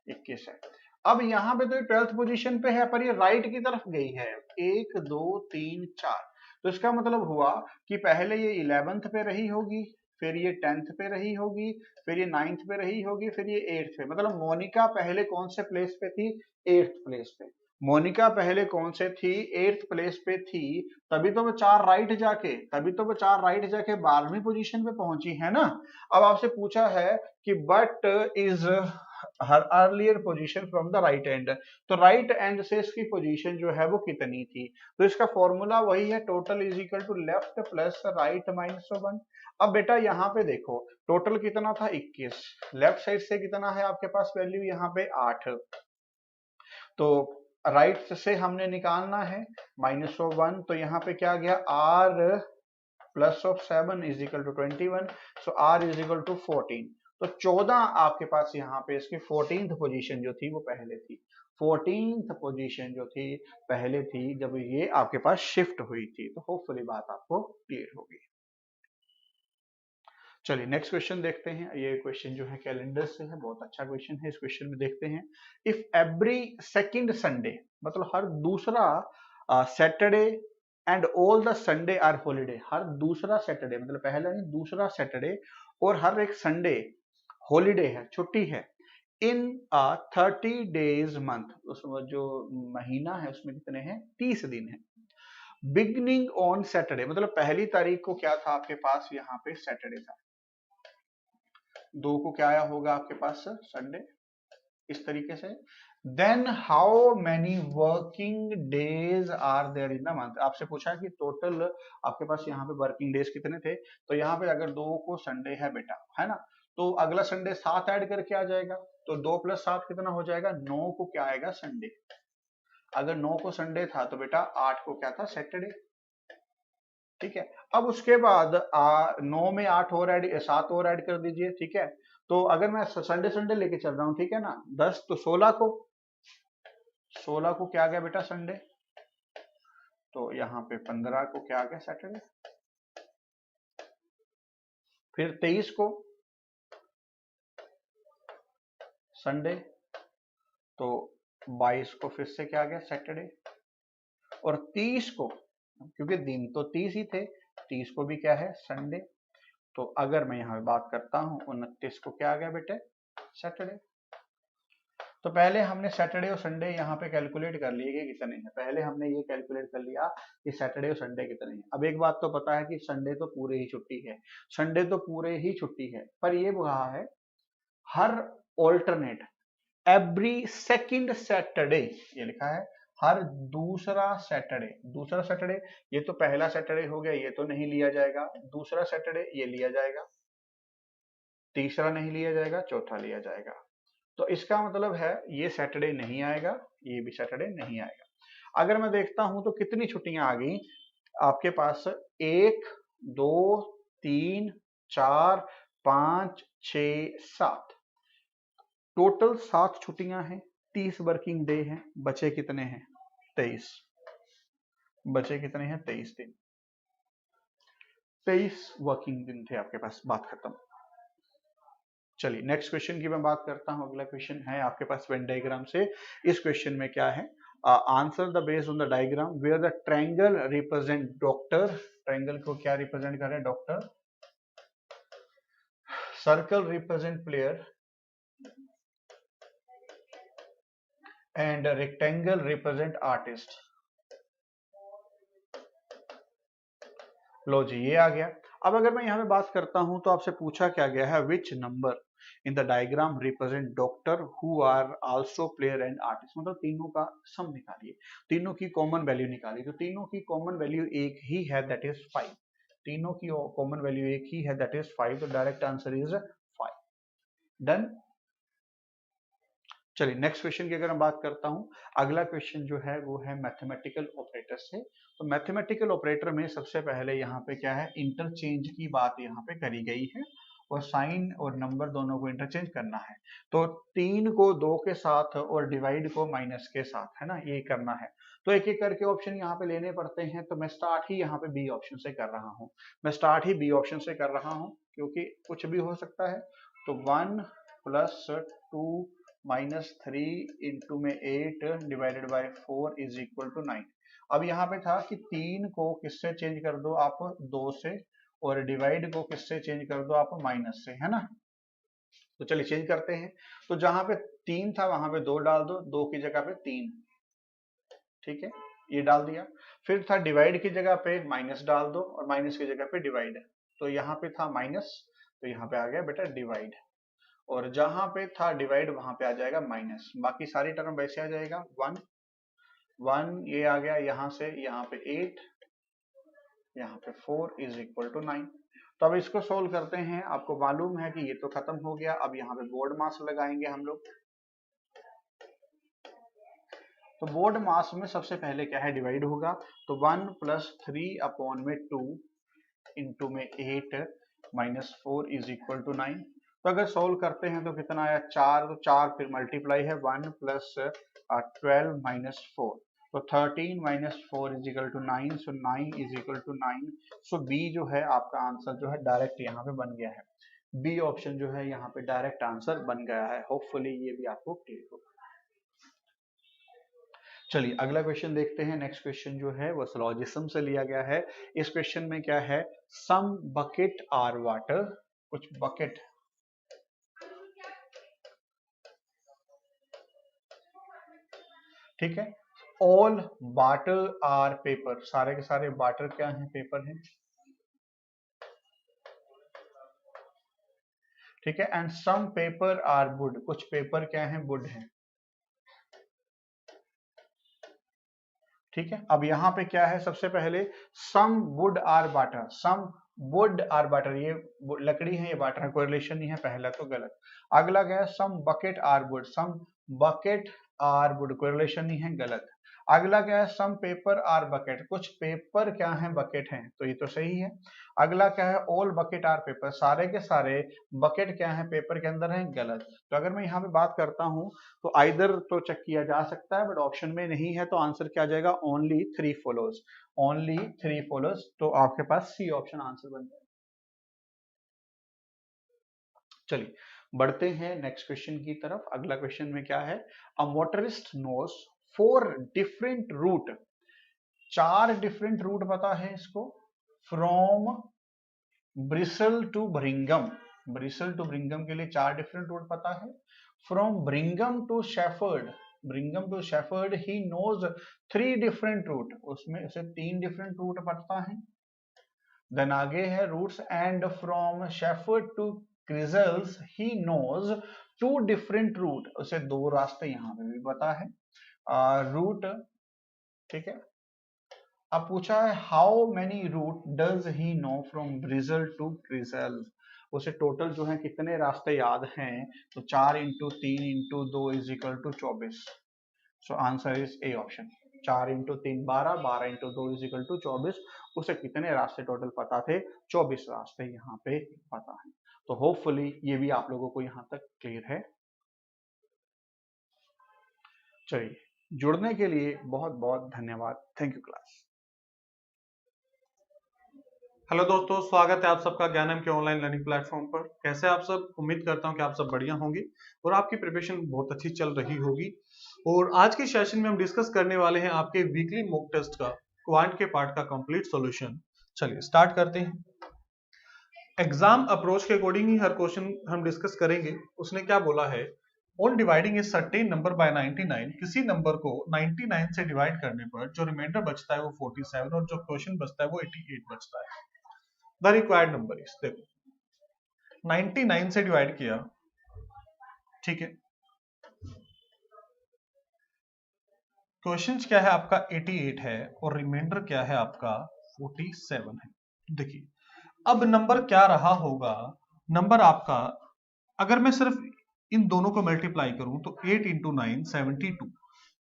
21 है। अब यहाँ पे तो ये 12th पोजीशन पे है, पर ये राइट की तरफ गई है, 1 2 3 4। तो इसका मतलब हुआ कि पहले ये 11th पे रही होगी, फिर ये 10th पे रही होगी, फिर ये 9th पे रही होगी, फिर ये 8th पे। मतलब मोनिका पहले कौन से प्लेस पे थी? 8th प्लेस पे। मोनिका पहले कौन से थी? 8th प्लेस पे थी। तभी तो वो 4 राइट जाके 12वीं पोजीशन पे पहुंची है ना। अब आपसे पूछा है कि but is her earlier position from the right and, तो राइट एंड से इसकी पोजीशन जो है वो कितनी थी? तो इसका फॉर्मूला वही है, total is equal to left plus right minus 1। अब बेटा यहाँ पे देखो, टोटल कितना था? 21। लेफ्ट साइड से कितना है आपके पास वैल्यू? यहाँ पे 8। तो राइट से हमने निकालना है -1, तो यहाँ पे क्या गया? r plus of 7 is equal to 21। So r is equal to 14। तो 14 आपके पास यहाँ पे इसकी 14th पोजीशन जो थी वो पहले थी। 14th पोजीशन जो थी पहले थी जब ये आपके पास शिफ्ट हुई थी। तो होपफुली बात आपको क्लियर होगी। चलिए नेक्स्ट क्वेश्चन देखते हैं। ये क्वेश्चन जो है कैलेंडर से है, बहुत अच्छा क्वेश्चन है। इस क्वेश्चन में देखते हैं, इफ एवरी सेकंड संडे, मतलब हर दूसरा Saturday and all the Sunday are holiday, हर दूसरा सैटरडे, मतलब पहला नहीं, दूसरा सैटरडे और हर एक संडे हॉलीडे है, छुट्टी है। इन 30 डेज मंथ, उसमें जो महीना है उसमें कितने हैं? 30 दिन है। बिगनिंग ऑन सैटरडे, मतलब पहली तारीख को क्या था आपके पास? यहाँ पे सैटरडे था। 2 को क्या आया होगा आपके पास? संडे। इस तरीके से then how many working days are there in the month. आपसे पूछा कि टोटल आपके पास यहाँ पे वर्किंग डेज कितने थे, तो यहाँ पे अगर 2 को संडे है बेटा, है ना, तो अगला संडे 7 ऐड करके आ जाएगा। तो 2 + 7 कितना हो जाएगा? 9 को क्या आएगा? संडे। अगर 9 को संडे था तो बेटा 8 को क्या था? सैटरडे। ठीक है, अब उसके बाद 9 में 8 और 7 और ऐड कर दीजिए। ठीक है, तो अगर मैं संडे संडे लेके चल रहा हूं, ठीक है ना, 10 तो 16 को क्या आ गया बेटा? संडे। तो यहाँ पे 15 को क्या आ गया? सैटरडे। फिर 23 को संडे, तो 22 को फिर से क्या आ गया? सैटरडे। और 30 को, क्योंकि दिन तो 30 ही थे, 30 को भी क्या है? संडे। तो अगर मैं यहाँ पे बात करता हूँ 29 को क्या आ गया बेटे? सैटरडे। तो पहले हमने सैटरडे और संडे यहाँ पे कैलकुलेट कर लिए कि कितने हैं। पहले हमने ये कैलकुलेट कर लिया कि सैटरडे और संडे कितने हैं। अब एक बात तो पता है कि संडे तो पूरे ही छुट्टी है, संडे तो पूरे ही छुट्टी है, पर ये कहा है हर ऑल्टरनेट एवरी सेकंड सैटरडे, ये लिखा है हर दूसरा सैटरडे। दूसरा सैटरडे, ये तो पहला सैटरडे हो गया, ये तो नहीं लिया जाएगा। दूसरा सैटरडे ये लिया जाएगा, तीसरा नहीं लिया जाएगा, चौथा लिया जाएगा। तो इसका मतलब है ये सैटरडे नहीं आएगा, ये भी सैटरडे नहीं आएगा। अगर मैं देखता हूं तो कितनी छुट्टियां आ गई आपके पास? 1 2 3 4 5 6, 7, टोटल 7 छुट्टियां हैं, 30 वर्किंग डे हैं, बचे कितने हैं? 23। बचे कितने हैं? 23 दिन। 23 वर्किंग दिन थे आपके पास, बात खत्म। चलिए नेक्स्ट क्वेश्चन की मैं बात करता हूं। अगला क्वेश्चन है आपके पास वेन डायग्राम से। इस क्वेश्चन में क्या है? Answer the based on the diagram where the triangle represent doctor. Triangle को क्या रिप्रेजेंट कर रहे हैं? Doctor. Circle represent player and rectangle represent artist. लो जी, ये आ गया। अब अगर मैं यहाँ पे बात करता हूं तो आपसे पूछा क्या गया है? Which number in the diagram represent doctor who are also player and artist. मतलब तीनों का सम निकालिए, तीनों की कॉमन वैल्यू निकालिए। तो तीनों की कॉमन वैल्यू एक ही है, दैट इज 5। तीनों की कॉमन वैल्यू एक ही है, दैट इज 5। तो डायरेक्ट आंसर इज 5। डन। चलिए नेक्स्ट क्वेश्चन की अगर मैं बात करता हूं, अगला क्वेश्चन जो है वो है मैथमेटिकल ऑपरेटर से। तो मैथमेटिकल ऑपरेटर में सबसे पहले यहाँ पे क्या है? इंटरचेंज की बात यहाँ पे करी गई है और साइन और नंबर दोनों को इंटरचेंज करना है। तो 3 को 2 के साथ और डिवाइड को माइनस के साथ, है ना, ये करना है। तो एक एक करके ऑप्शन यहाँ पे लेने पड़ते हैं। तो मैं स्टार्ट ही यहाँ पे बी ऑप्शन से कर रहा हूँ। मैं स्टार्ट ही बी ऑप्शन से कर रहा हूँ क्योंकि कुछ भी हो सकता है। तो 1 + 2 - 3 इंटू में 8 divided by 4 is equal to 9। अब यहाँ पे था कि 3 को किससे चेंज कर दो आप? 2 से, और डिवाइड को किससे चेंज कर दो आप? माइनस से, है ना। तो चलिए चेंज करते हैं। तो जहां पे 3 था वहां पे 2 डाल दो, 2 की जगह पे 3, ठीक है, ये डाल दिया। फिर था डिवाइड की जगह पे माइनस डाल दो और माइनस की जगह पे डिवाइड। तो यहाँ पे था माइनस, तो यहाँ पे आ गया बेटा डिवाइड। और जहां पे था डिवाइड वहां पे आ जाएगा माइनस। बाकी सारी टर्म वैसे आ जाएगा। 1 1 ये आ गया यहाँ से, यहाँ पे 8, यहाँ पे 4 इज इक्वल टू 9। तो अब इसको सोल्व करते हैं। आपको मालूम है कि ये तो खत्म हो गया। अब यहाँ पे बोर्ड मास लगाएंगे हम लोग। तो बोर्ड मास में सबसे पहले क्या है? डिवाइड होगा। तो 1 + 3 अपॉन में 2 इंटू में 8 - 4 इज इक्वल टू 9। तो अगर सोल्व करते हैं तो कितना आया? 4। तो 4 फिर मल्टीप्लाई है 1 + 12 - 4। तो 13 - 4 is equal to 9। So 9 is equal to 9। So B जो है आपका आंसर जो है डायरेक्ट यहाँ पे बन गया है। बी ऑप्शन जो है यहाँ पे डायरेक्ट आंसर बन गया है। होपफुली ये भी आपको क्लियर होगा। चलिए अगला क्वेश्चन देखते हैं। नेक्स्ट क्वेश्चन जो है वो सिलोजिज्म से लिया गया है। इस क्वेश्चन में क्या है? Some bucket are water. कुछ बकेट, ठीक है। All water are paper. सारे के सारे वाटर क्या हैं? पेपर हैं, ठीक है। And some paper are wood. कुछ पेपर क्या हैं? वुड हैं, ठीक है। अब यहाँ पे क्या है? सबसे पहले some wood are water. Some wood are water, ये लकड़ी है, ये वाटर है, कोरिलेशन नहीं है, पहला तो गलत। अगला क्या है? Some bucket are wood. Some bucket are wood, correlation नहीं है, गलत। अगला क्या है? Some paper are bucket. कुछ पेपर क्या है? बकेट हैं, तो ये तो सही है। अगला क्या है? All bucket are paper. सारे के सारे बकेट क्या है? पेपर के अंदर हैं, गलत। तो अगर मैं यहाँ पे बात करता हूँ तो आइदर तो चेक किया जा सकता है, बट ऑप्शन में नहीं है। तो आंसर क्या आ जाएगा? Only 3 follows. Only 3 follows. तो आपके पास सी ऑप्शन आंसर बन जाएगा। चलिए बढ़ते हैं नेक्स्ट क्वेश्चन की तरफ। अगला क्वेश्चन में क्या है? A motorist knows 4 different route. 4 different route पता है इसको। From Bristol to Birmingham. Bristol to Birmingham के लिए 4 डिफरेंट रूट पता है। From Birmingham to Sheffield, Birmingham to Sheffield he knows 3 different route. उसमें उसे 3 डिफरेंट रूट पता है। देन आगे है routes. And from Sheffield to Crizzles he knows 2 different route. उसे 2 रास्ते यहाँ पे भी पता है, रूट, ठीक है। अब पूछा है how many route does he know from Bristol to Crizzle. उसे टोटल जो है कितने रास्ते याद हैं? तो 4 × 3 × 2 is equal to 24। So answer is A option. 4 into 3 12, 12 into 2 equal to 24। उसे कितने रास्ते टोटल पता थे? 24 रास्ते यहाँ पे पता है। तो होपफुली ये भी आप लोगों को यहाँ तक क्लियर है। चलिए, जुड़ने के लिए बहुत बहुत धन्यवाद। Thank you class. हेलो दोस्तों, स्वागत है आप सबका ज्ञानम के ऑनलाइन लर्निंग प्लेटफॉर्म पर। कैसे आप सब? उम्मीद करता हूं कि आप सब बढ़िया होंगे और आपकी प्रिपरेशन बहुत अच्छी चल रही होगी। और आज के सेशन में हम डिस्कस करने वाले हैं आपके वीकली मॉक टेस्ट का क्वांट के पार्ट का कंप्लीट सॉल्यूशन। चलिए स्टार्ट करते हैं। एग्जाम अप्रोच के अकॉर्डिंग ही हर क्वेश्चन हम डिस्कस करेंगे। उसने क्या बोला है, on dividing a certain number by 99, किसी नंबर को 99 से डिवाइड करने पर जो रिमाइंडर बचता है वो 47 और जो क्वेश्चन बचता है वो 88 बचता है। द रिक्वायर्ड नंबर इज, देखो 99 से डिवाइड किया, ठीक है। क्वेश्चन क्या है आपका 88 है और रिमाइंडर क्या है आपका 47 है। देखिए अब नंबर क्या रहा होगा, नंबर आपका अगर मैं सिर्फ इन दोनों को मल्टीप्लाई करूं तो 8 इंटू 9 72,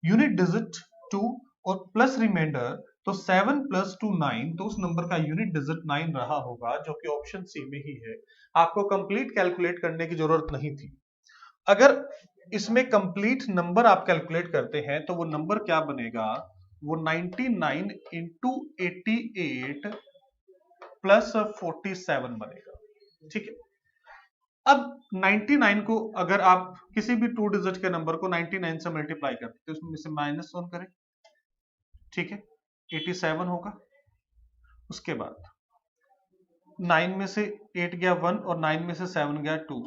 यूनिट डिजिट 2 और प्लस रिमाइंडर तो 7 प्लस 2 9, तो उस नंबर का यूनिट डिजिट 9 रहा होगा, जो कि ऑप्शन सी में ही है। आपको कंप्लीट कैलकुलेट करने की जरूरत नहीं थी। अगर इसमें कंप्लीट नंबर आप कैलकुलेट करते हैं तो वो नंबर क्या बनेगा, वो 99 इंटू 88 प्लस 47 बनेगा, ठीक है। अब 99 को अगर आप किसी भी 2 डिजिट के नंबर को 99 से मल्टीप्लाई करते हैं तो उसमें से -1 करें, ठीक है, 87 होगा। उसके बाद 9 में से 8 गया 1 और 9 में से 7 गया 2,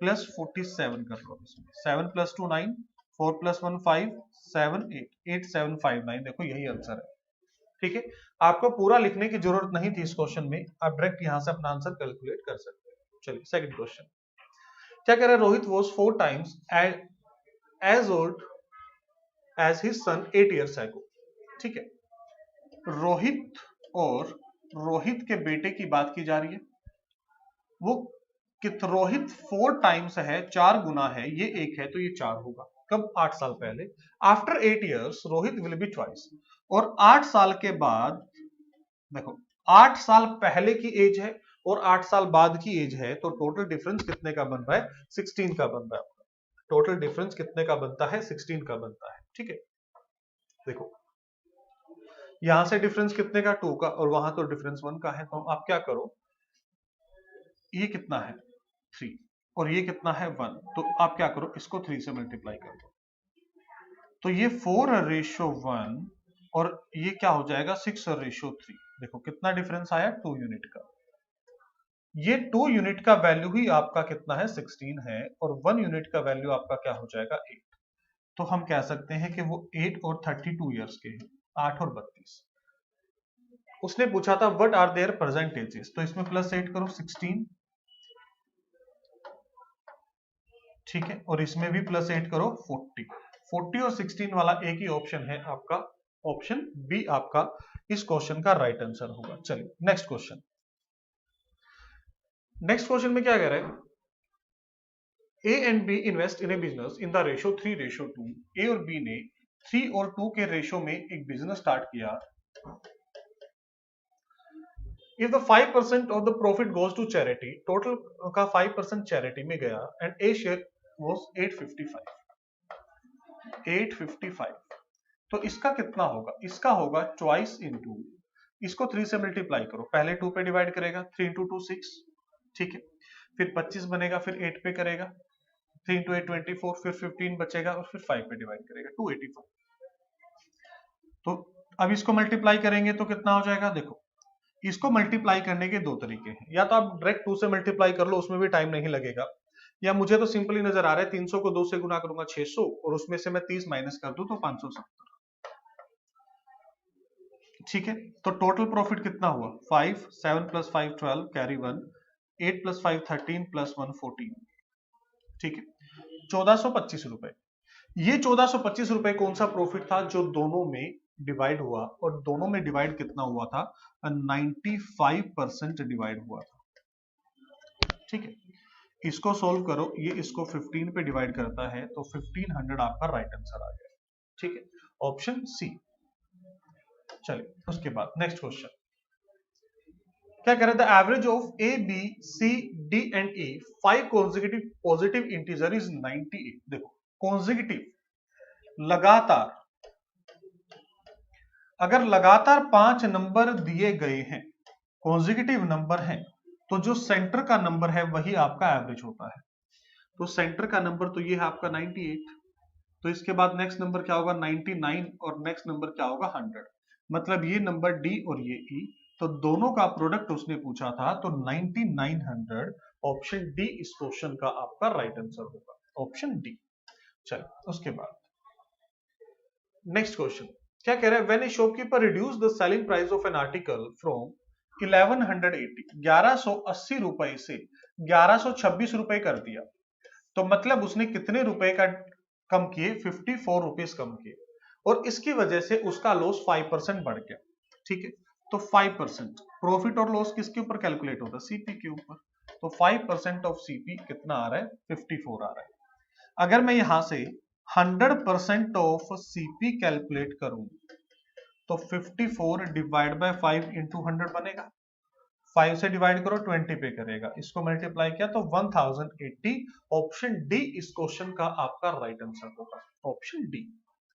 प्लस 47 कर लो। इसमें 7 प्लस 2 9, 4 प्लस 1 5, 7 8, 8 7 5 9, देखो यही आंसर है, ठीक है। आपको पूरा लिखने की जरूरत नहीं थी इस क्वेश्चन में, आप डायरेक्ट यहां से अपना आंसर कैलकुलेट कर सकते हैं। चलिए सेकंड क्वेश्चन क्या कह रहा है, Rohit was 4 times as old as his son 8 years ago, ठीक है। रोहित और रोहित के बेटे की बात की जा रही है। वो रोहित 4 टाइम्स है, 4 गुना है, ये 1 है तो ये 4 होगा। कब? 8 साल पहले। After 8 years Rohit will be twice, और 8 साल के बाद, देखो 8 साल पहले की एज है और 8 साल बाद की एज है, तो टोटल डिफरेंस कितने का बन रहा है? 16 का बन रहा है। टोटल डिफरेंस कितने का बनता है? 16 का बनता है, ठीक है। देखो यहां से डिफरेंस कितने का? 2 का, और वहां तो डिफरेंस 1 का है। तो आप क्या करो, ये कितना है? 3, और ये कितना है? 1, तो आप क्या करो, इसको 3 से मल्टीप्लाई कर दो, तो ये 4:1 और ये क्या हो जाएगा? 6:3। देखो कितना डिफरेंस आया? 2 यूनिट का। ये 2 यूनिट का वैल्यू ही आपका कितना है? 16 है, और 1 यूनिट का वैल्यू आपका क्या हो जाएगा? 8। तो हम कह सकते हैं कि वो 8 और 32 ईयर्स के हैं, 8 और 32। उसने पूछा था व्हाट आर देयर परसेंटेजेस, तो इसमें +8 करो, 16, ठीक है, और इसमें भी +8 करो, 40। 40 और 16 वाला एक ही ऑप्शन है आपका, ऑप्शन बी आपका इस क्वेश्चन का राइट आंसर होगा। चलिए नेक्स्ट क्वेश्चन। नेक्स्ट क्वेश्चन में क्या कह रहा है, A and B invest in a business in the ratio 3:2। A और बी ने 3 और 2 के रेशियो में एक बिजनेस स्टार्ट किया। If the 5% of the profit goes to charity, total का 5% चैरिटी में गया, एंड ए शेयर was 855। तो इसका कितना होगा? इसका होगा ट्वाइस इंटू, इसको 3 से मल्टीप्लाई करो, पहले 2 पे डिवाइड करेगा, 3 इंटू 2 6, ठीक है, फिर 25 बनेगा, फिर 8 पे करेगा, 3 इंटू 8 24, फिर 15 बचेगा और फिर 5 पे डिवाइड करेगा, 285। तो अब इसको मल्टीप्लाई करेंगे तो कितना हो जाएगा? देखो इसको मल्टीप्लाई करने के 2 तरीके हैं, या तो आप डायरेक्ट 2 से मल्टीप्लाई कर लो, उसमें भी टाइम नहीं लगेगा, या मुझे तो सिंपली नजर आ रहा है 300 को 2 से गुना करूंगा 600, और उसमें से मैं 30 माइनस कर दूं तो 570, ठीक है। तो टोटल प्रॉफिट कितना हुआ? 5, 7 + 5 12, कैरी 1, 8 + 5 13 + 1 14, ठीक है, 1425 रुपए। ये 1425 रुपए कौन सा प्रॉफिट था जो दोनों में डिवाइड हुआ, और दोनों में डिवाइड कितना हुआ था? 95% डिवाइड हुआ था, ठीक है। इसको सोल्व करो, ये इसको 15 पे डिवाइड करता है तो 1500 आपका राइट आंसर आ गया, ठीक है, ऑप्शन सी। चलिए उसके बाद नेक्स्ट क्वेश्चन क्या कह रहे थे, average of A B C D and E 5 consecutive positive integer is 98। देखो कॉन्जिक्यूटिव लगातार, अगर लगातार 5 नंबर दिए गए हैं, कॉन्जिक्यूटिव नंबर हैं, तो जो सेंटर का नंबर है वही आपका एवरेज होता है। तो सेंटर का नंबर तो ये है आपका 98, तो इसके बाद नेक्स्ट नंबर क्या होगा 99 और नेक्स्ट नंबर क्या होगा 100। मतलब ये नंबर डी और ये ई, तो दोनों का प्रोडक्ट उसने पूछा था, तो 9900 ऑप्शन डी इस क्वेश्चन का आपका राइट आंसर होगा, ऑप्शन डी। चलो उसके बाद नेक्स्ट क्वेश्चन क्या कह रहा है, when A shopkeeper reduce the selling price of an article from 1180 रुपए से 1126 रुपए कर दिया, तो मतलब उसने कितने रुपए का कम किए, 54 रुपीज कम किए, और इसकी वजह से उसका लॉस 5% बढ़ गया। ठीक है, तो 5% प्रॉफिट और लॉस किसके ऊपर कैलकुलेट होता है, सीपी के ऊपर। तो 5% ऑफ सीपी कितना आ रहा है, 54 आ रहा है। अगर मैं यहां से 100% ऑफ सीपी कैलकुलेट करूं तो 54 डिवाइड बाय 5 इंटू 100 बनेगा, 5 से डिवाइड करो 20 पे करेगा, इसको मल्टीप्लाई किया तो 1080। ऑप्शन डी इस क्वेश्चन का आपका राइट आंसर होगा, ऑप्शन डी।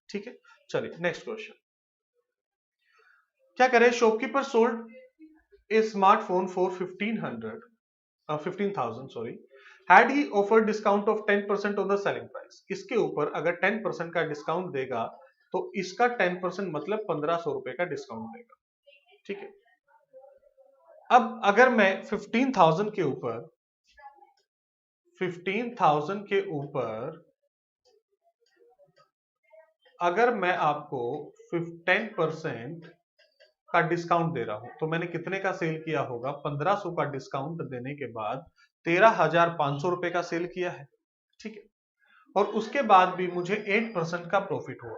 ठीक है, चलिए नेक्स्ट क्वेश्चन क्या करें, shopkeeper sold A smartphone for 15,000 sorry, had he offer discount of 10% on the selling price. इसके ऊपर अगर 10% का डिस्काउंट देगा तो इसका 10% मतलब 1500 रुपए का डिस्काउंट देगा। ठीक है, अब अगर मैं 15,000 के ऊपर अगर मैं आपको 10% का डिस्काउंट दे रहा हूं, तो मैंने कितने का सेल किया होगा, 1500 का डिस्काउंट देने के बाद 13,500 रुपए का सेल किया है। ठीक है, और उसके बाद भी मुझे 8% का प्रॉफिट हुआ,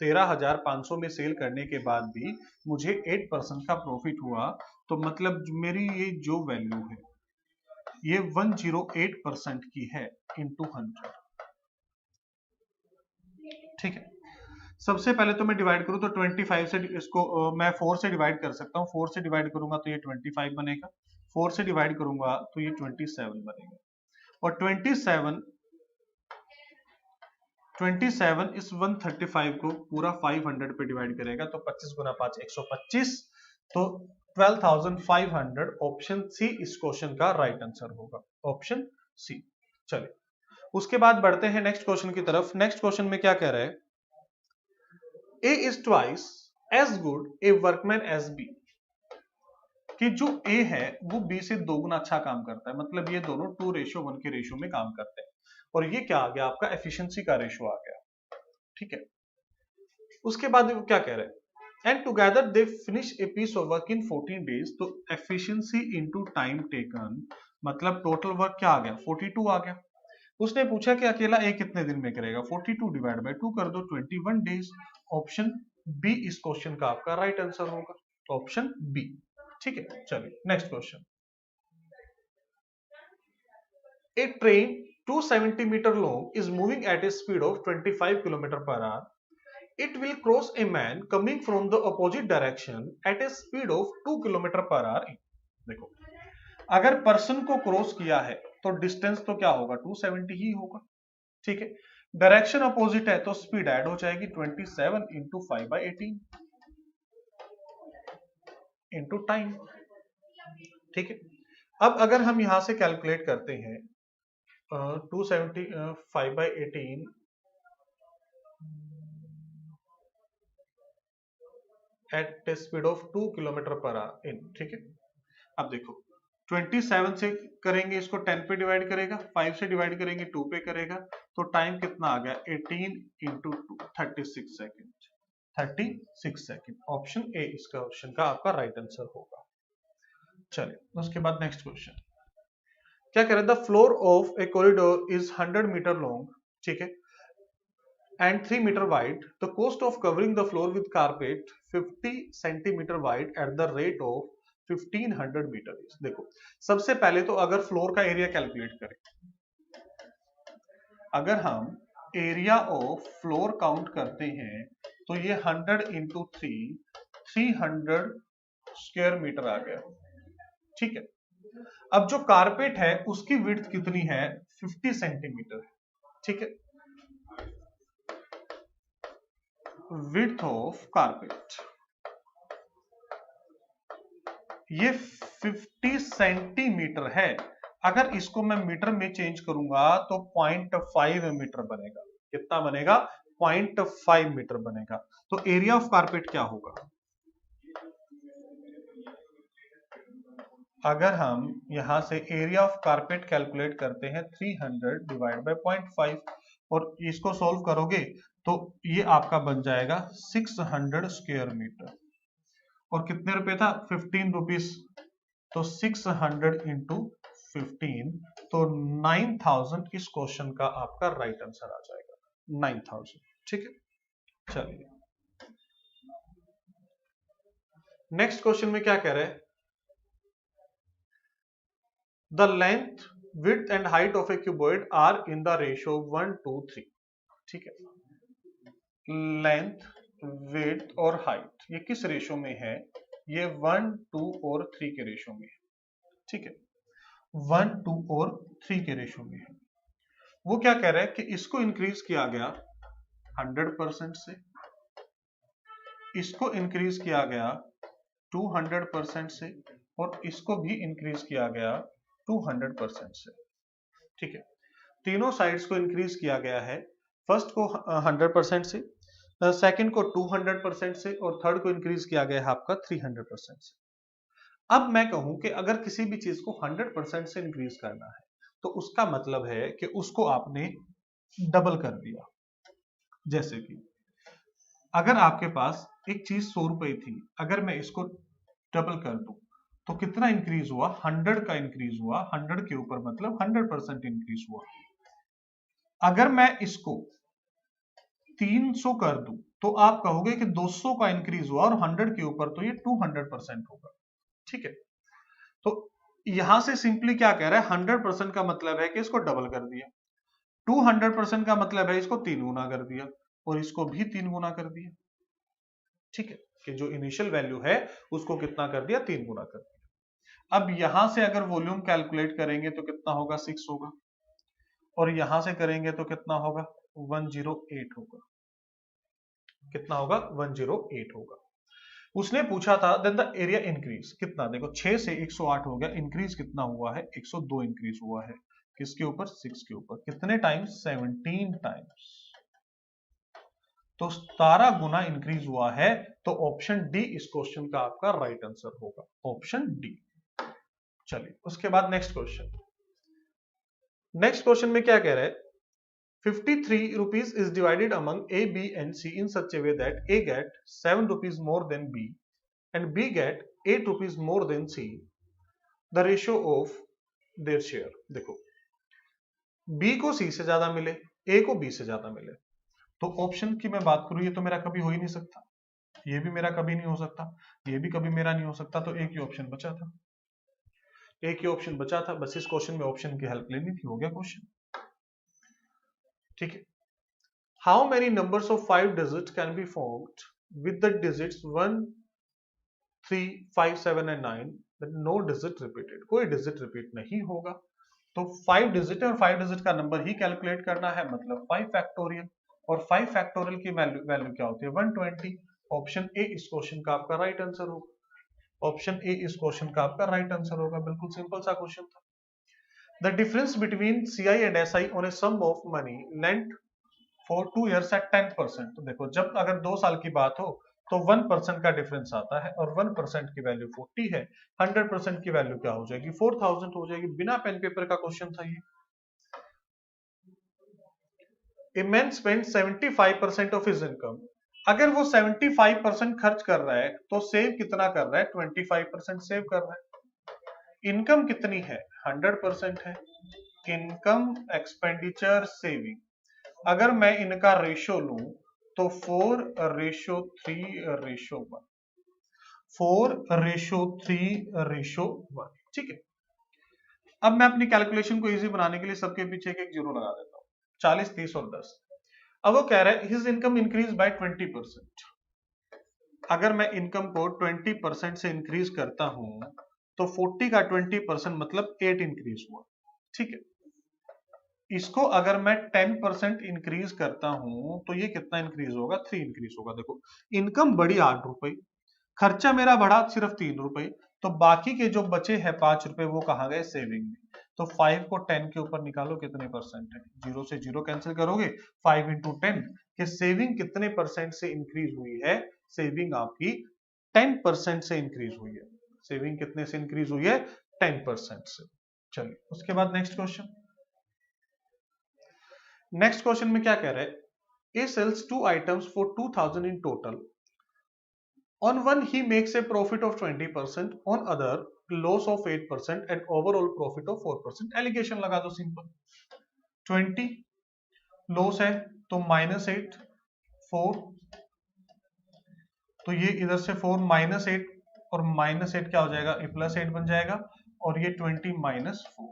13,500 में सेल करने के बाद भी मुझे 8% का प्रॉफिट हुआ, तो मतलब मेरी ये जो वैल्यू है ये 108% की है इंटू 100। ठीक है, सबसे पहले तो मैं डिवाइड करूं तो 25 से इसको मैं 4 से डिवाइड कर सकता हूं, 4 से डिवाइड करूंगा तो ये 25 बनेगा, 4 से डिवाइड करूंगा तो ये 27 बनेगा, और 27 इस 135 को पूरा 500 पे डिवाइड करेगा तो 25 गुना 5 125, तो 12,500 ऑप्शन सी इस क्वेश्चन का राइट आंसर होगा, ऑप्शन सी। चलिए उसके बाद बढ़ते हैं नेक्स्ट क्वेश्चन की तरफ। नेक्स्ट क्वेश्चन में क्या कह रहा है, A is twice as good a workman as B, कि जो A है वो B से 2 गुना अच्छा काम करता है, मतलब ये दोनों 2:1 के रेशियो में काम करते हैं, और ये क्या आ गया आपका एफिशिएंसी का रेशियो आ गया। ठीक है, उसके बाद वो क्या कह रहे हैं, and together they finish a piece of work in 14 days, तो एफिशिएंसी इनटू टाइम टेकन मतलब टोटल वर्क क्या आ गया 42 आ गया। उसने पूछा कि अकेला ए कितने दिन में करेगा, 42 डिवाइड बाय 2 कर दो 21 डेज। ऑप्शन बी इस क्वेश्चन का आपका राइट आंसर होगा, ऑप्शन बी। ठीक है, चलिए next question, a train 270 metre long is moving at a speed of 25 kilometre per hour, it will cross a man coming from the opposite direction at a speed of 2 kilometre per hour. देखो अगर person को cross किया है तो distance तो क्या होगा 270 ही होगा। ठीक है, डायरेक्शन अपोजिट है तो स्पीड ऐड हो जाएगी 27 इंटू 5/18 इंटू टाइम। ठीक है, अब अगर हम यहां से कैलकुलेट करते हैं 270 5/18 at speed of 2 kilometre per hour in. ठीक है, अब देखो 27 से करेंगे इसको 10 पे डिवाइड करेगा, 5 से डिवाइड करेंगे 2 पे करेगा, तो टाइम कितना आ गया 18 into 2 36 second, 36 second. Option A इस क्वेश्चन का आपका राइट आंसर होगा। चलिए उसके बाद नेक्स्ट क्वेश्चन क्या कह रहे हैं, the floor of a corridor is 100 metre long, ठीक है, and 3 meter wide. The cost of covering the floor with carpet 50 centimeter wide at the rate of 1500 metre. देखो सबसे पहले तो अगर फ्लोर का एरिया कैलकुलेट करें, अगर हम एरिया ऑफ फ्लोर काउंट करते हैं तो ये 100 इंटू 3 300 स्क्वायर मीटर आ गया। ठीक है, अब जो कारपेट है उसकी विड्थ कितनी है, 50 सेंटीमीटर है। ठीक है, विड्थ ऑफ कारपेट ये 50 सेंटीमीटर है। अगर इसको मैं मीटर में चेंज करूंगा तो 0.5 मीटर बनेगा। कितना बनेगा, 0.5 मीटर बनेगा। तो एरिया ऑफ कारपेट क्या होगा, अगर हम यहां से एरिया ऑफ कारपेट कैलकुलेट करते हैं 300 डिवाइड बाय 0.5 और इसको सॉल्व करोगे तो ये आपका बन जाएगा 600 स्क्वायर मीटर। और कितने रुपए था, 15 रुपीज। तो 600 इंटू 15 तो 9000 इस क्वेश्चन का आपका राइट आंसर आ जाएगा, 9000। ठीक है, चलिए नेक्स्ट क्वेश्चन में क्या कह रहे हैं, the length width and height of a cuboid are in the ratio 1 to 3। ठीक है, लेंथ विड्थ और हाइट ये किस रेशियो में है, ये 1, 2 और 3 के रेशियो में है। ठीक है, 1, 2 और 3 के रेशियो में है। वो क्या कह रहा है कि इसको इंक्रीज किया गया 100% से, इसको इंक्रीज किया गया 200% से और इसको भी इंक्रीज किया गया 200% से। ठीक है, तीनों साइड्स को इंक्रीज किया गया है, फर्स्ट को 100% से, सेकंड को 200% से और थर्ड को इंक्रीज किया गया है आपका 300% से। अब मैं कहूं कि अगर किसी भी चीज को 100% से इंक्रीज करना है तो उसका मतलब है कि उसको आपने डबल कर दिया। जैसे कि अगर आपके पास एक चीज 100 रुपए थी, अगर मैं इसको डबल कर दूं तो कितना इंक्रीज हुआ, 100 का इंक्रीज हुआ, 100 के ऊपर मतलब 100% इंक्रीज हुआ। अगर मैं इसको 300 कर दूं तो आप कहोगे कि 200 का इंक्रीज हुआ और 100 के ऊपर तो ये 200% होगा। ठीक है, तो यहां से सिंपली क्या कह रहा है, 100% का मतलब है कि इसको डबल कर दिया, 200% का मतलब है इसको 3 गुना कर दिया और इसको भी 3 गुना कर दिया। ठीक है, कि जो इनिशियल वैल्यू है उसको कितना कर दिया, 3 गुना कर दिया। अब यहां से अगर वॉल्यूम कैलकुलेट करेंगे तो कितना होगा, 6 होगा और यहां से करेंगे तो कितना होगा, 108 होगा। कितना होगा, 108 होगा। उसने पूछा था देन द एरिया इंक्रीज कितना, देखो 6 से 108 हो गया, इंक्रीज कितना हुआ है, 102 इंक्रीज हुआ है। किसके ऊपर, 6 के ऊपर। कितने टाइम्स, 17 टाइम्स। तो 17 गुना इंक्रीज हुआ है। तो ऑप्शन डी इस क्वेश्चन का आपका राइट आंसर होगा, ऑप्शन डी। चलिए उसके बाद नेक्स्ट क्वेश्चन। नेक्स्ट क्वेश्चन में क्या कह रहे हैं, 53 rupees is divided among A, B and C in such a way that A get 7 rupees more than B and B get 8 rupees more than C. The ratio of their share। देखो B को C से ज्यादा मिले, A को B से ज्यादा मिले, तो ऑप्शन की मैं बात करूं ये तो मेरा कभी हो ही नहीं सकता, ये भी मेरा कभी नहीं हो सकता, ये भी कभी मेरा नहीं हो सकता। तो एक ही ऑप्शन बचा था, एक ही ऑप्शन बचा था, बस इस क्वेश्चन में ऑप्शन की हेल्प लेनी थी, हो गया क्वेश्चन। ठीक है, how many numbers of 5 digit can be formed with the digits 1, 3, 5, 7 and 9 but no digit repeated. कोई डिजिट रिपीट नहीं होगा। तो 5 डिजिट है और 5 डिजिट का नंबर ही कैलकुलेट करना है, मतलब 5 फैक्टोरियल। और 5 फैक्टोरियल की वैल्यू क्या होती है, 120। ऑप्शन ए इस क्वेश्चन का आपका राइट आंसर होगा, ऑप्शन ए इस क्वेश्चन का आपका राइट आंसर होगा। बिल्कुल सिंपल सा क्वेश्चन था। The difference between CI and SI on a sum of money lent for 2 years at 10%। तो देखो जब अगर 2 साल की बात हो तो 1% का डिफरेंस आता है और 1% की वैल्यू 40 है, 100% की वैल्यू क्या हो जाएगी, 4000 हो जाएगी। बिना पेन पेपर का क्वेश्चन था ये। A man spent 75% of his income. अगर वो 75% खर्च कर रहा है तो सेव कितना कर रहा है, 25% सेव कर रहा है। इनकम कितनी है, 100% है। इनकम, एक्सपेंडिचर, सेविंग, अगर मैं इनका रेशो लूं तो 4:3:1, 4:3:1। ठीक है, अब मैं अपनी कैलकुलेशन को इजी बनाने के लिए सबके पीछे एक जीरो लगा देता हूं, 40, 30 और 10। अब वो कह रहा है हिज इनकम इंक्रीज बाय 20%। अगर मैं इनकम को 20% से इंक्रीज करता हूं तो 40 का 20% मतलब 8 इंक्रीज हुआ, ठीक है। इसको अगर मैं 10% इंक्रीज करता हूं तो ये कितना इंक्रीज होगा, 3 इंक्रीज होगा। देखो इनकम बढ़ी 8 रुपए, खर्चा मेरा बढ़ा सिर्फ 3 रुपए, तो बाकी के जो बचे हैं 5 रुपए वो कहाँ गए, सेविंग में। तो 5 को 10 के ऊपर निकालो कितने परसेंट है, 0 से 0 कैंसिल करोगे, 5 इंटू 10 कि सेविंग कितने परसेंट से इंक्रीज हुई है, सेविंग आपकी 10% से इंक्रीज हुई है। सेविंग कितने से इंक्रीज हुई है, 10% से। चलिए उसके बाद नेक्स्ट क्वेश्चन। नेक्स्ट क्वेश्चन में क्या कह रहे हैं, A sells 2 items for 2000 in total, on one he makes a profit of 20%, on other loss of 8% and overall profit of 4%। Allegation लगा दो सिंपल, 20 लॉस है तो -8, 4 तो ये इधर से 4 -8 और -8 क्या हो जाएगा, +8 बन जाएगा, और ये 20 -4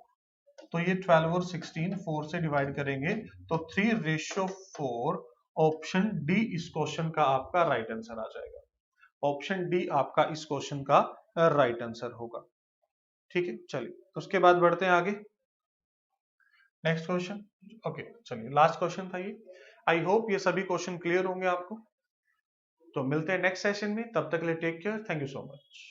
तो ये 12 और 16 4 से डिवाइड करेंगे तो 3:4। ऑप्शन डी इस क्वेश्चन का आपका राइट आंसर आ जाएगा। ऑप्शन डी आपका इस क्वेश्चन का राइट आंसर होगा, ठीक है। चलिए उसके बाद बढ़ते हैं आगे, नेक्स्ट क्वेश्चन। ओके चलिए लास्ट क्वेश्चन था ये। आई होप ये सभी क्वेश्चन क्लियर होंगे आपको। तो मिलते हैं नेक्स्ट सेशन में, तब तक के लिए take care, thank you so much.